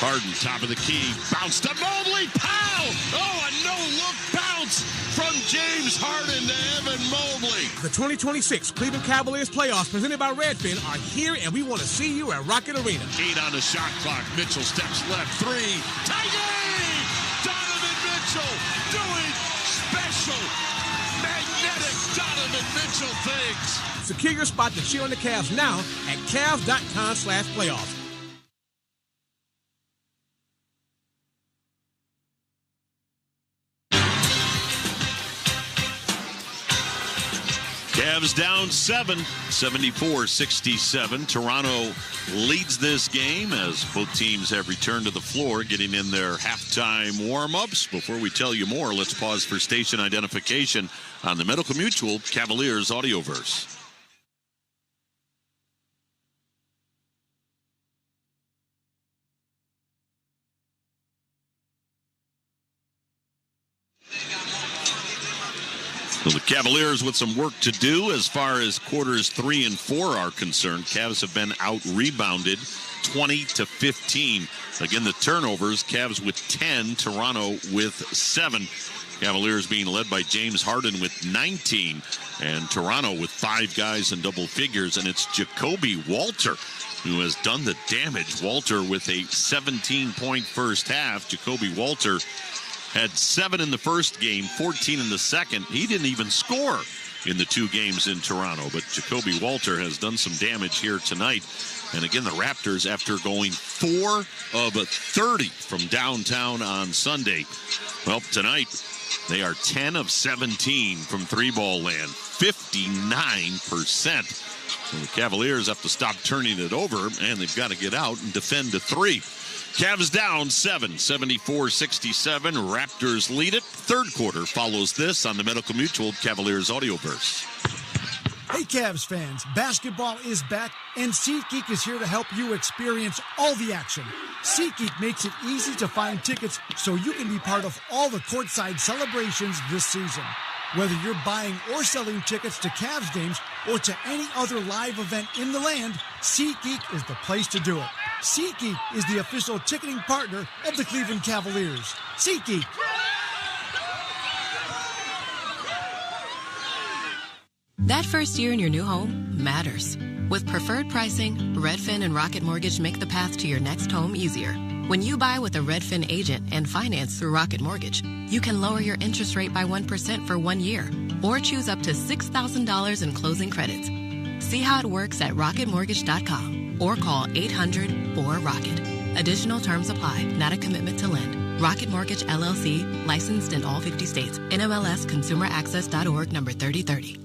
Harden, top of the key, bounce to Mobley, pow! Oh, a no-look bounce from James Harden to Evan Mobley. The 2026 Cleveland Cavaliers playoffs presented by Redfin are here, and we want to see you at Rocket Arena. 8 on the shot clock. Mitchell steps left, 3. Tiger! Donovan Mitchell doing special, magnetic Donovan Mitchell things. Secure your spot to cheer on the Cavs now at Cavs.com/playoffs. Cavs down 7, 74-67. Toronto leads this game as both teams have returned to the floor, getting in their halftime warm-ups. Before we tell you more, let's pause for station identification on the Medical Mutual Cavaliers Audioverse. Well, the Cavaliers with some work to do as far as quarters 3 and 4 are concerned. Cavs have been out-rebounded 20-15. Again, the turnovers, Cavs with 10, Toronto with 7. Cavaliers being led by James Harden with 19, and Toronto with 5 guys in double figures, and it's Jacoby Walter who has done the damage. Walter with a 17-point first half. Jacoby Walter had 7 in the first game, 14 in the second. He didn't even score in the 2 games in Toronto, but Jacoby Walter has done some damage here tonight. And again, the Raptors, after going 4 of 30 from downtown on Sunday, well, tonight they are 10 of 17 from three-ball land, 59%. So the Cavaliers have to stop turning it over, and they've got to get out and defend to 3. Cavs down 7, 74-67. Raptors lead it. Third quarter follows this on the Medical Mutual Cavaliers Audioverse. Hey, Cavs fans, basketball is back, and SeatGeek is here to help you experience all the action. SeatGeek makes it easy to find tickets so you can be part of all the courtside celebrations this season. Whether you're buying or selling tickets to Cavs games or to any other live event in the land, SeatGeek is the place to do it. SeatGeek is the official ticketing partner of the Cleveland Cavaliers. SeatGeek. That first year in your new home matters. With preferred pricing, Redfin and Rocket Mortgage make the path to your next home easier. When you buy with a Redfin agent and finance through Rocket Mortgage, you can lower your interest rate by 1% for 1 year or choose up to $6,000 in closing credits. See how it works at rocketmortgage.com or call 800-4ROCKET. Additional terms apply, not a commitment to lend. Rocket Mortgage, LLC, licensed in all 50 states. NMLS ConsumerAccess.org, number 3030.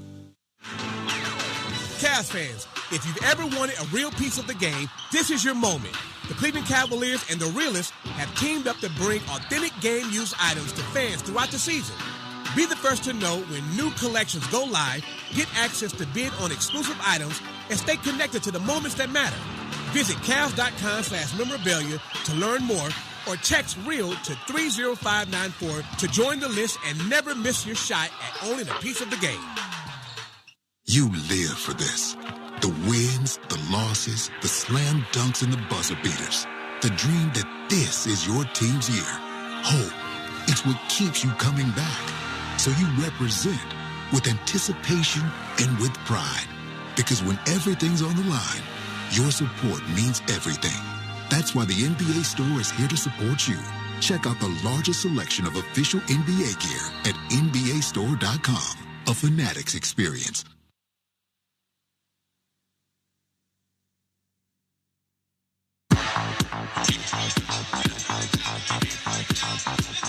Cavs fans, if you've ever wanted a real piece of the game, this is your moment. The Cleveland Cavaliers and the Realists have teamed up to bring authentic game-used items to fans throughout the season. Be the first to know when new collections go live, get access to bid on exclusive items, and stay connected to the moments that matter. Visit Cavs.com/memorabilia to learn more or text REAL to 30594 to join the list and never miss your shot at owning a piece of the game. You live for this. The wins, the losses, the slam dunks, and the buzzer beaters. The dream that this is your team's year. Hope, it's what keeps you coming back. So you represent with anticipation and with pride. Because when everything's on the line, your support means everything. That's why the NBA Store is here to support you. Check out the largest selection of official NBA gear at NBAstore.com. A Fanatics experience.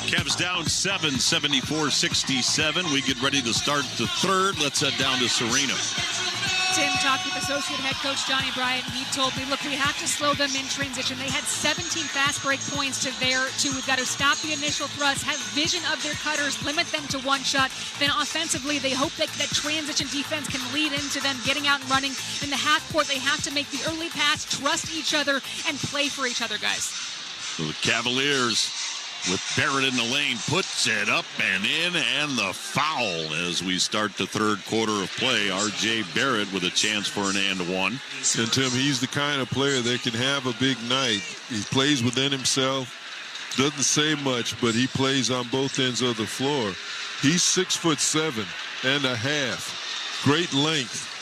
Cavs down 7, 74-67. We get ready to start the third. Let's head down to Serena. Tim talked with associate head coach Johnny Bryant. He told me, look, we have to slow them in transition. They had 17 fast break points to their 2. We've got to stop the initial thrust, have vision of their cutters, limit them to one shot. Then offensively, they hope that transition defense can lead into them getting out and running. In the half court, they have to make the early pass, trust each other, and play for each other, guys. So the Cavaliers with Barrett in the lane, puts it up and in, and the foul as we start the third quarter of play. R.J. Barrett with a chance for an and one. And, Tim, he's the kind of player that can have a big night. He plays within himself, doesn't say much, but he plays on both ends of the floor. He's 6'7.5". Great length.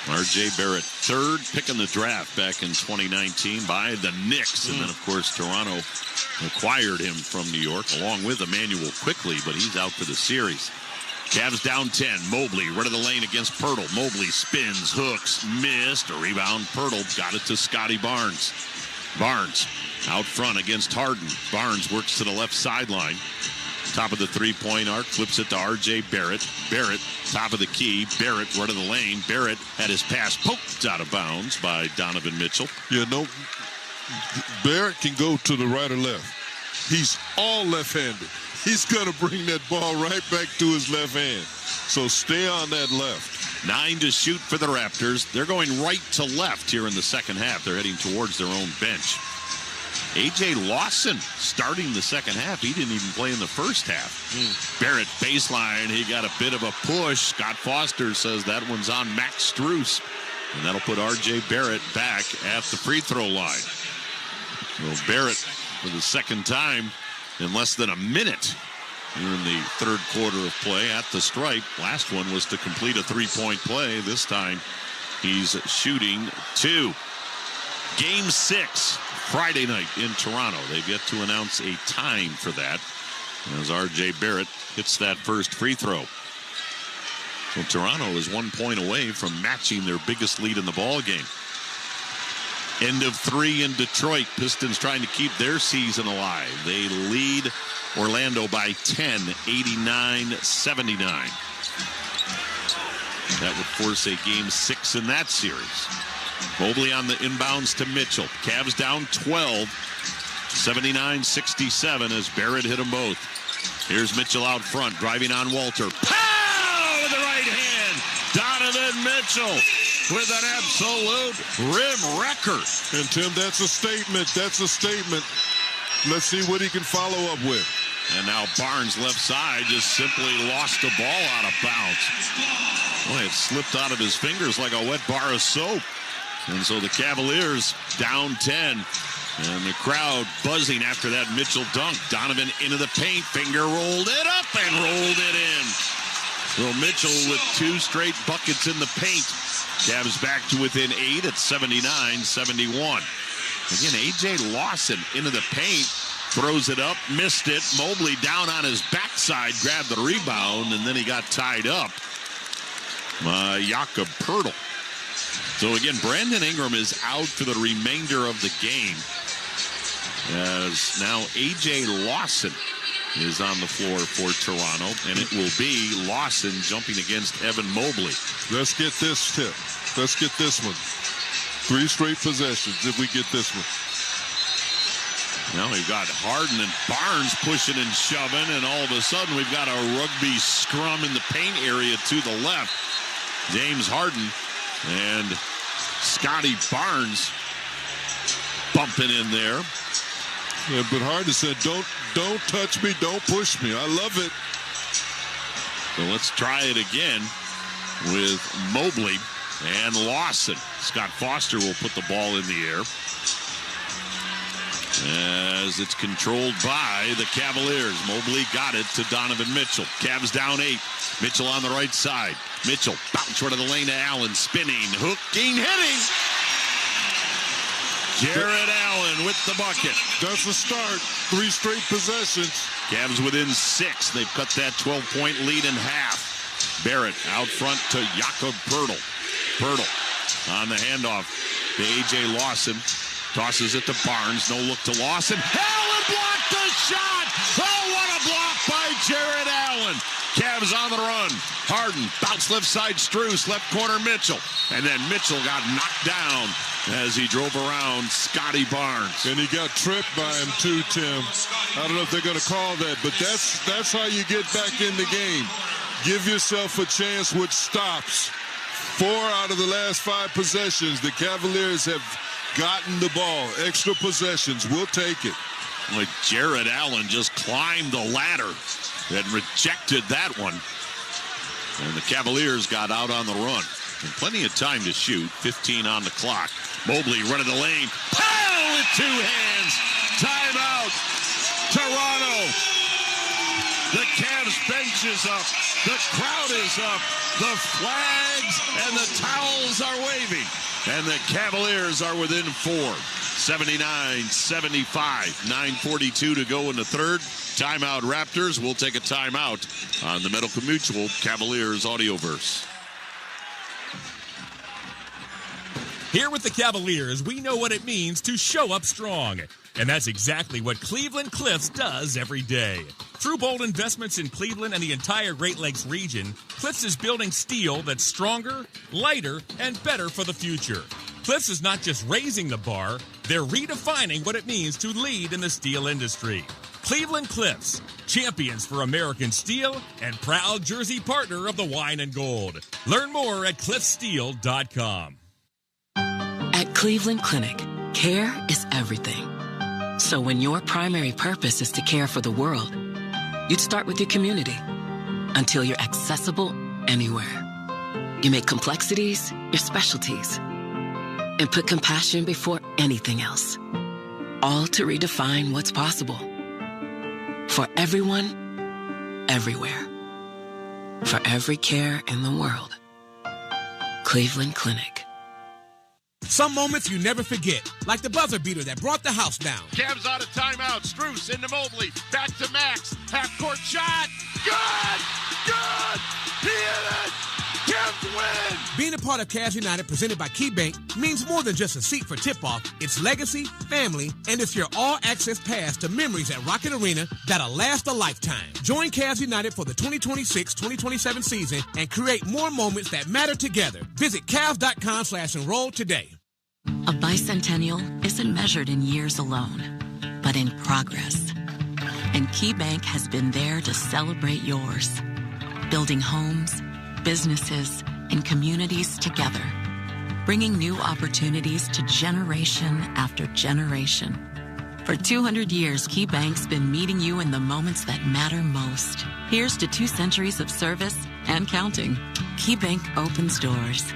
R.J. Barrett, third pick in the draft back in 2019 by the Knicks. And then, of course, Toronto acquired him from New York along with Emmanuel Quickley, but he's out for the series. Cavs down 10. Mobley, right of the lane against Pirtle. Mobley spins, hooks, missed. A rebound. Pirtle got it to Scotty Barnes. Barnes out front against Harden. Barnes works to the left sideline. Top of the three-point arc, flips it to R.J. Barrett. Barrett, top of the key. Barrett, right of the lane. Barrett had his pass poked out of bounds by Donovan Mitchell. Yeah, no, Barrett can go to the right or left. He's all left-handed. He's going to bring that ball right back to his left hand. So stay on that left. 9 to shoot for the Raptors. They're going right to left here in the second half. They're heading towards their own bench. A.J. Lawson starting the second half. He didn't even play in the first half. Barrett baseline. He got a bit of a push. Scott Foster says that one's on Max Strus. And that'll put R.J. Barrett back at the free throw line. So Barrett for the second time in less than a minute here in the third quarter of play at the stripe. Last one was to complete a three-point play. This time he's shooting 2. Game 6, Friday night in Toronto. They've yet to announce a time for that as R.J. Barrett hits that first free throw. So Toronto is 1 point away from matching their biggest lead in the ball game. End of 3 in Detroit. Pistons trying to keep their season alive. They lead Orlando by 10, 89-79. That would force a game 6 in that series. Mobley on the inbounds to Mitchell. Cavs down 12, 79-67 as Barrett hit them both. Here's Mitchell out front, driving on Walter. Pow! With the right hand. Donovan Mitchell with an absolute rim wrecker. And Tim, that's a statement. That's a statement. Let's see what he can follow up with. And now Barnes left side just simply lost the ball out of bounds. Boy, it slipped out of his fingers like a wet bar of soap. And so the Cavaliers down 10. And the crowd buzzing after that Mitchell dunk. Donovan into the paint, finger rolled it up and rolled it in. So Mitchell with 2 straight buckets in the paint. Cavs back to within 8 at 79-71. Again, A.J. Lawson into the paint, throws it up, missed it. Mobley down on his backside, grabbed the rebound, and then he got tied up by Jakob Poeltl. So again, Brandon Ingram is out for the remainder of the game, as now A.J. Lawson is on the floor for Toronto, and it will be Lawson jumping against Evan Mobley. Let's get this tip. Let's get this one. 3 straight possessions if we get this one. Now we've got Harden and Barnes pushing and shoving, and all of a sudden we've got a rugby scrum in the paint area to the left. James Harden and Scotty Barnes bumping in there. Yeah, but Harden said, don't touch me, don't push me. I love it. So let's try it again with Mobley and Lawson. Scott Foster will put the ball in the air as it's controlled by the Cavaliers. Mobley got it to Donovan Mitchell. Cavs down 8. Mitchell on the right side. Mitchell bounce right of the lane to Allen. Spinning, hooking, hitting. Jared Allen with the bucket. That's a start. 3 straight possessions. Cavs within 6. They've cut that 12-point lead in half. Barrett out front to Jakob Poeltl. Poeltl on the handoff to A.J. Lawson. Tosses it to Barnes. No look to Lawson. Allen blocked the shot. Oh, what a block by Jared Allen. Cavs on the run. Harden bounce left side. Strus left corner Mitchell. And then Mitchell got knocked down as he drove around Scotty Barnes. And he got tripped by him too, Tim. I don't know if they're going to call that, but that's how you get back in the game. Give yourself a chance with stops. 4 out of the last 5 possessions, the Cavaliers have gotten the ball. Extra possessions. We'll take it. Like Jared Allen just climbed the ladder and rejected that one. And the Cavaliers got out on the run. And plenty of time to shoot. 15 on the clock. Mobley running the lane. Pow! With 2 hands. Timeout. Toronto. The Cavs bench is up. The crowd is up. The flags and the towels are waving. And the Cavaliers are within 4. 79-75. 9:42 to go in the third. Timeout Raptors. We'll take a timeout on the Medical Mutual Cavaliers Audioverse. Here with the Cavaliers, we know what it means to show up strong. And that's exactly what Cleveland Cliffs does every day. Through bold investments in Cleveland and the entire Great Lakes region, Cliffs is building steel that's stronger, lighter, and better for the future. Cliffs is not just raising the bar, they're redefining what it means to lead in the steel industry. Cleveland Cliffs, champions for American steel and proud jersey partner of the Wine and Gold. Learn more at cliffsteel.com. At Cleveland Clinic, care is everything. So when your primary purpose is to care for the world, you'd start with your community until you're accessible anywhere. You make complexities your specialties and put compassion before anything else, all to redefine what's possible. For everyone, everywhere. For every care in the world. Cleveland Clinic. Some moments you never forget, like the buzzer beater that brought the house down. Cavs out of timeout. Strus into Mobley. Back to Max. Half-court shot. Good! Good! He hit it! Cavs win! Being a part of Cavs United presented by KeyBank means more than just a seat for tip-off. It's legacy, family, and it's your all-access pass to memories at Rocket Arena that'll last a lifetime. Join Cavs United for the 2026-2027 season and create more moments that matter together. Visit Cavs.com/enroll today. A bicentennial isn't measured in years alone, but in progress. And KeyBank has been there to celebrate yours. Building homes, businesses, and communities together. Bringing new opportunities to generation after generation. For 200 years, KeyBank's been meeting you in the moments that matter most. Here's to 2 centuries of service and counting. KeyBank opens doors.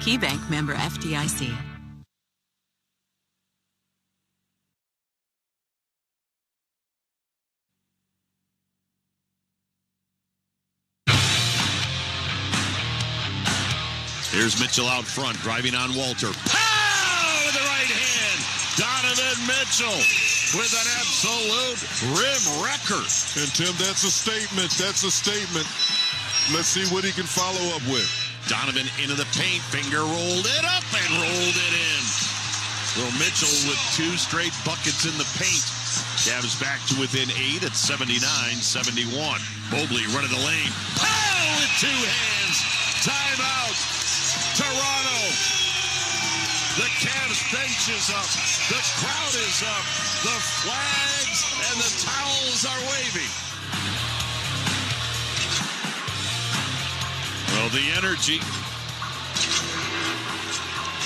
KeyBank, member FDIC. Here's Mitchell out front, driving on Walter. Pow! With the right hand. Donovan Mitchell with an absolute rim wrecker. And, Tim, that's a statement. That's a statement. Let's see what he can follow up with. Donovan into the paint. Finger rolled it up and rolled it in. Well, Mitchell with 2 straight buckets in the paint. Cavs back to within 8 at 79-71. Mobley running the lane. Pow! With 2 hands. Timeout. Toronto. The Cavs bench is up. The crowd is up. The flags and the towels are waving. Well, the energy.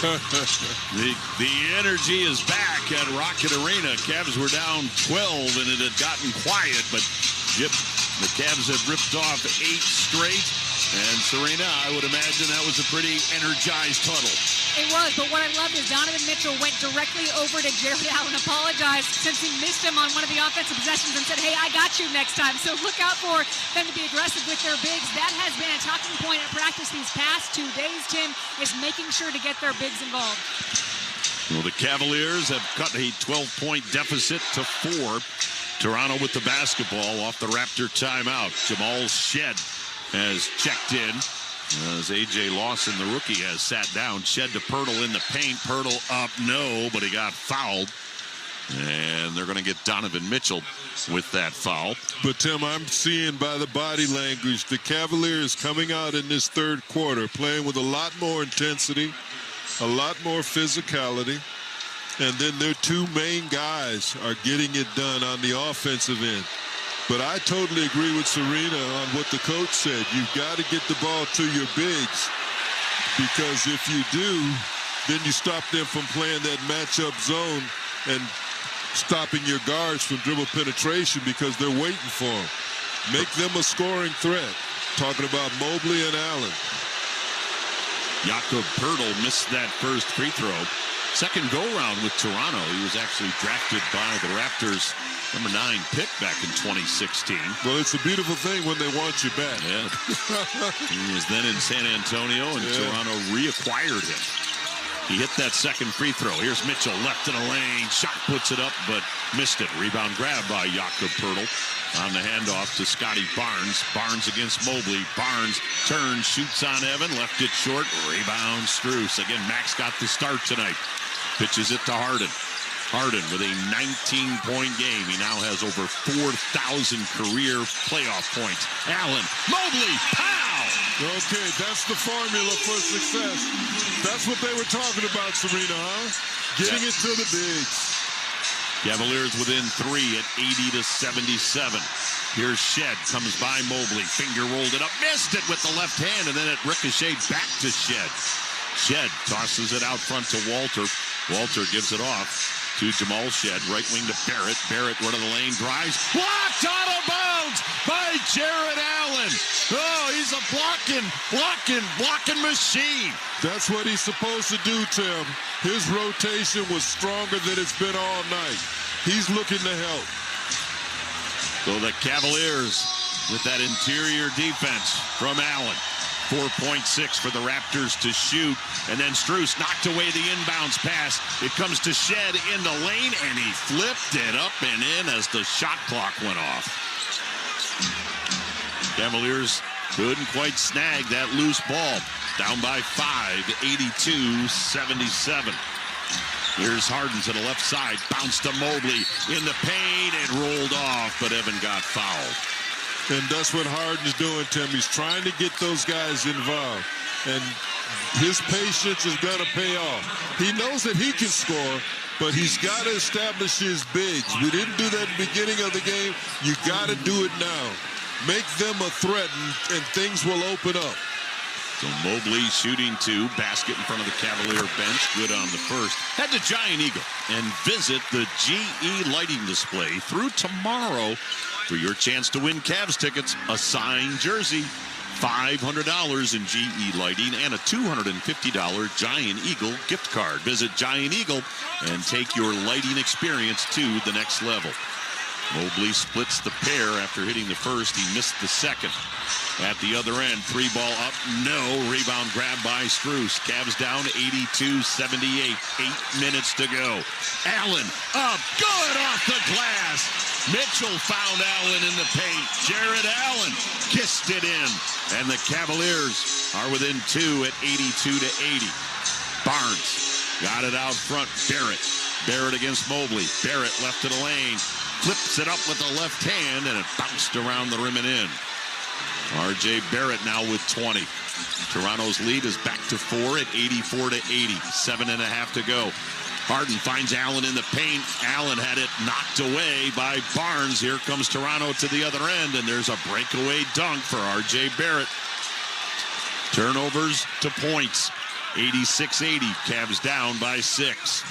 the energy is back at Rocket Arena. Cavs were down 12 and it had gotten quiet, but the Cavs had ripped off 8 straight. And Serena, I would imagine that was a pretty energized huddle. It was, but what I loved is Donovan Mitchell went directly over to Jared Allen, apologized since he missed him on one of the offensive possessions and said, hey, I got you next time. So look out for them to be aggressive with their bigs. That has been a talking point at practice these past 2 days, Tim, is making sure to get their bigs involved. Well, the Cavaliers have cut a 12-point deficit to 4. Toronto with the basketball off the Raptor timeout. Jamal Shed has checked in as A.J. Lawson, the rookie, has sat down. Shed to Pirtle in the paint. Pirtle up, no, but he got fouled. And they're going to get Donovan Mitchell with that foul. But, Tim, I'm seeing by the body language, the Cavaliers coming out in this third quarter, playing with a lot more intensity, a lot more physicality. And then their 2 main guys are getting it done on the offensive end. But I totally agree with Serena on what the coach said. You've got to get the ball to your bigs, because if you do, then you stop them from playing that matchup zone and stopping your guards from dribble penetration because they're waiting for them. Make them a scoring threat. Talking about Mobley and Allen. Jakob Pirtle missed that first free throw. Second go-round with Toronto. He was actually drafted by the Raptors' number 9 pick back in 2016. Well, it's a beautiful thing when they want you back. Yeah. He was then in San Antonio, and Toronto reacquired him. He hit that second free throw. Here's Mitchell, left in the lane. Shot puts it up, but missed it. Rebound grab by Jakob Poeltl on the handoff to Scotty Barnes. Barnes against Mobley. Barnes turns, shoots on Evan, left it short. Rebound Strus. Again, Max got the start tonight. Pitches it to Harden. Harden with a 19-point game. He now has over 4,000 career playoff points. Allen, Mobley, pow! Okay, that's the formula for success. That's what they were talking about, Serena, huh? Getting it to the bigs. Cavaliers within 3 at 80-77. Here's Shed, comes by Mobley, finger rolled it up, missed it with the left hand, and then it ricocheted back to Shed. Shed tosses it out front to Walter. Walter gives it off to Jamal Shed, right wing to Barrett. Barrett, run of the lane, drives, blocked out of bounds by Jared Allen. Oh, he's a blocking machine. That's what he's supposed to do, Tim. His rotation was stronger than it's been all night. He's looking to help. So the Cavaliers with that interior defense from Allen. 4.6 for the Raptors to shoot. And then Strus knocked away the inbounds pass. It comes to Shed in the lane, and he flipped it up and in as the shot clock went off. Cavaliers couldn't quite snag that loose ball. Down by 5, 82-77. Here's Harden to the left side. Bounced to Mobley in the paint. It rolled off, but Evan got fouled. And that's what Harden's doing, Tim. He's trying to get those guys involved. And his patience is going to pay off. He knows that he can score, but he's got to establish his bigs. We didn't do that at the beginning of the game. You got to do it now. Make them a threat, and things will open up. So Mobley shooting 2, basket in front of the Cavalier bench. Good on the first. Head to Giant Eagle and visit the GE lighting display through tomorrow for your chance to win Cavs tickets, a signed jersey, $500 in GE lighting, and a $250 Giant Eagle gift card. Visit Giant Eagle and take your lighting experience to the next level. Mobley splits the pair after hitting the first. He missed the second. At the other end, 3-ball up, no. Rebound grab by Strus. Cavs down 82-78. 8 minutes to go. Allen up, good off the glass. Mitchell found Allen in the paint. Jared Allen kissed it in. And the Cavaliers are within 2 at 82-80. Barnes got it out front. Barrett against Mobley. Barrett left to the lane. Flips it up with the left hand, and it bounced around the rim and in. R.J. Barrett now with 20. Toronto's lead is back to 4 at 84-80. 7.5 to go. Harden finds Allen in the paint. Allen had it knocked away by Barnes. Here comes Toronto to the other end, and there's a breakaway dunk for R.J. Barrett. Turnovers to points. 86-80. Cavs down by 6.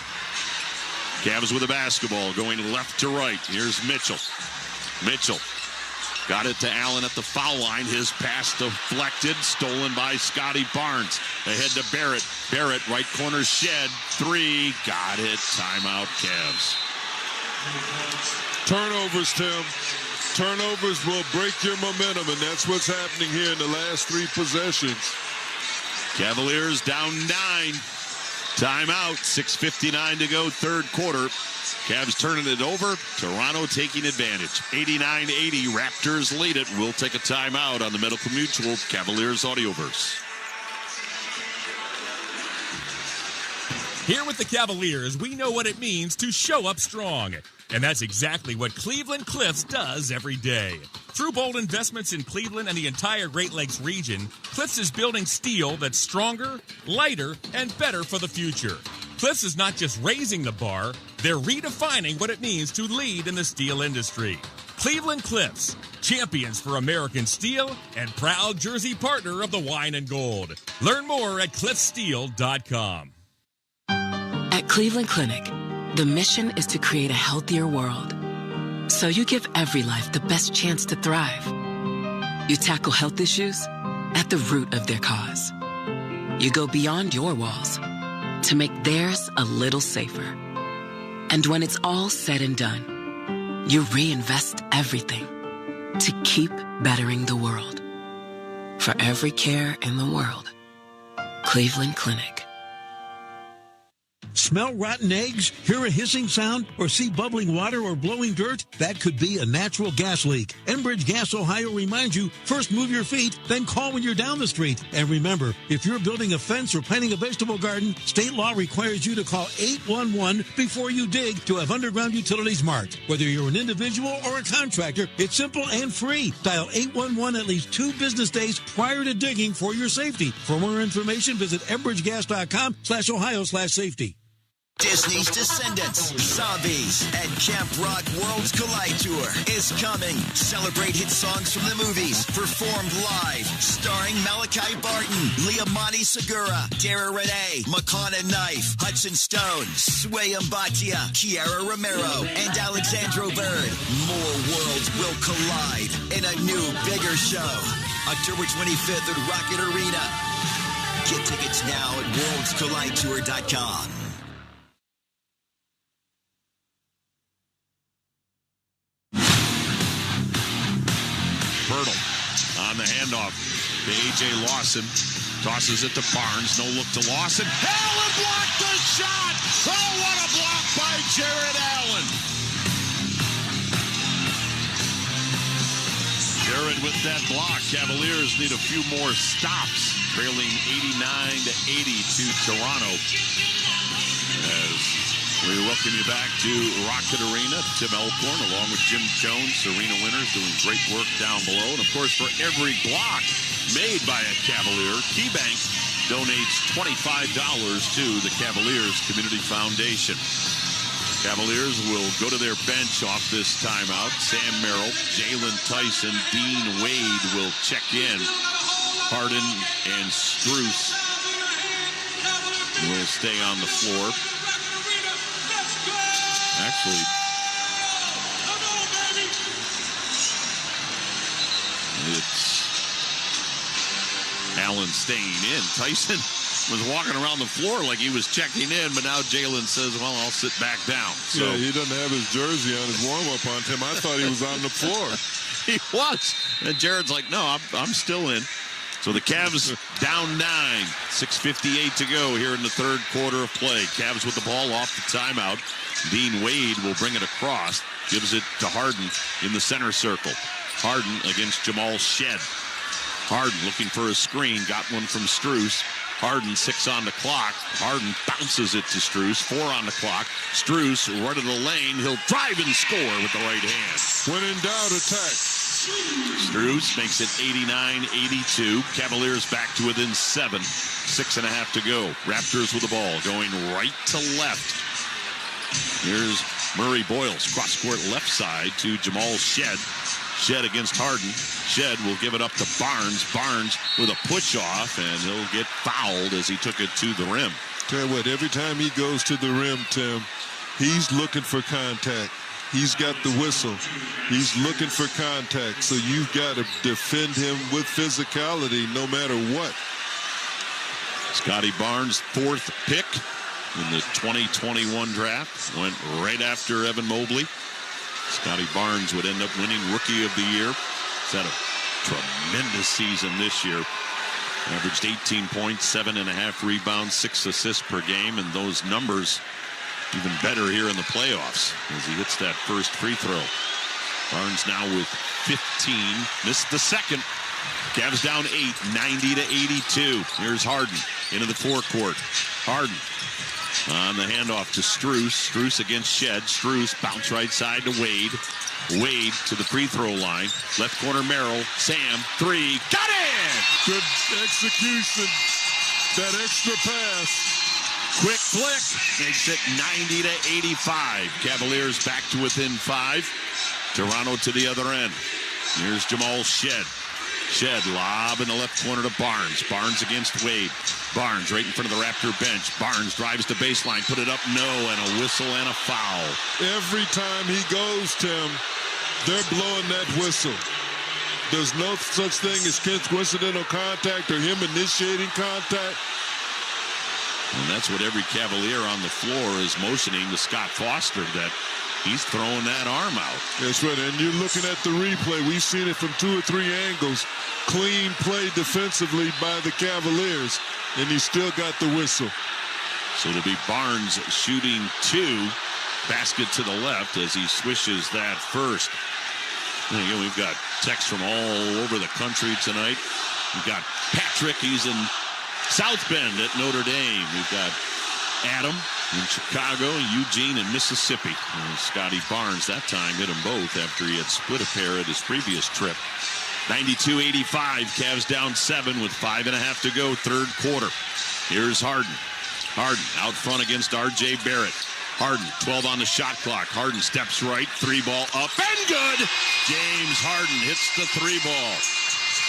Cavs with the basketball going left to right. Here's Mitchell. Mitchell got it to Allen at the foul line. His pass deflected, stolen by Scotty Barnes. Ahead to Barrett. Barrett, right corner, Shed. 3, got it. Timeout, Cavs. Turnovers, Tim. Turnovers will break your momentum, and that's what's happening here in the last 3 possessions. Cavaliers down 9. Timeout, 6:59 to go, third quarter. Cavs turning it over. Toronto taking advantage. 89-80, Raptors lead it. We'll take a timeout on the Medical Mutual Cavaliers Audioverse. Here with the Cavaliers, we know what it means to show up strong. And that's exactly what Cleveland Cliffs does every day. Through bold investments in Cleveland and the entire Great Lakes region, Cliffs is building steel that's stronger, lighter, and better for the future. Cliffs is not just raising the bar, they're redefining what it means to lead in the steel industry. Cleveland Cliffs, champions for American steel and proud jersey partner of the Wine and Gold. Learn more at cliffsteel.com. At Cleveland Clinic, the mission is to create a healthier world. So you give every life the best chance to thrive. You tackle health issues at the root of their cause. You go beyond your walls to make theirs a little safer. And when it's all said and done, you reinvest everything to keep bettering the world. For every care in the world, Cleveland Clinic. Smell rotten eggs? Hear a hissing sound? Or see bubbling water or blowing dirt? That could be a natural gas leak. Enbridge Gas Ohio reminds you, first move your feet, then call when you're down the street. And remember, if you're building a fence or planting a vegetable garden, state law requires you to call 811 before you dig to have underground utilities marked. Whether you're an individual or a contractor, it's simple and free. Dial 811 at least 2 business days prior to digging for your safety. For more information, visit enbridgegas.com/Ohio/safety. Disney's Descendants, Zombies, and Camp Rock Worlds Collide Tour is coming. Celebrate hit songs from the movies, performed live, starring Malachi Barton, Liamani Segura, Dara Renee, Makana Knife, Hudson Stone, Sway Mbatia, Kiara Romero, and Alexandro Bird. More worlds will collide in a new, bigger show. October 25th at Rocket Arena. Get tickets now at worldscollidetour.com. Bertle on the handoff to A.J. Lawson. Tosses it to Barnes. No look to Lawson. Allen blocked the shot! Oh, what a block by Jared Allen! Jared with that block. Cavaliers need a few more stops. Trailing 89-80 to Toronto. As we welcome you back to Rocket Arena. Tim Elkhorn along with Jim Jones, Serena Winters doing great work down below. And of course, for every block made by a Cavalier, KeyBank donates $25 to the Cavaliers Community Foundation. Cavaliers will go to their bench off this timeout. Sam Merrill, Jalen Tyson, Dean Wade will check in. Harden and Strus will stay on the floor. Actually, it's Allen staying in. Tyson was walking around the floor like he was checking in, but now Jalen says, well, I'll sit back down. So yeah, he doesn't have his jersey on, his warm-up on, Tim. I thought he was on the floor. He was. And Jared's like, no, I'm still in. So the Cavs down 9, 6:58 to go here in the third quarter of play. Cavs with the ball off the timeout. Dean Wade will bring it across, gives it to Harden in the center circle. Harden against Jamal Shed. Harden looking for a screen, got one from Strus. Harden 6 on the clock. Harden bounces it to Strus, 4 on the clock. Strus right of the lane, he'll drive and score with the right hand. When in doubt, attack. Strus makes it 89-82. Cavaliers back to within 7. 6.5 to go. Raptors with the ball going right to left. Here's Murray Boyles, cross-court left side to Jamal Shed. Shed against Harden. Shed will give it up to Barnes. Barnes with a push-off, and he'll get fouled as he took it to the rim. Tell you what, every time he goes to the rim, Tim, he's looking for contact. He's got the whistle. He's looking for contact. So you've got to defend him with physicality no matter what. Scotty Barnes, 4th pick in the 2021 draft. Went right after Evan Mobley. Scotty Barnes would end up winning Rookie of the Year. He's had a tremendous season this year. Averaged 18 points, 7.5 rebounds, 6 assists per game, and those numbers even better here in the playoffs as he hits that first free throw. Barnes now with 15. Missed the second. Cavs down 8, 90-82. Here's Harden into the forecourt. Harden on the handoff to Strus. Strus against Shed. Strus bounce right side to Wade. Wade to the free throw line. Left corner Merrill. Sam, 3. Got it! Good execution. That extra pass. Quick flick. Makes it 90-85. Cavaliers back to within 5. Toronto to the other end. Here's Jamal Shed. Shed lob in the left corner to Barnes. Barnes against Wade. Barnes right in front of the Raptor bench. Barnes drives to baseline. Put it up. No. And a whistle and a foul. Every time he goes, Tim, they're blowing that whistle. There's no such thing as coincidental contact or him initiating contact. And that's what every Cavalier on the floor is motioning to Scott Foster, that he's throwing that arm out. That's right, and you're looking at the replay. We've seen it from 2 or 3 angles. Clean play defensively by the Cavaliers, and he still got the whistle. So it'll be Barnes shooting 2. Basket to the left as he swishes that first. And again, we've got texts from all over the country tonight. We've got Patrick. He's in South Bend at Notre Dame. We've got Adam in Chicago, Eugene, and Mississippi. And Scotty Barnes that time hit them both after he had split a pair at his previous trip. 92-85. Cavs down 7 with 5.5 to go, third quarter. Here's Harden. Harden out front against R.J. Barrett. Harden, 12 on the shot clock. Harden steps right, 3-ball up and good. James Harden hits the 3-ball.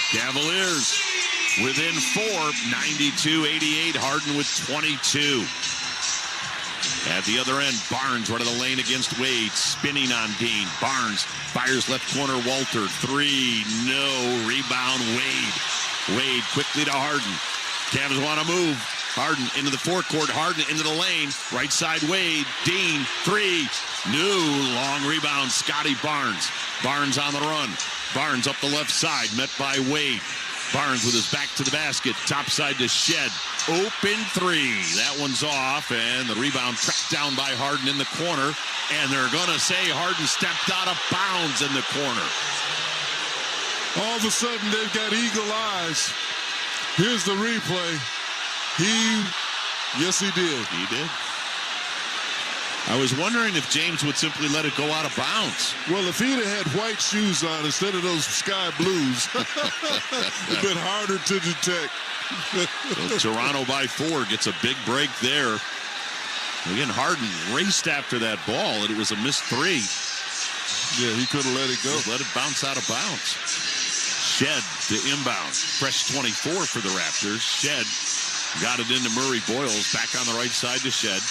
Cavaliers within 4, 92-88. Harden with 22. At the other end, Barnes right of the lane against Wade, spinning on Dean. Barnes fires left corner, Walter, 3, no, rebound Wade. Wade quickly to Harden. Cavs want to move. Harden into the forecourt, Harden into the lane, right side Wade, Dean, 3, new, long rebound, Scotty Barnes. Barnes on the run. Barnes up the left side, met by Wade. Barnes with his back to the basket, top side to Shed. Open 3. That one's off, and the rebound tracked down by Harden in the corner. And they're going to say Harden stepped out of bounds in the corner. All of a sudden, they've got eagle eyes. Here's the replay. Yes, he did. He did. I was wondering if James would simply let it go out of bounds. Well, if he'd have had white shoes on instead of those sky blues, it'd been harder to detect. So Toronto by 4 gets a big break there. Again, Harden raced after that ball, and it was a missed 3. Yeah, he couldn't let it go. Just let it bounce out of bounds. Shed to inbound. Fresh 24 for the Raptors. Shed got it into Murray Boyles. Back on the right side to Shed.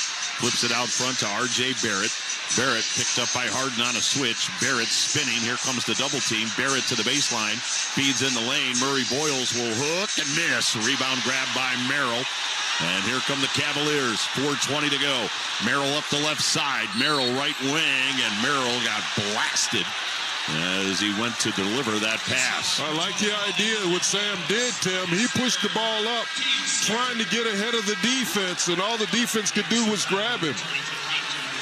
Flips it out front to R.J. Barrett. Barrett picked up by Harden on a switch. Barrett spinning. Here comes the double team. Barrett to the baseline. Feeds in the lane. Murray Boyles will hook and miss. Rebound grab by Merrill. And here come the Cavaliers. 4:20 to go. Merrill up the left side. Merrill right wing. And Merrill got blasted as he went to deliver that pass. I like the idea of what Sam did, Tim. He pushed the ball up, trying to get ahead of the defense, and all the defense could do was grab him.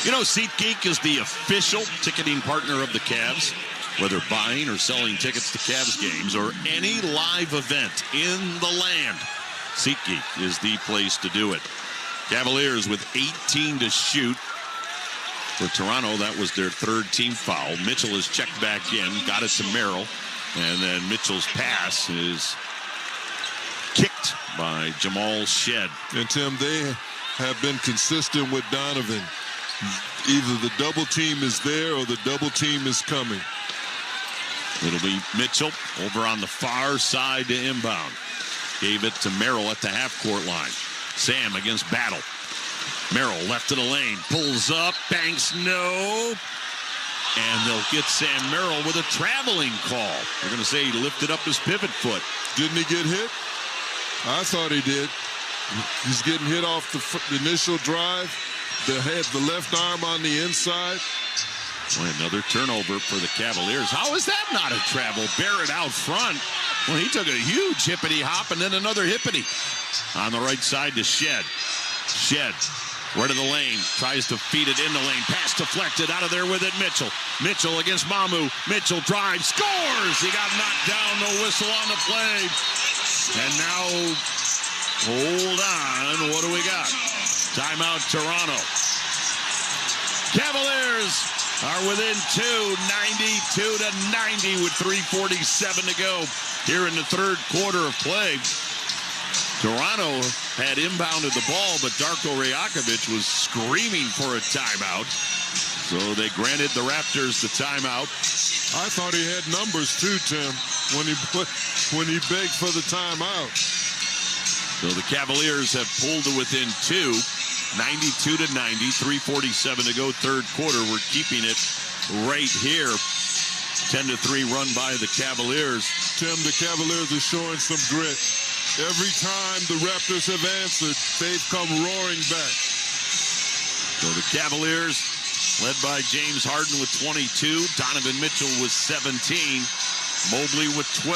You know, SeatGeek is the official ticketing partner of the Cavs. Whether buying or selling tickets to Cavs games or any live event in the land, SeatGeek is the place to do it. Cavaliers with 18 to shoot. For Toronto, that was their third team foul. Mitchell is checked back in, got it to Merrill, and then Mitchell's pass is kicked by Jamal Shed. And Tim, they have been consistent with Donovan. Either the double team is there or the double team is coming. It'll be Mitchell over on the far side to inbound. Gave it to Merrill at the half-court line. Sam against Battle. Merrill left of the lane, pulls up, banks no. And they'll get Sam Merrill with a traveling call. They're going to say he lifted up his pivot foot. Didn't he get hit? I thought he did. He's getting hit off the initial drive. They had the left arm on the inside. Boy, another turnover for the Cavaliers. How is that not a travel? Barrett out front. Well, he took a huge hippity hop and then another hippity. On the right side to Shed. Shed. Right of the lane, tries to feed it in the lane. Pass deflected, out of there with it, Mitchell. Mitchell against Mamu. Mitchell drives, scores! He got knocked down, no whistle on the play. And now, hold on, what do we got? Timeout, Toronto. Cavaliers are within 2, 92-90 with 3:47 to go here in the third quarter of play. Toronto had inbounded the ball, but Darko Rajakovic was screaming for a timeout. So they granted the Raptors the timeout. I thought he had numbers too, Tim, when he begged for the timeout. So the Cavaliers have pulled to within 2, 92-90, 3:47 to go, third quarter. We're keeping it right here. 10-3 run by the Cavaliers. Tim, the Cavaliers are showing some grit. Every time the Raptors have answered, they've come roaring back. So the Cavaliers, led by James Harden with 22. Donovan Mitchell with 17. Mobley with 12,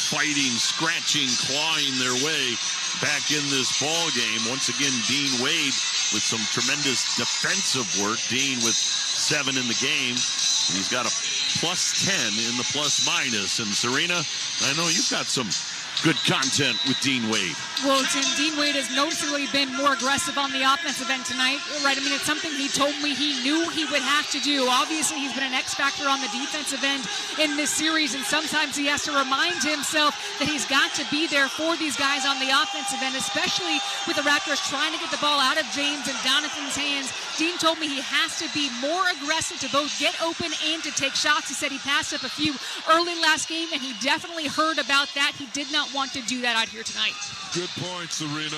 fighting, scratching, clawing their way back in this ball game. Once again, Dean Wade with some tremendous defensive work. Dean with 7 in the game. He's got a plus 10 in the plus minus. And Serena, I know you've got some good content with Dean Wade. Well, Tim, Dean Wade has noticeably been more aggressive on the offensive end tonight, right? I mean, it's something he told me he knew he would have to do. Obviously, he's been an X factor on the defensive end in this series, and sometimes he has to remind himself that he's got to be there for these guys on the offensive end, especially with the Raptors trying to get the ball out of James and Donathan's hands. Dean told me he has to be more aggressive to both get open and to take shots. He said he passed up a few early last game, and he definitely heard about that. He did not want to do that out here tonight. Good point, Serena.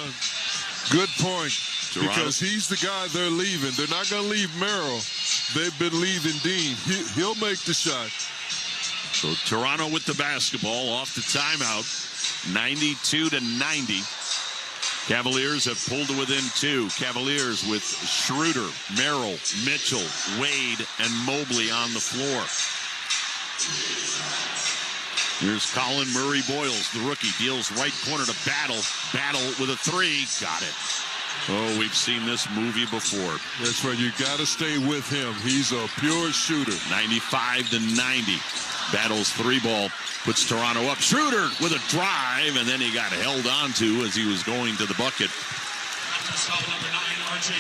Good point. Toronto. Because he's the guy they're leaving. They're not going to leave Merrill. They've been leaving Dean. He'll make the shot. So Toronto with the basketball off the timeout. 92-90. Cavaliers have pulled to within 2. Cavaliers with Schroeder, Merrill, Mitchell, Wade, and Mobley on the floor. Here's Colin Murray Boyles, the rookie, deals right corner to Battle. Battle with a 3. Got it. Oh, we've seen this movie before. That's right. You got to stay with him. He's a pure shooter. 95-90. Battle's 3-ball puts Toronto up. Schroeder with a drive, and then he got held onto as he was going to the bucket.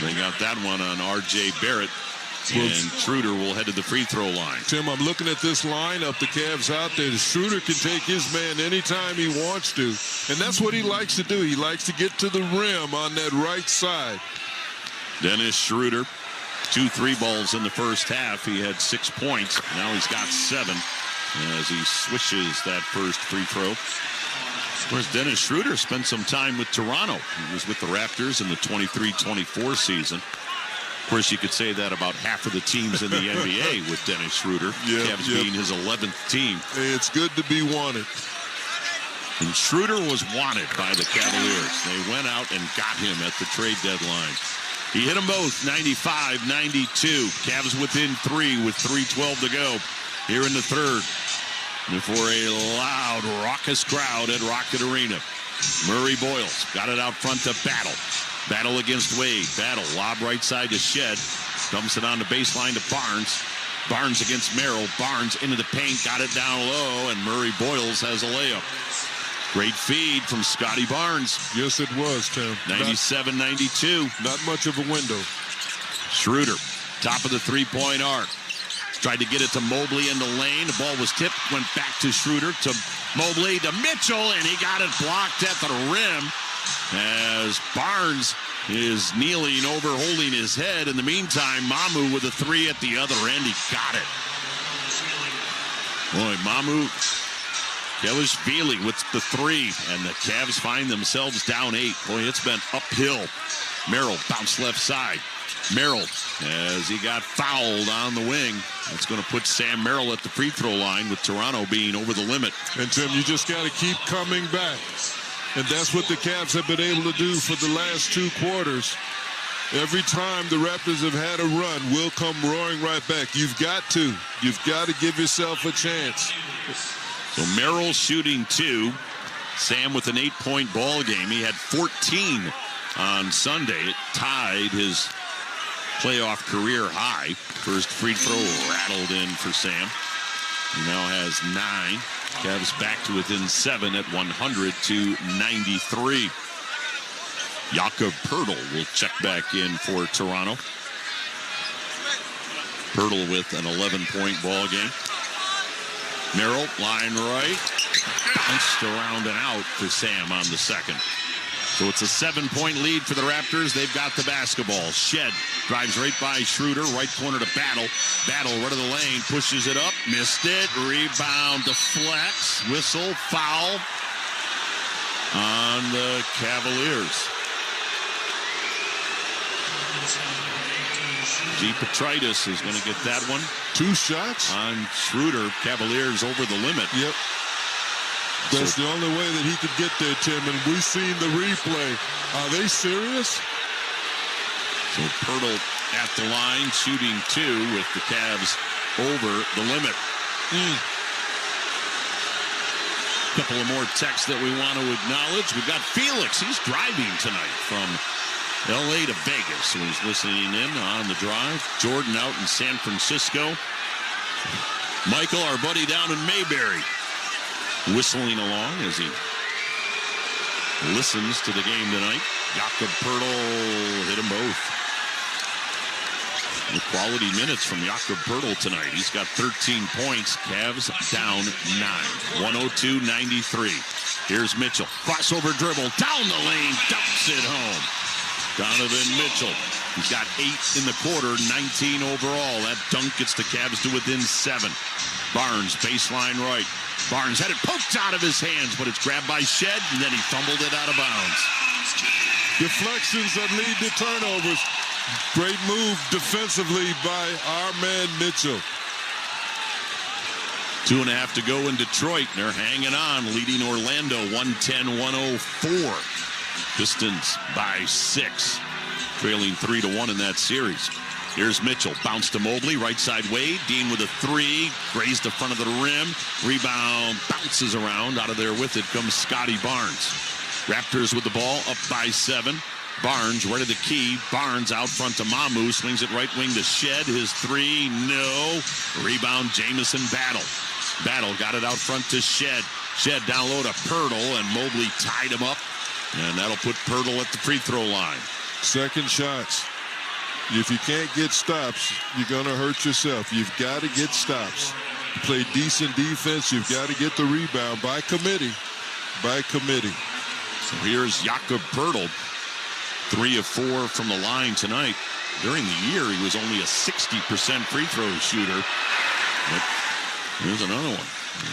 They got that one on R.J. Barrett. And Schroeder will head to the free throw line. Tim, I'm looking at this lineup. The Cavs out there. Schroeder can take his man anytime he wants to. And that's what he likes to do. He likes to get to the rim on that right side. Dennis Schroeder, 2 3-balls in the first half. He had 6 points. Now he's got 7 as he swishes that first free throw. Of course, Dennis Schroeder spent some time with Toronto. He was with the Raptors in the 23-24 season. Of course, you could say that about half of the teams in the NBA with Dennis Schroeder. Cavs being his 11th team. Hey, it's good to be wanted. And Schroeder was wanted by the Cavaliers. They went out and got him at the trade deadline. He hit them both, 95-92. Cavs within 3 with 3:12 to go here in the third. Before a loud, raucous crowd at Rocket Arena. Murray Boyles got it out front to Battle. Battle against Wade. Battle, lob right side to Shed. Dumps it on the baseline to Barnes. Barnes against Merrill. Barnes into the paint, got it down low, and Murray Boyles has a layup. Great feed from Scotty Barnes. Yes, it was, Tim. 97-92. Not much of a window. Schroeder, top of the three-point arc. Tried to get it to Mobley in the lane. The ball was tipped, went back to Schroeder, to Mobley, to Mitchell, and he got it blocked at the rim as Barnes is kneeling over, holding his head. In the meantime, Mamu with a 3 at the other end. He got it. Boy, Mamu Kelishvili with the 3, and the Cavs find themselves down 8. Boy, it's been uphill. Merrill bounced left side. Merrill, as he got fouled on the wing. It's going to put Sam Merrill at the free throw line with Toronto being over the limit. And, Tim, you just got to keep coming back. And that's what the Cavs have been able to do for the last 2 quarters. Every time the Raptors have had a run, we'll come roaring right back. You've got to. You've got to give yourself a chance. So Merrill shooting 2. Sam with an 8-point ball game. He had 14 on Sunday. It tied his playoff career high. First free throw rattled in for Sam. He now has 9. Cavs back to within 7 at 100-93. Jakob Poeltl will check back in for Toronto. Poeltl with an 11-point ball game. Merrill, line right. Bounced around and out for Sam on the second. So it's a 7-point lead for the Raptors. They've got the basketball. Shed drives right by Schroeder, right corner to Battle. Battle right of the lane, pushes it up, missed it. Rebound deflects, whistle, foul on the Cavaliers. G. Petritis is going to get that one. 2 shots on Schroeder. Cavaliers over the limit. Yep. That's the only way that he could get there, Tim, and we've seen the replay. Are they serious? So Poeltl at the line, shooting 2 with the Cavs over the limit. Couple of more texts that we want to acknowledge. We've got Felix. He's driving tonight from L.A. to Vegas. So he's listening in on the drive. Jordan out in San Francisco. Michael, our buddy down in Mayberry, whistling along as he listens to the game tonight. Jakob Poeltl hit them both. The quality minutes from Jakob Poeltl tonight. He's got 13 points. Cavs down 9. 102-93. Here's Mitchell. Crossover dribble. Down the lane. Dumps it home. Donovan Mitchell. He's got 8 in the quarter. 19 overall. That dunk gets the Cavs to within 7. Barnes, baseline right. Barnes had it poked out of his hands, but it's grabbed by Shed, and then he fumbled it out of bounds. Deflections that lead to turnovers. Great move defensively by our man Mitchell. 2.5 to go in Detroit. They're hanging on, leading Orlando 110-104. Pistons by 6, trailing 3-1 in that series. Here's Mitchell. Bounce to Mobley. Right side Wade. Dean with a 3. Grazed the front of the rim. Rebound. Bounces around. Out of there with it comes Scotty Barnes. Raptors with the ball. Up by 7. Barnes right of the key. Barnes out front to Mamu. Swings it right wing to Shed. His 3. No. Rebound Jamison Battle. Battle got it out front to Shed. Shed down low to Poeltl. And Mobley tied him up. And that'll put Poeltl at the free throw line. Second shots. If you can't get stops, you're going to hurt yourself. You've got to get stops. Play decent defense. You've got to get the rebound by committee. By committee. So here's Jakob Poeltl. 3 of 4 from the line tonight. During the year, he was only a 60% free throw shooter. But here's another one.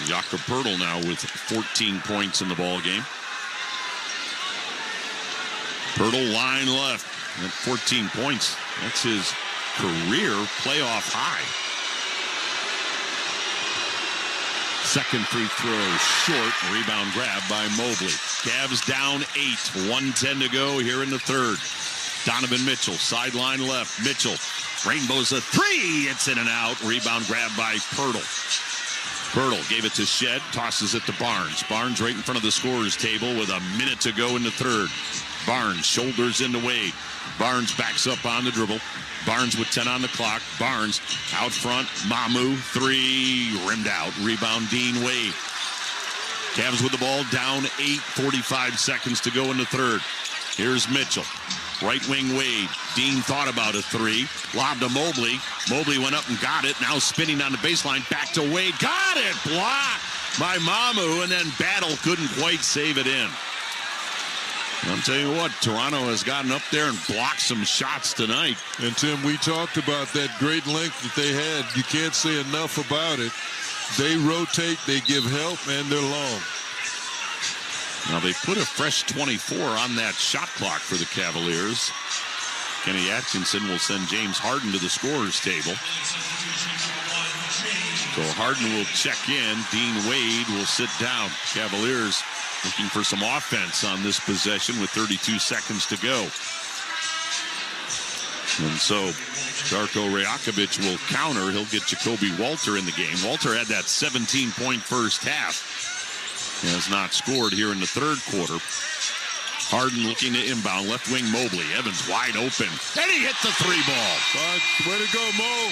Jakob Poeltl now with 14 points in the ball game. Poeltl line left at 14 points. That's his career playoff high. Second free throw short. Rebound grab by Mobley. Cavs down 8. 1:10 to go here in the third. Donovan Mitchell, sideline left. Mitchell rainbows a 3. It's in and out. Rebound grab by Poeltl. Poeltl gave it to Shed. Tosses it to Barnes. Barnes right in front of the scorer's table with a minute to go in the third. Barnes shoulders into Wade. Barnes backs up on the dribble. Barnes with 10 on the clock. Barnes out front. Mamu, 3, rimmed out. Rebound Dean Wade. Cavs with the ball down 8, 45 seconds to go in the third. Here's Mitchell. Right wing Wade. Dean thought about a 3. Lob to Mobley. Mobley went up and got it. Now spinning on the baseline. Back to Wade. Got it! Blocked by Mamu, and then Battle couldn't quite save it in. I'm telling you what, Toronto has gotten up there and blocked some shots tonight. And Tim, we talked about that great length that they had. You can't say enough about it. They rotate, they give help, and they're long. Now they put a fresh 24 on that shot clock for the Cavaliers. Kenny Atkinson will send James Harden to the scorer's table. So Harden will check in. Dean Wade will sit down. Cavaliers looking for some offense on this possession with 32 seconds to go. And so Darko Rajakovic will counter. He'll get Jacoby Walter in the game. Walter had that 17-point first half. He has not scored here in the third quarter. Harden looking to inbound. Left wing Mobley. Evans wide open. And he hit the 3 ball. Way to go, Mo.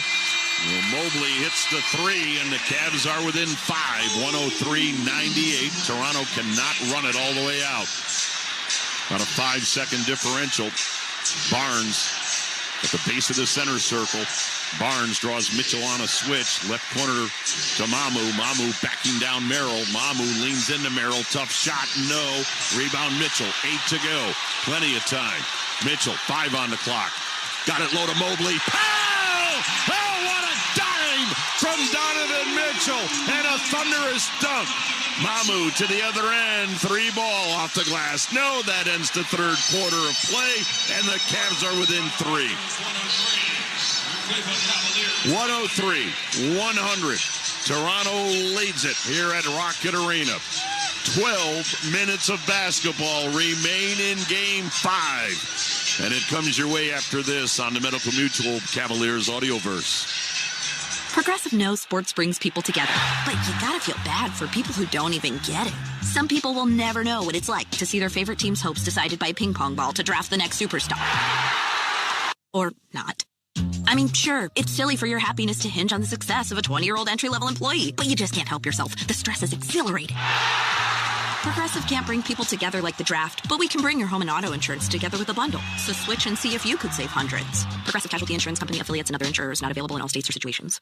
Well, Mobley hits the 3, and the Cavs are within 5, 103-98. Toronto cannot run it all the way out. About a 5-second differential. Barnes at the base of the center circle. Barnes draws Mitchell on a switch. Left corner to Mamu. Mamu backing down Merrill. Mamu leans into Merrill. Tough shot. No. Rebound Mitchell. 8 to go. Plenty of time. Mitchell, 5 on the clock. Got it low to Mobley. Oh, what a dime from Donovan Mitchell. And a thunderous dunk. Mamu to the other end. 3 ball off the glass. No, that ends the third quarter of play. And the Cavs are within 3. 103-100. Toronto leads it here at Rocket Arena. 12 minutes of basketball remain in Game 5. And it comes your way after this on the Medical Mutual Cavaliers Audioverse. Progressive knows sports brings people together, but you gotta feel bad for people who don't even get it. Some people will never know what it's like to see their favorite team's hopes decided by a ping pong ball to draft the next superstar. Or not. I mean, sure, it's silly for your happiness to hinge on the success of a 20-year-old entry-level employee, but you just can't help yourself. The stress is exhilarating. Progressive can't bring people together like the draft, but we can bring your home and auto insurance together with a bundle. So switch and see if you could save hundreds. Progressive Casualty Insurance Company, affiliates, and other insurers not available in all states or situations.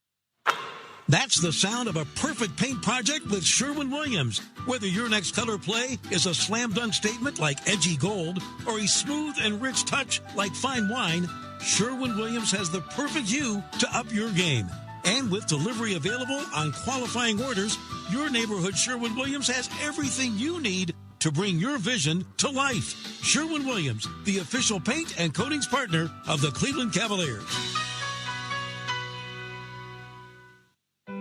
That's the sound of a perfect paint project with Sherwin-Williams. Whether your next color play is a slam dunk statement like edgy gold or a smooth and rich touch like fine wine, Sherwin-Williams has the perfect hue to up your game. And with delivery available on qualifying orders, your neighborhood Sherwin-Williams has everything you need to bring your vision to life. Sherwin-Williams, the official paint and coatings partner of the Cleveland Cavaliers.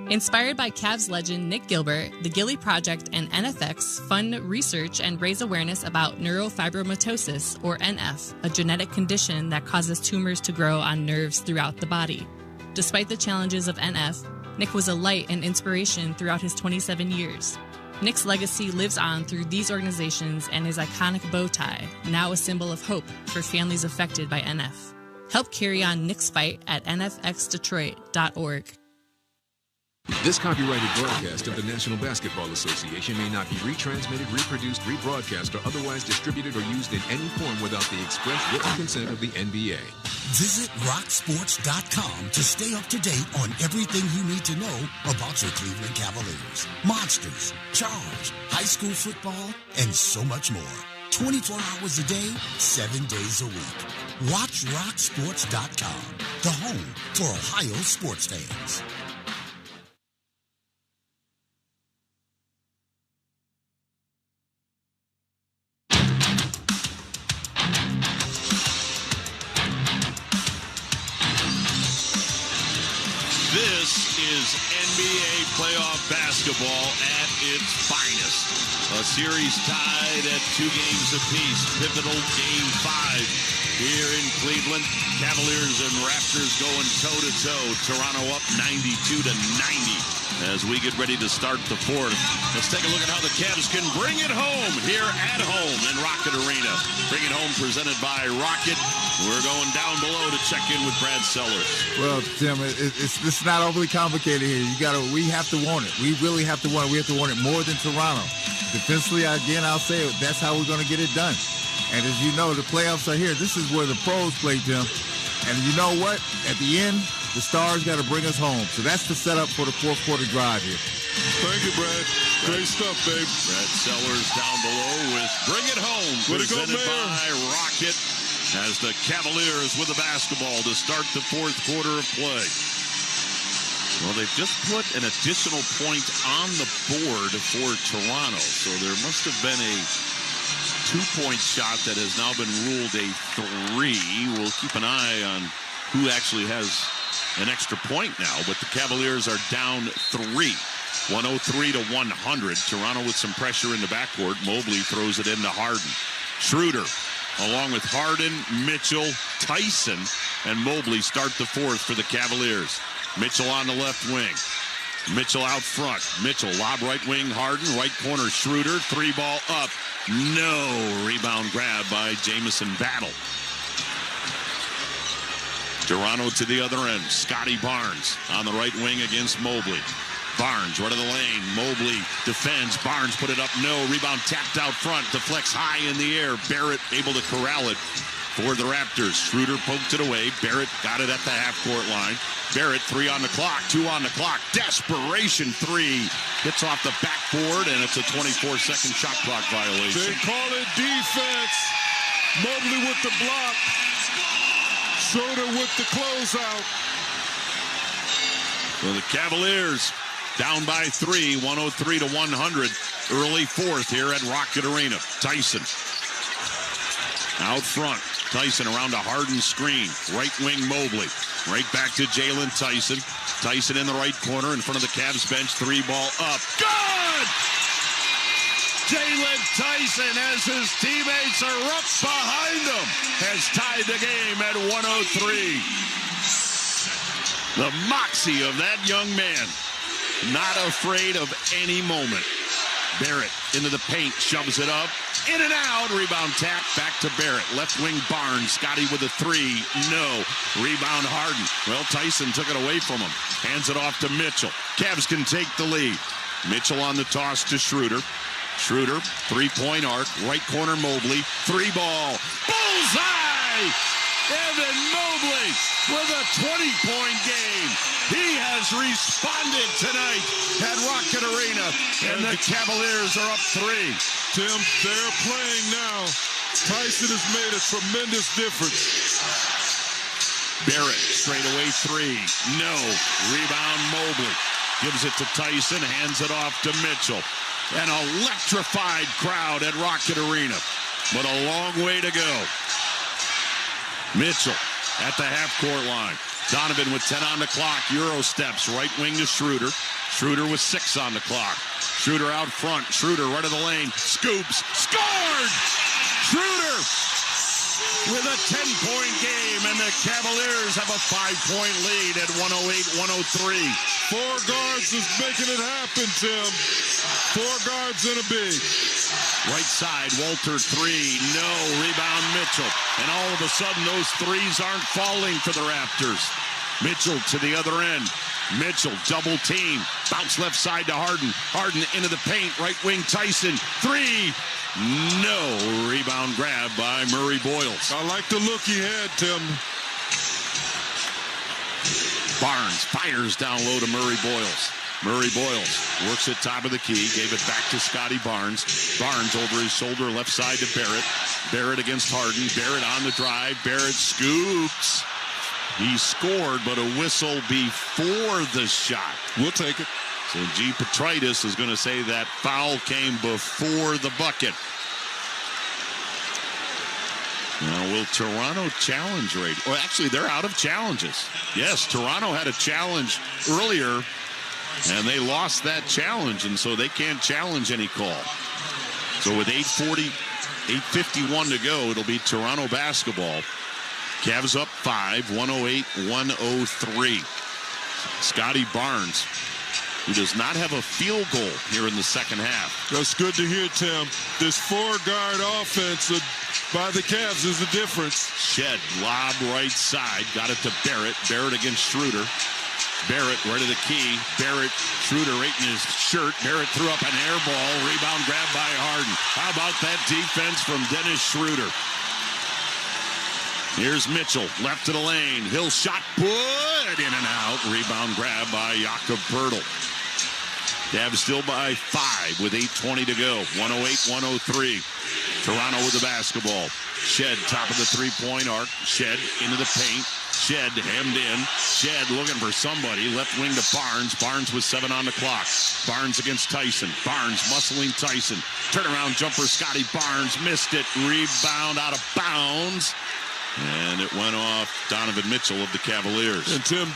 Inspired by Cavs legend Nick Gilbert, the Gilly Project and NFX fund research and raise awareness about neurofibromatosis, or NF, a genetic condition that causes tumors to grow on nerves throughout the body. Despite the challenges of NF, Nick was a light and inspiration throughout his 27 years. Nick's legacy lives on through these organizations and his iconic bow tie, now a symbol of hope for families affected by NF. Help carry on Nick's fight at nfxdetroit.org. This copyrighted broadcast of the National Basketball Association may not be retransmitted, reproduced, rebroadcast, or otherwise distributed or used in any form without the express written consent of the NBA. Visit rocksports.com to stay up to date on everything you need to know about your Cleveland Cavaliers, Monsters, Charge, high school football, and so much more. 24 hours a day, 7 days a week. Watch rocksports.com, the home for Ohio sports fans. This is NBA playoff basketball at its finest. A series tied at 2 games apiece. Pivotal Game 5 here in Cleveland. Cavaliers and Raptors going toe-to-toe. Toronto up 92-90 as we get ready to start the fourth. Let's take a look at how the Cavs can bring it home here at home in Rocket Arena. Bring it home presented by Rocket. We're going down below to check in with Brad Sellers. Well, Tim, it's not overly complicated here. We have to want it. We really have to want it. We have to want it more than Toronto. Defensively, again, I'll say it, that's how we're going to get it done. And as you know, the playoffs are here. This is where the pros play, Tim. And you know what? At the end, the Stars got to bring us home. So that's the setup for the fourth quarter drive here. Thank you, Brad. Great stuff, babe. Brad Sellers down below with Bring It Home, presented by Rocket, as the Cavaliers with the basketball to start the fourth quarter of play. Well, they've just put an additional point on the board for Toronto, so there must have been a 2-point shot that has now been ruled a 3. We'll keep an eye on who actually has an extra point now, but the Cavaliers are down 3, 103-100. Toronto with some pressure in the backcourt. Mobley throws it into Harden. Schroeder, along with Harden, Mitchell, Tyson, and Mobley start the fourth for the Cavaliers. Mitchell on the left wing. Mitchell out front. Mitchell, lob right wing, Harden. Right corner, Schroeder. 3-ball up. No. Rebound grab by Jamison Battle. Toronto to the other end. Scotty Barnes on the right wing against Mobley. Barnes, right of the lane. Mobley defends. Barnes put it up. No. Rebound tapped out front. Deflects high in the air. Barrett able to corral it for the Raptors. Schroeder poked it away. Barrett got it at the half-court line. Barrett, 3 on the clock. 2 on the clock. Desperation 3. Hits off the backboard, and it's a 24-second shot clock violation. They call it defense. Mobley with the block. Schroeder with the closeout. So the Cavaliers down by 3, 103-100. Early fourth here at Rocket Arena. Tyson out front. Tyson around a Harden screen. Right wing Mobley. Right back to Jalen Tyson. Tyson in the right corner in front of the Cavs bench. 3-ball up. Good! Jalen Tyson, as his teammates are up behind him, has tied the game at 103. The moxie of that young man. Not afraid of any moment. Barrett into the paint, shoves it up. In and out. Rebound tap. Back to Barrett. Left wing Barnes. Scotty with a three. No. Rebound Harden. Well, Tyson took it away from him. Hands it off to Mitchell. Cavs can take the lead. Mitchell on the toss to Schroeder. Schroeder, three-point arc. Right corner Mobley. Three ball. Bullseye! Evan Mobley with a 20-point game. He has responded tonight at Rocket Arena, and the Cavaliers are up 3. Tim, they're playing now. Tyson has made a tremendous difference. Barrett, straightaway 3. No. Rebound Mobley. Gives it to Tyson, hands it off to Mitchell. An electrified crowd at Rocket Arena, but a long way to go. Mitchell at the half-court line. Donovan with 10 on the clock. Euro steps. Right wing to Schroeder. Schroeder with 6 on the clock. Schroeder out front. Schroeder right of the lane. Scoops. Scored! Schroeder with a 10-point game, and the Cavaliers have a 5-point lead at 108-103. 4 guards is making it happen, Tim. 4 guards and a big. Right side, Walter 3. No. Rebound Mitchell. And all of a sudden, those threes aren't falling for the Raptors. Mitchell to the other end. Mitchell, double team. Bounce left side to Harden. Harden into the paint. Right wing Tyson. 3. No. Rebound grab by Murray Boyles. I like the look he had, Tim. Barnes fires down low to Murray Boyles. Murray Boyles works at top of the key, gave it back to Scotty Barnes. Barnes over his shoulder, left side to Barrett. Barrett against Harden. Barrett on the drive. Barrett scoops. He scored, but a whistle before the shot. We'll take it. So G. Petritis is going to say that foul came before the bucket. Now, will Toronto challenge rate? Well, actually, they're out of challenges. Yes, Toronto had a challenge earlier, and they lost that challenge, and so they can't challenge any call. So with 8:51 to go, it'll be Toronto basketball. Cavs up 5, 108-103. Scotty Barnes, who does not have a field goal here in the second half. That's good to hear, Tim. This 4-guard offense by the Cavs is the difference. Shed, lob right side, got it to Barrett. Barrett against Schroeder. Barrett right of the key. Barrett, Schroeder right in his shirt. Barrett threw up an air ball. Rebound grab by Harden. How about that defense from Dennis Schroeder? Here's Mitchell, left to the lane. Hill shot put in and out. Rebound grab by Jakob Poeltl. Cavs still by 5 with 8:20 to go. 108-103. Toronto with the basketball. Shed, top of the three-point arc. Shed into the paint. Shed hemmed in. Shed looking for somebody. Left wing to Barnes. Barnes with 7 on the clock. Barnes against Tyson. Barnes muscling Tyson. Turnaround jumper, Scotty Barnes missed it. Rebound out of bounds. And it went off Donovan Mitchell of the Cavaliers. And Tim,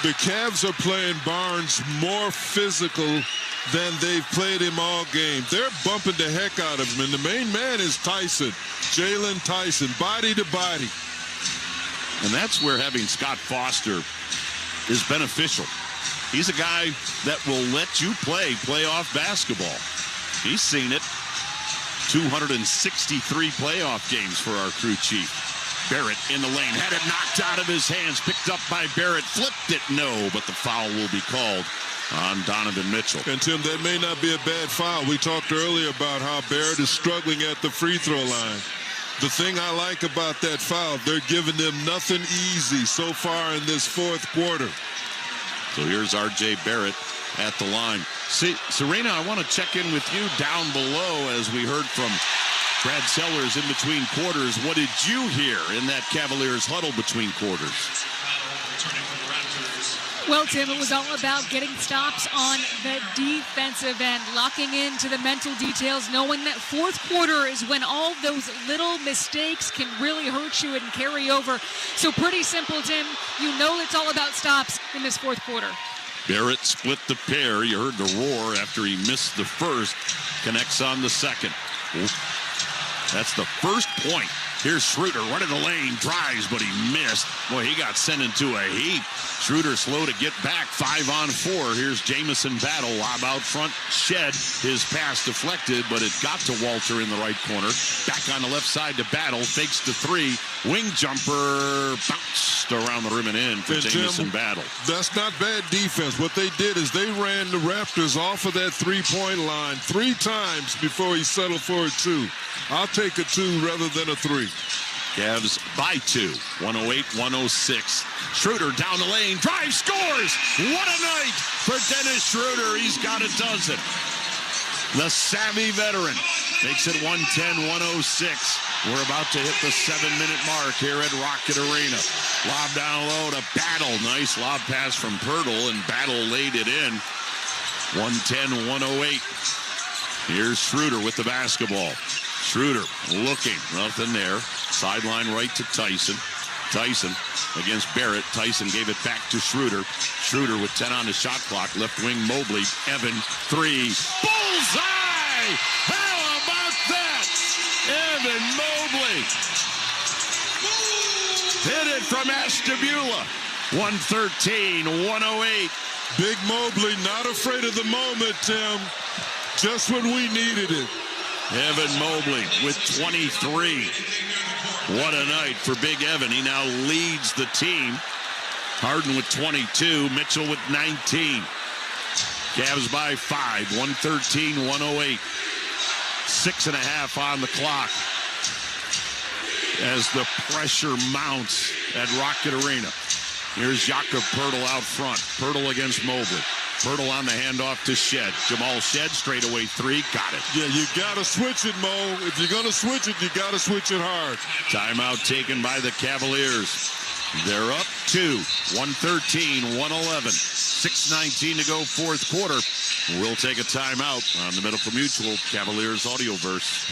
the Cavs are playing Barnes more physical than they've played him all game. They're bumping the heck out of him. And the main man is Tyson. Jalen Tyson, body to body. And that's where having Scott Foster is beneficial. He's a guy that will let you play playoff basketball. He's seen it. 263 playoff games for our crew chief. Barrett in the lane, had it knocked out of his hands, picked up by Barrett, flipped it, no, but the foul will be called on Donovan Mitchell. And Tim, that may not be a bad foul. We talked earlier about how Barrett is struggling at the free throw line. The thing I like about that foul, they're giving them nothing easy so far in this fourth quarter. So here's R.J. Barrett at the line. See, Serena, I want to check in with you down below as we heard from Brad Sellers in between quarters. What did you hear in that Cavaliers huddle between quarters? Well, Tim, it was all about getting stops on the defensive end, locking into the mental details, knowing that fourth quarter is when all those little mistakes can really hurt you and carry over. So pretty simple, Tim. You know it's all about stops in this fourth quarter. Barrett split the pair. You heard the roar after he missed the first. Connects on the second. That's the first point Here's Schroeder running the lane, drives, but he missed. Boy, he got sent into a heap. Schroeder slow to get back, 5-on-4. Here's Jamison Battle, lob out front. Shed, his pass deflected, but it got to Walter in the right corner. Back on the left side to Battle, fakes to three. Wing jumper, bounced around the rim and in for Jamison Battle. That's not bad defense. What they did is they ran the Raptors off of that three-point line 3 times before he settled for a 2. I'll take a 2 rather than a 3. Cavs by 2, 108-106. Schroeder down the lane, drive, scores! What a night for Dennis Schroeder. He's got a dozen. The savvy veteran makes it 110-106. We're about to hit the 7-minute mark here at Rocket Arena. Lob down low to Battle. Nice lob pass from Pirtle, and Battle laid it in. 110-108. Here's Schroeder with the basketball. Schroeder looking, nothing there. Sideline right to Tyson. Tyson against Barrett. Tyson gave it back to Schroeder. Schroeder with 10 on the shot clock. Left wing Mobley. Evan, 3. Bullseye! How about that? Evan Mobley hit it from Ashtabula. 113-108. Big Mobley not afraid of the moment, Tim. Just when we needed it. Evan Mobley with 23. What a night for Big Evan. He now leads the team. Harden with 22. Mitchell with 19. Cavs by 5. 113-108. 6.5 on the clock as the pressure mounts at Rocket Arena. Here's Jakob Pirtle out front. Pirtle against Mobley. Pirtle on the handoff to Shed. Jamal Shed, straightaway 3. Got it. Yeah, you got to switch it, Mo. If you're going to switch it, you got to switch it hard. Timeout taken by the Cavaliers. They're up 2. 113-111. 6:19 to go, fourth quarter. We'll take a timeout on the Medical Mutual Cavaliers Audioverse.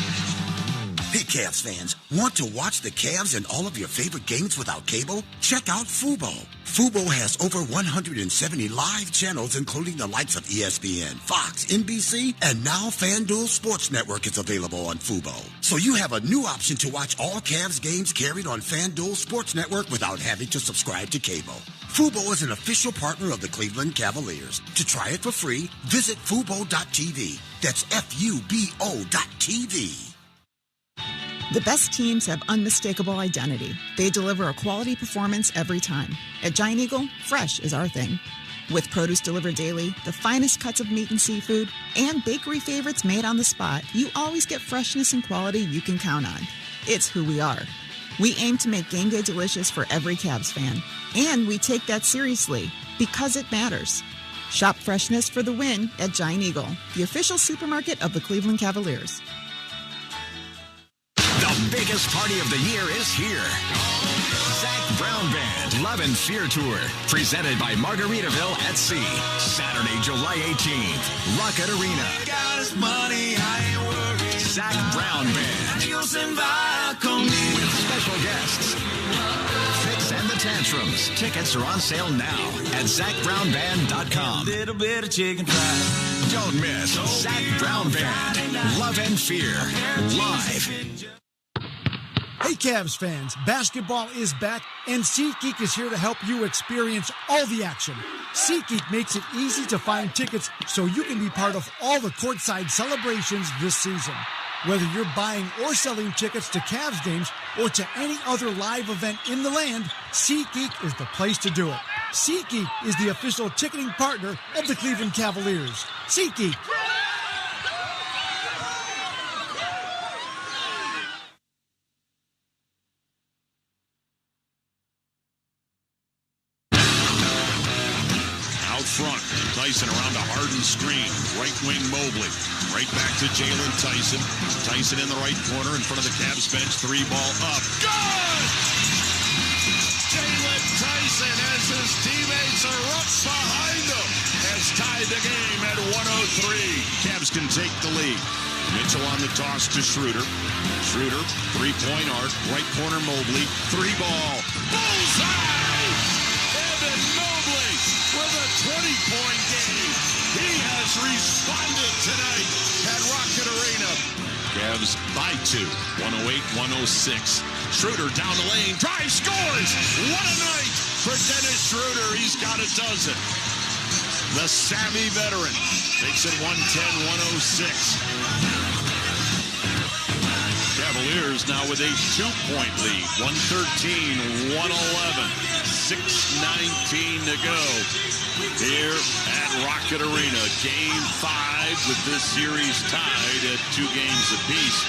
Hey, Cavs fans, want to watch the Cavs and all of your favorite games without cable? Check out Fubo. Fubo has over 170 live channels, including the likes of ESPN, Fox, NBC, and now FanDuel Sports Network is available on Fubo. So you have a new option to watch all Cavs games carried on FanDuel Sports Network without having to subscribe to cable. Fubo is an official partner of the Cleveland Cavaliers. To try it for free, visit Fubo.tv. That's FUBO.TV. The best teams have unmistakable identity. They deliver a quality performance every time. At Giant Eagle, fresh is our thing. With produce delivered daily, the finest cuts of meat and seafood, and bakery favorites made on the spot, you always get freshness and quality you can count on. It's who we are. We aim to make game day delicious for every Cavs fan. And we take that seriously, because it matters. Shop freshness for the win at Giant Eagle, the official supermarket of the Cleveland Cavaliers. The biggest party of the year is here. Zach Brown Band Love and Fear Tour, presented by Margaritaville at Sea. Saturday, July 18th, Rocket Arena. Zach Brown Band. With special guests. Fix and the Tantrums. Tickets are on sale now at ZachBrownBand.com. Little bit of chicken fried. Don't miss Zach Brown Band. Love and Fear. Live. Hey, Cavs fans, basketball is back, and SeatGeek is here to help you experience all the action. SeatGeek makes it easy to find tickets so you can be part of all the courtside celebrations this season. Whether you're buying or selling tickets to Cavs games or to any other live event in the land, SeatGeek is the place to do it. SeatGeek is the official ticketing partner of the Cleveland Cavaliers. SeatGeek. Front, Tyson around the Harden screen, right wing Mobley, right back to Jalen Tyson. Tyson in the right corner in front of the Cavs bench, 3-ball up. Good! Jalen Tyson, as his teammates are up behind him, has tied the game at 103. Cavs can take the lead. Mitchell on the toss to Schroeder. Schroeder, 3-point arc, right corner Mobley, 3-ball. Bullseye! Evan Mobley with a 20-point game. He has responded tonight at Rocket Arena. Cavs by 2, 108-106. Schroeder down the lane, drive, scores! What a night for Dennis Schroeder. He's got a dozen. The savvy veteran makes it 110-106. Cavaliers now with a 2-point lead, 113-111, 6:19 to go here at Rocket Arena. Game 5 with this series tied at 2 games apiece.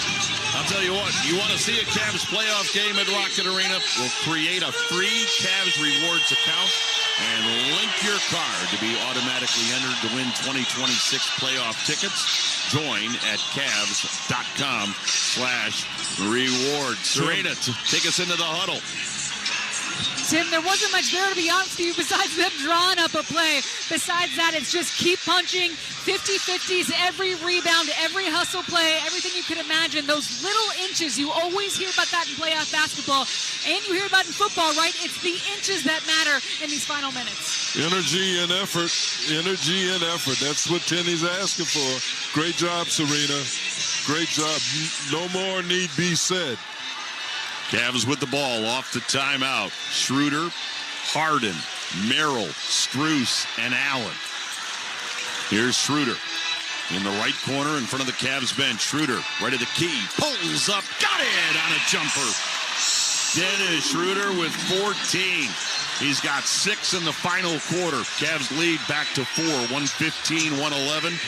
I'll tell you what, you want to see a Cavs playoff game at Rocket Arena? We'll create a free Cavs rewards account and link your card to be automatically entered to win 2026 playoff tickets. Join at Cavs.com/rewards. Serena, take us into the huddle. Tim, there wasn't much there, to be honest with you, besides them drawing up a play. Besides that, it's just keep punching, 50-50s, every rebound, every hustle play, everything you could imagine. Those little inches, you always hear about that in playoff basketball, and you hear about in football, right? It's the inches that matter in these final minutes. Energy and effort. Energy and effort. That's what Tenny's asking for. Great job, Serena. Great job. No more need be said. Cavs with the ball off the timeout. Schroeder, Harden, Merrill, Strus, and Allen. Here's Schroeder in the right corner in front of the Cavs bench. Schroeder right at the key. Pulls up. Got it on a jumper. Dennis Schroeder with 14. He's got 6 in the final quarter. Cavs lead back to 4, 115-111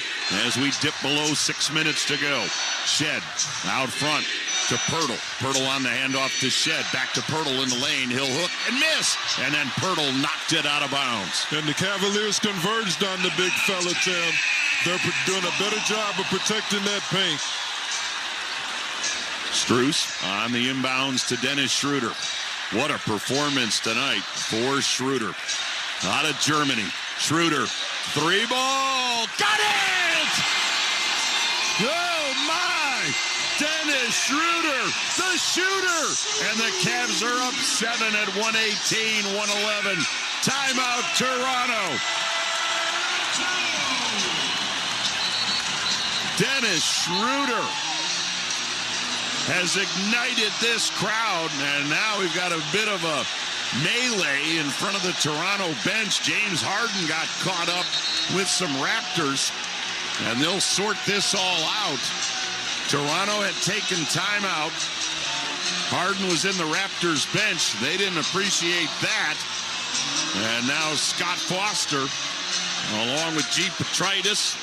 as we dip below 6 minutes to go. Shed out front to Pirtle. Pirtle on the handoff to Shed. Back to Pirtle in the lane. He'll hook and miss. And then Pirtle knocked it out of bounds. And the Cavaliers converged on the big fella, Tim. They're doing a better job of protecting that paint. Strus on the inbounds to Dennis Schroeder. What a performance tonight for Schroeder. Out of Germany. Schroeder, 3-ball. Got it! Oh, my! Dennis Schroeder, the shooter! And the Cavs are up 7 at 118-111. Timeout, Toronto. Dennis Schroeder has ignited this crowd, and now we've got a bit of a melee in front of the Toronto bench. James Harden got caught up with some Raptors, and they'll sort this all out. Toronto had taken timeout. Harden was in the Raptors bench. They didn't appreciate that. And now Scott Foster, along with G. Petritis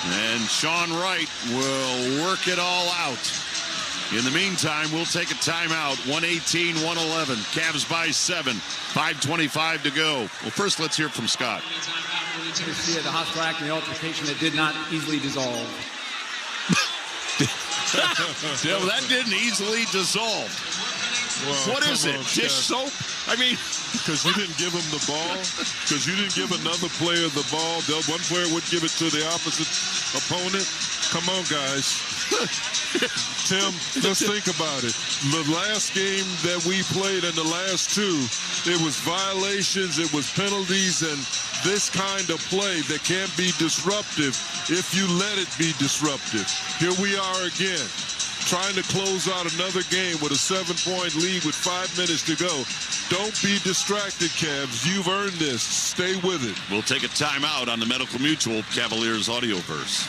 and Sean Wright, will work it all out. In the meantime, we'll take a timeout. 118-111. Cavs by 7. 5:25 to go. Well, first, let's hear from Scott. To see the hostile act and the altercation that did not easily dissolve. Yeah, well, that didn't easily dissolve. Well, what is it? Dish soap? I mean, because you didn't give him the ball, because you didn't give another player the ball. One player would give it to the opposite opponent. Come on, guys. Tim, let's think about it. The last game that we played and the last 2, it was violations, it was penalties, and this kind of play that can't be disruptive if you let it be disruptive. Here we are again, trying to close out another game with a 7-point lead with 5 minutes to go. Don't be distracted, Cavs. You've earned this. Stay with it. We'll take a timeout on the Medical Mutual Cavaliers Audioverse.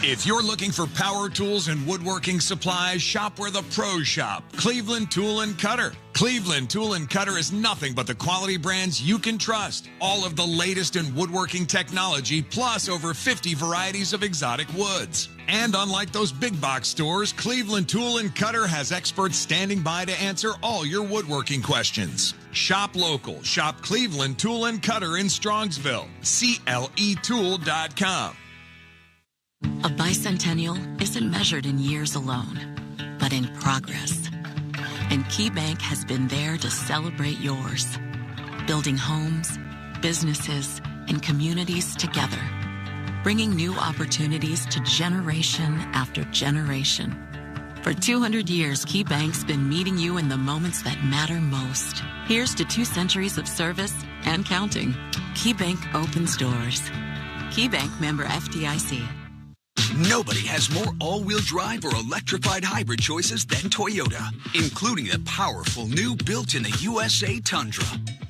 If you're looking for power tools and woodworking supplies, shop where the pros shop. Cleveland Tool & Cutter. Cleveland Tool & Cutter is nothing but the quality brands you can trust. All of the latest in woodworking technology, plus over 50 varieties of exotic woods. And unlike those big box stores, Cleveland Tool & Cutter has experts standing by to answer all your woodworking questions. Shop local. Shop Cleveland Tool & Cutter in Strongsville. CLEtool.com. A bicentennial isn't measured in years alone, but in progress. And KeyBank has been there to celebrate yours, building homes, businesses, and communities together, bringing new opportunities to generation after generation. For 200 years, KeyBank's been meeting you in the moments that matter most. Here's to 2 centuries of service and counting. KeyBank opens doors. KeyBank member FDIC. Nobody has more all-wheel drive or electrified hybrid choices than Toyota, including the powerful new built-in-the-USA Tundra.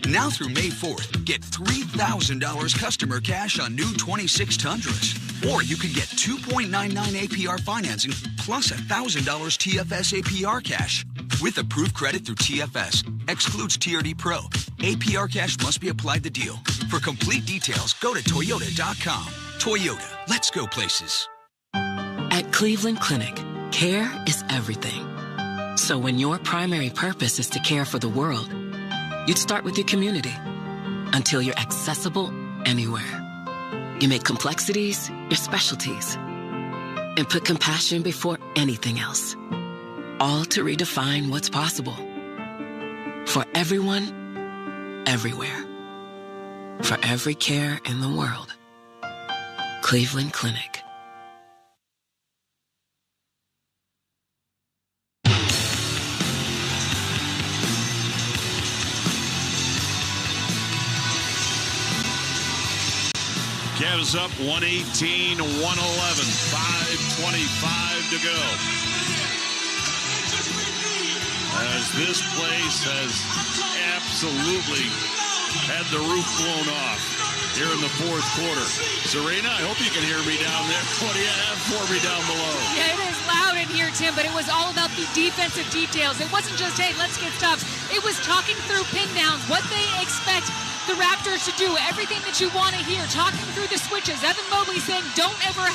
Now through May 4th, get $3,000 customer cash on new 26 Tundras. Or you could get 2.99 APR financing plus $1,000 TFS APR cash. With approved credit through TFS. Excludes TRD Pro. APR cash must be applied to deal. For complete details, go to Toyota.com. Toyota, let's go places. At Cleveland Clinic, care is everything. So when your primary purpose is to care for the world, you'd start with your community until you're accessible anywhere. You make complexities your specialties and put compassion before anything else, all to redefine what's possible. For everyone, everywhere. For every care in the world. Cleveland Clinic. Cavs up 118-111. 5:25 to go. As this place has absolutely had the roof blown off here in the fourth quarter. Serena, I hope you can hear me down there. What do you have for me down below? Yeah, it is loud in here, Tim, but it was all about the defensive details. It wasn't just, hey, let's get stops. It was talking through pin downs, what they expect the Raptors to do, everything that you want to hear, talking through the switches. Evan Mobley saying, don't ever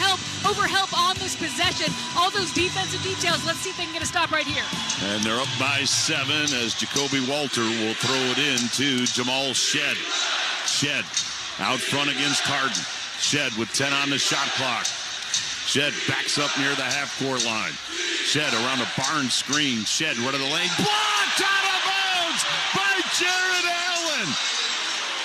overhelp on this possession. All those defensive details. Let's see if they can get a stop right here. And they're up by 7 as Jacoby Walter will throw it in to Jamal Shed. Shed out front against Harden. Shed with 10 on the shot clock. Shed backs up near the half-court line. Shed around a Barnes screen. Shed right of the lane. Blocked out of bounds by Jared Allen.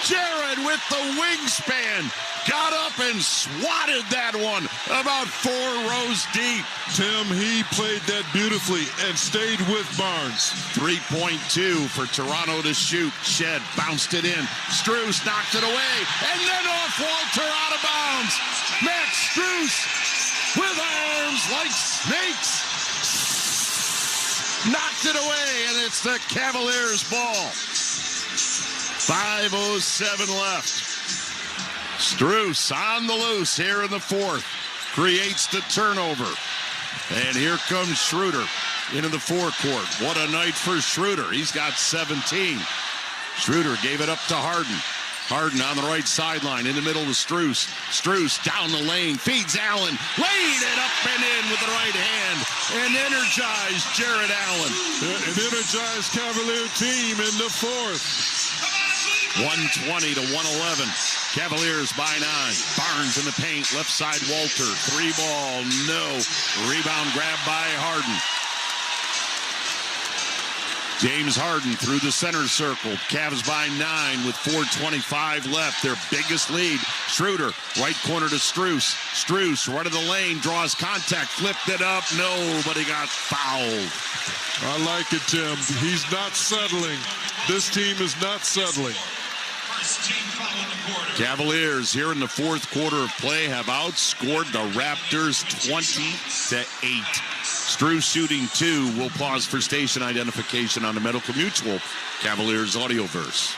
Jared with the wingspan got up and swatted that one about 4 rows deep. Tim, he played that beautifully and stayed with Barnes. 3.2 for Toronto to shoot. Shed bounced it in. Strus knocked it away. And then off Walter out of bounds. Max Strus with arms like snakes. Knocked it away, and it's the Cavaliers' ball. 5:07 left. Strus on the loose here in the fourth. Creates the turnover. And here comes Schroeder into the forecourt. What a night for Schroeder. He's got 17. Schroeder gave it up to Harden. Harden on the right sideline in the middle of Strus. Strus down the lane. Feeds Allen. Laid it up and in with the right hand. And energized Jared Allen. An energized Cavalier team in the fourth. 120-111. Cavaliers by 9. Barnes in the paint. Left side Walter. 3-ball. No. Rebound grab by Harden. James Harden through the center circle. Cavs by 9 with 4:25 left. Their biggest lead. Schroeder, right corner to Strus. Strus, right of the lane, draws contact, flipped it up. No, but he got fouled. I like it, Tim. He's not settling. This team is not settling. Cavaliers here in the fourth quarter of play have outscored the Raptors 20-8. Strus shooting 2. We'll pause for station identification on the Medical Mutual Cavaliers Audioverse.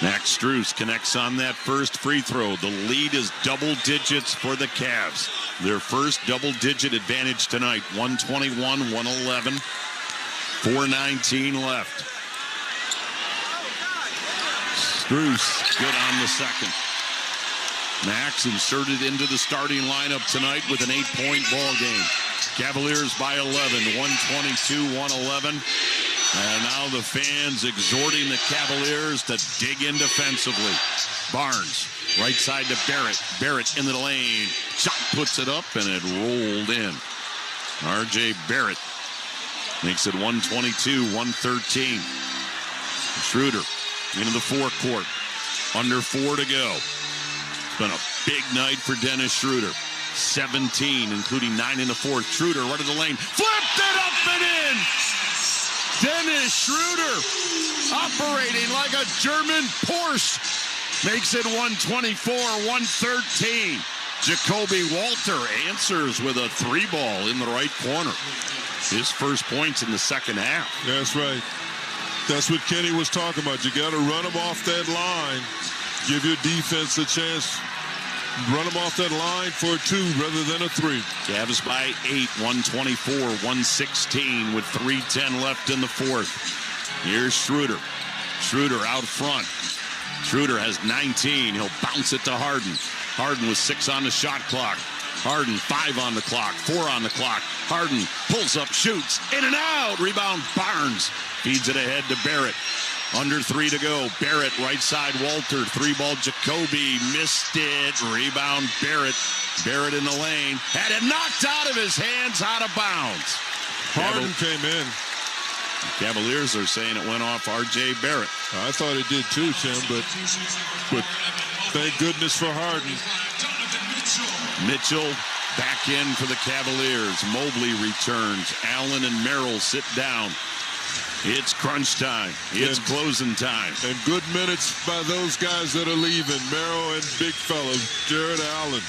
Max Strus connects on that first free throw. The lead is double digits for the Cavs. Their first double-digit advantage tonight. 121-111. 4:19 left. Strus good on the second. Max inserted into the starting lineup tonight with an 8-point ball game. Cavaliers by 11. 122-111. And now the fans exhorting the Cavaliers to dig in defensively. Barnes, right side to Barrett. Barrett into the lane. Shot puts it up, and it rolled in. R.J. Barrett makes it 122-113. Schroeder into the forecourt. Under 4 to go. It's been a big night for Dennis Schroeder. 17, including 9 in the fourth. Schroeder right of the lane. Flipped it up and in! Dennis Schroeder, operating like a German Porsche, makes it 124-113. Jacoby Walter answers with a 3-ball in the right corner. His first points in the second half. That's right. That's what Kenny was talking about. You got to run them off that line. Give your defense a chance. Run them off that line for a 2 rather than a 3. Cavs by 8, 124-116 with 3:10 left in the fourth. Here's Schroeder. Schroeder out front. Schroeder has 19. He'll bounce it to Harden. Harden with 6 on the shot clock. Harden 5 on the clock, 4 on the clock. Harden pulls up, shoots, in and out. Rebound Barnes. Feeds it ahead to Barrett. Under 3 to go. Barrett, right side, Walter. 3-ball, Jacoby. Missed it. Rebound, Barrett. Barrett in the lane. Had it knocked out of his hands, out of bounds. Harden came in. Cavaliers are saying it went off R.J. Barrett. I thought it did too, Tim, but thank goodness for Harden. Mitchell back in for the Cavaliers. Mobley returns. Allen and Merrill sit down. It's crunch time. It's closing time. And good minutes by those guys that are leaving. Merrill and big fella, Jared Allen.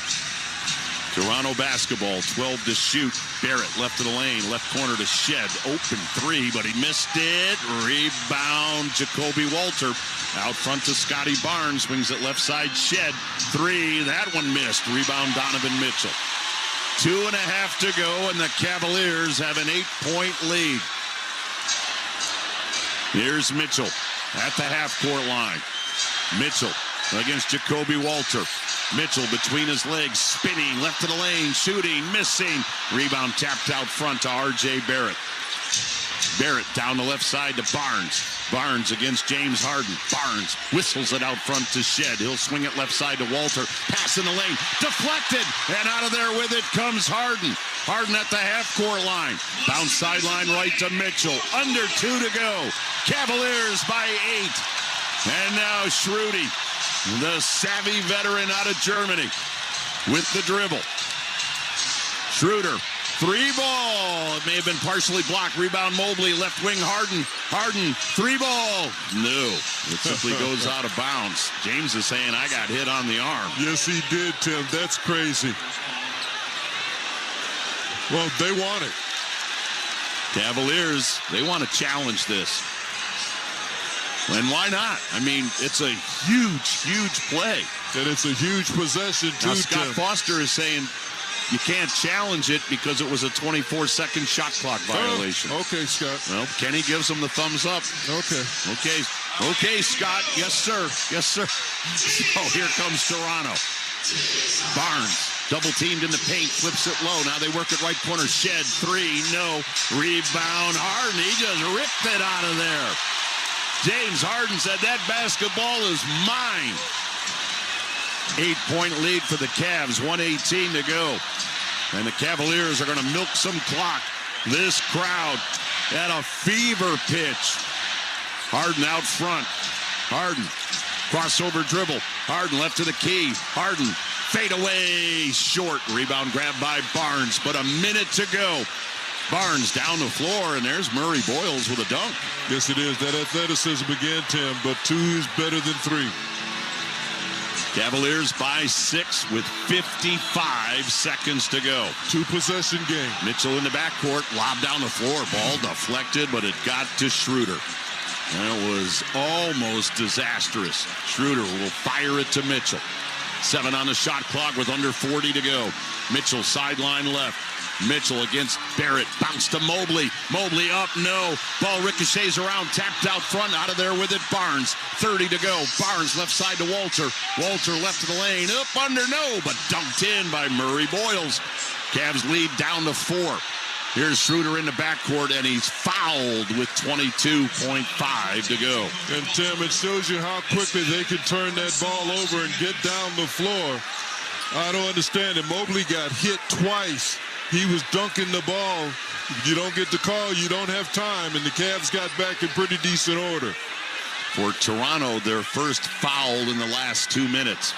Toronto basketball, 12 to shoot. Barrett left of the lane, left corner to Shed. Open 3, but he missed it. Rebound, Jacoby Walter. Out front to Scotty Barnes. Swings it left side, Shed. 3, that one missed. Rebound, Donovan Mitchell. 2.5 to go, and the Cavaliers have an 8-point lead. Here's Mitchell at the half-court line. Mitchell against Jacoby Walter. Mitchell between his legs, spinning, left of the lane, shooting, missing. Rebound tapped out front to R.J. Barrett. Barrett down the left side to Barnes. Barnes against James Harden. Barnes whistles it out front to Shed. He'll swing it left side to Walter. Pass in the lane. Deflected. And out of there with it comes Harden. Harden at the half-court line. Bounce sideline right to Mitchell. Under 2 to go. Cavaliers by 8. And now Schroeder, the savvy veteran out of Germany, with the dribble. Schroeder, 3-ball. It may have been partially blocked. Rebound Mobley, left wing Harden. Harden, 3-ball. No, it simply goes out of bounds. James is saying, I got hit on the arm. Yes, he did, Tim. That's crazy. Well, they want it. Cavaliers, they want to challenge this. And why not? I mean, it's a huge, huge play. And it's a huge possession, too, now, Scott Tim. Foster is saying you can't challenge it because it was a 24-second shot clock violation. Okay, Scott. Well, Kenny gives him the thumbs up. Okay, Scott. Yes, sir. Yes, sir. So here comes Toronto. Barnes, double teamed in the paint, flips it low. Now they work it right corner. Shed, 3, no. Rebound, Harden. He just ripped it out of there. James Harden said, that basketball is mine. 8-point lead for the Cavs, 1:18 to go. And the Cavaliers are going to milk some clock. This crowd at a fever pitch. Harden out front. Harden, crossover dribble. Harden left to the key. Harden, fade away, short. Rebound grabbed by Barnes, but a minute to go. Barnes down the floor, and there's Murray Boyles with a dunk. Yes, it is. That athleticism again, Tim, but 2 is better than 3. Cavaliers by 6 with 55 seconds to go. 2-possession game. Mitchell in the backcourt, lob down the floor, ball deflected, but it got to Schroeder. That was almost disastrous. Schroeder will fire it to Mitchell. 7 on the shot clock with under 40 to go. Mitchell sideline left. Mitchell against Barrett. Bounce to Mobley. Mobley up, no. Ball ricochets around, tapped out front. Out of there with it, Barnes. 30 to go. Barnes left side to Walter. Walter left of the lane. Up under, no, but dunked in by Murray Boyles. Cavs lead down to 4. Here's Schroeder in the backcourt, and he's fouled with 22.5 to go. And, Tim, it shows you how quickly they can turn that ball over and get down the floor. I don't understand it. Mobley got hit twice. He was dunking the ball. You don't get the call, you don't have time, and the Cavs got back in pretty decent order. For Toronto, their first foul in the last 2 minutes.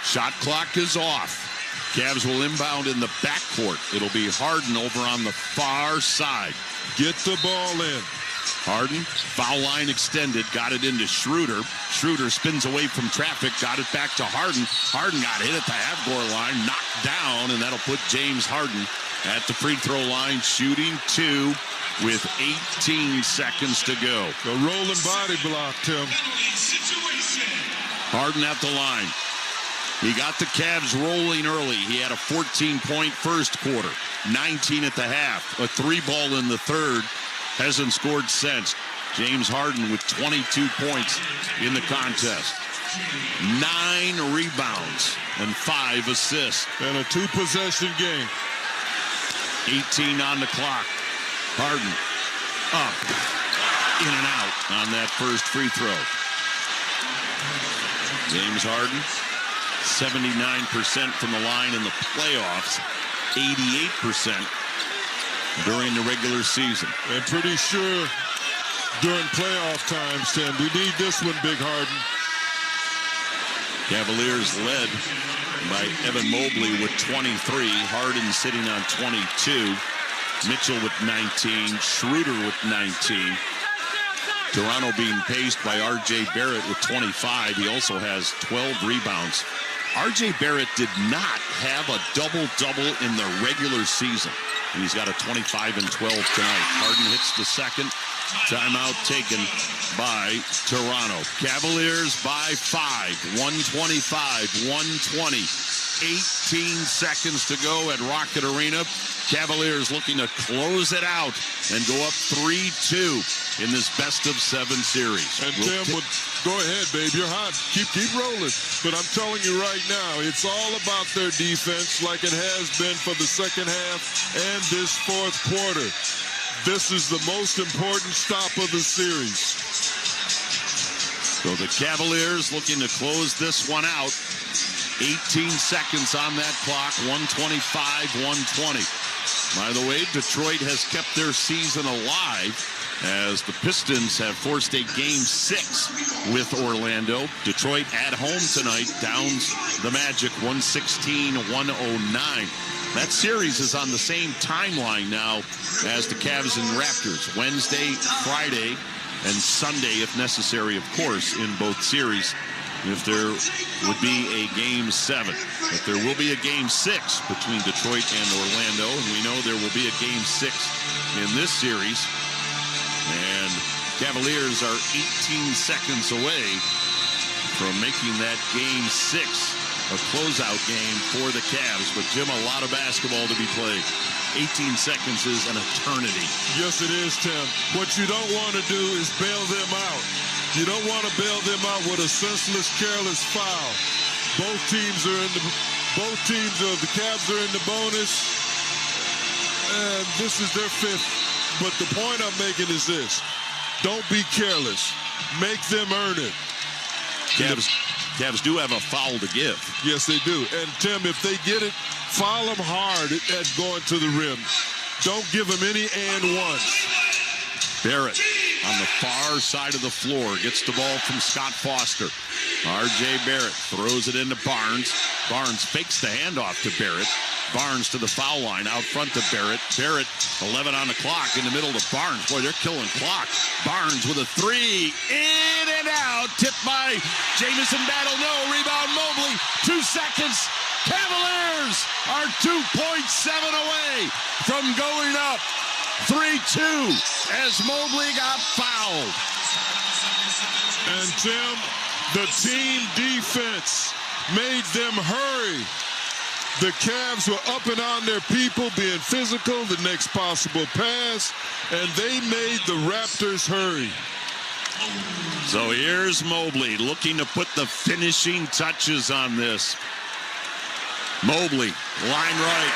Shot clock is off. Cavs will inbound in the backcourt. It'll be Harden over on the far side. Get the ball in. Harden, foul line extended, got it into Schroeder. Schroeder spins away from traffic, got it back to Harden. Harden got hit at the half-court line, knocked down, and that'll put James Harden at the free throw line, shooting 2 with 18 seconds to go. A rolling body block, Tim. Harden at the line. He got the Cavs rolling early. He had a 14-point first quarter, 19 at the half, a 3-ball in the third. Hasn't scored since. James Harden with 22 points in the contest. 9 rebounds and 5 assists. And a 2-possession game. 18 on the clock. Harden up, in and out on that first free throw. James Harden, 79% from the line in the playoffs, 88% during the regular season. And pretty sure during playoff times, Tim, we need this one, Big Harden. Cavaliers led by Evan Mobley with 23. Harden sitting on 22. Mitchell with 19. Schroeder with 19. Toronto being paced by R.J. Barrett with 25. He also has 12 rebounds. R.J. Barrett did not have a double-double in the regular season. And he's got a 25 and 12 tonight. Harden hits the second. Timeout taken by Toronto. Cavaliers by 5. 125-120. 18 seconds to go at Rocket Arena. Cavaliers looking to close it out and go up 3-2 in this best-of-7 series. And Tim, go ahead, babe. You're hot. Keep rolling. But I'm telling you right now, it's all about their defense like it has been for the second half and this fourth quarter. This is the most important stop of the series. So the Cavaliers looking to close this one out. 18 seconds on that clock, 125-120. By the way, Detroit has kept their season alive as the Pistons have forced a Game 6 with Orlando. Detroit at home tonight downs the Magic 116-109. That series is on the same timeline now as the Cavs and Raptors. Wednesday, Friday, and Sunday, if necessary, of course, in both series, if there would be a Game 7. But there will be a Game 6 between Detroit and Orlando, and we know there will be a Game 6 in this series. And Cavaliers are 18 seconds away from making that Game 6 a closeout game for the Cavs. But, Jim, a lot of basketball to be played. 18 seconds is an eternity. Yes, it is, Tim. What you don't want to do is bail them out. You don't want to bail them out with a senseless, careless foul. Both teams are the Cavs are in the bonus, and this is their 5th. But the point I'm making is this: don't be careless. Make them earn it. Cavs do have a foul to give. Yes, they do. And Tim, if they get it, foul them hard at going to the rim. Don't give them any and ones. Barrett on the far side of the floor gets the ball from Scott Foster. R.J. Barrett throws it into Barnes. Barnes fakes the handoff to Barrett. Barnes to the foul line, out front to Barrett. Barrett, 11 on the clock, in the middle to Barnes. Boy, they're killing clock. Barnes with a 3, in and out, tipped by Jamison Battle. No, rebound Mobley, 2 seconds. Cavaliers are 2.7 away from going up 3-2 as Mobley got fouled. And Tim, the team defense made them hurry. The Cavs were up and on their people, being physical, the next possible pass, and they made the Raptors hurry. So here's Mobley looking to put the finishing touches on this. Mobley, line right,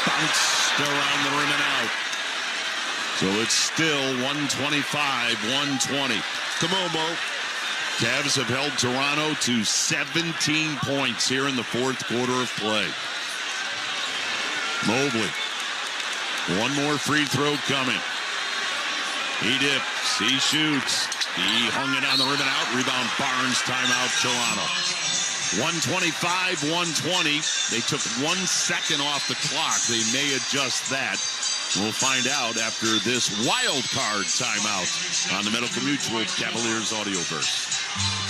bounced around the rim and out. So it's still 125-120. Come on, Mo. Cavs have held Toronto to 17 points here in the fourth quarter of play. Mobley. One more free throw coming. He dips. He shoots. He hung it on the rim and out. Rebound Barnes. Timeout Toronto. 125-120. They took 1 second off the clock. They may adjust that We'll find out after this wild card timeout on the Medical Mutual Cavaliers Audioverse.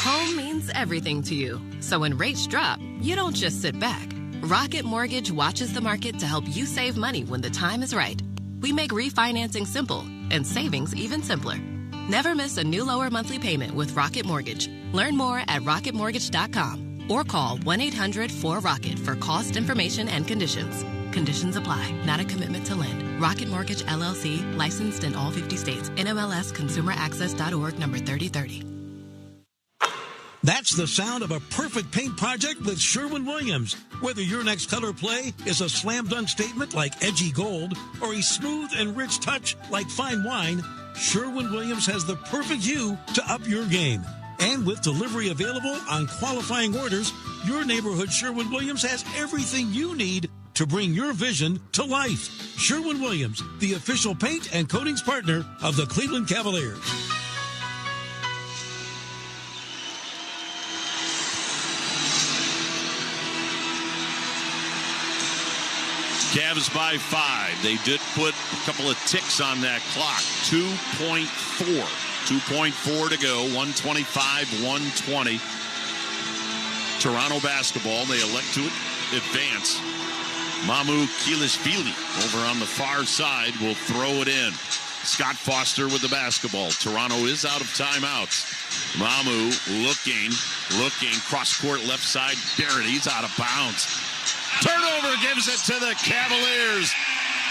Home means everything to you. So when rates drop, you don't just sit back. Rocket Mortgage watches the market to help you save money when the time is right. We make refinancing simple and savings even simpler. Never miss a new lower monthly payment with Rocket Mortgage. Learn more at rocketmortgage.com or call 1-800-4ROCKET for cost information and conditions. Conditions apply. Not a commitment to lend. Rocket Mortgage, LLC, licensed in all 50 states. NMLS ConsumerAccess.org, number 3030. That's the sound of a perfect paint project with Sherwin-Williams. Whether your next color play is a slam dunk statement like edgy gold or a smooth and rich touch like fine wine, Sherwin-Williams has the perfect hue to up your game. And with delivery available on qualifying orders, your neighborhood Sherwin-Williams has everything you need to bring your vision to life. Sherwin-Williams, the official paint and coatings partner of the Cleveland Cavaliers. Cavs by 5. They did put a couple of ticks on that clock. 2.4 to go. 125-120. Toronto basketball. They elect to advance. Mamu Kilishvili over on the far side will throw it in. Scott Foster with the basketball. Toronto is out of timeouts. Mamu looking. Cross-court left side. Barrett, he's out of bounds. Turnover gives it to the Cavaliers.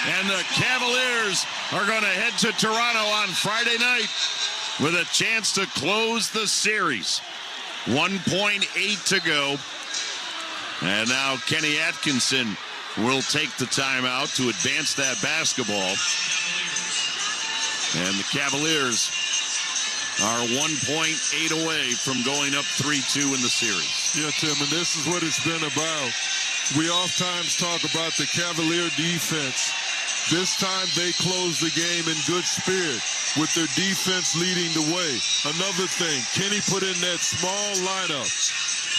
And the Cavaliers are going to head to Toronto on Friday night with a chance to close the series. 1.8 to go. And now Kenny Atkinson will take the timeout to advance that basketball. And the Cavaliers are 1.8 away from going up 3-2 in the series. Yeah, Tim, and this is what it's been about. We oftentimes talk about the Cavalier defense. This time they close the game in good spirit with their defense leading the way. Another thing, Kenny put in that small lineup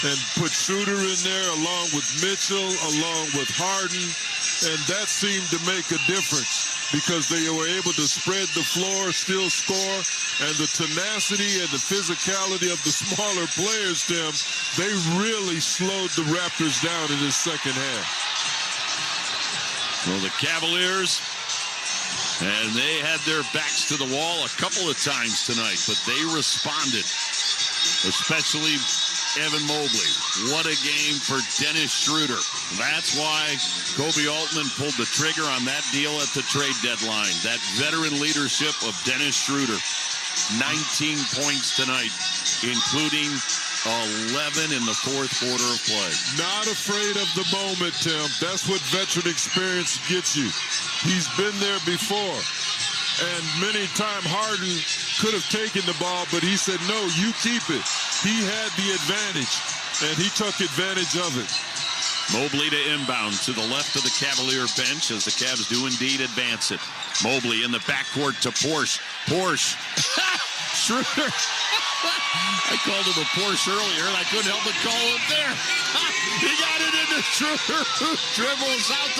and put Schroeder in there along with Mitchell, along with Harden, and that seemed to make a difference because they were able to spread the floor, still score, and the tenacity and the physicality of the smaller players, Tim, they really slowed the Raptors down in the second half. Well, the Cavaliers, and they had their backs to the wall a couple of times tonight, but they responded, especially Evan Mobley. What a game for Dennis Schroeder. That's why Kobe Altman pulled the trigger on that deal at the trade deadline. That veteran leadership of Dennis Schroeder. 19 points tonight, including 11 in the fourth quarter of play. Not afraid of the moment, Tim. That's what veteran experience gets you. He's been there before. And many times Harden could have taken the ball, but he said, no, you keep it. He had the advantage, and he took advantage of it. Mobley to inbound to the left of the Cavalier bench as the Cavs do indeed advance it. Mobley in the backcourt to Porsche. Schroeder. I called him a Porsche earlier, and I couldn't help but call him there. He got it into Schroeder, who dribbles out the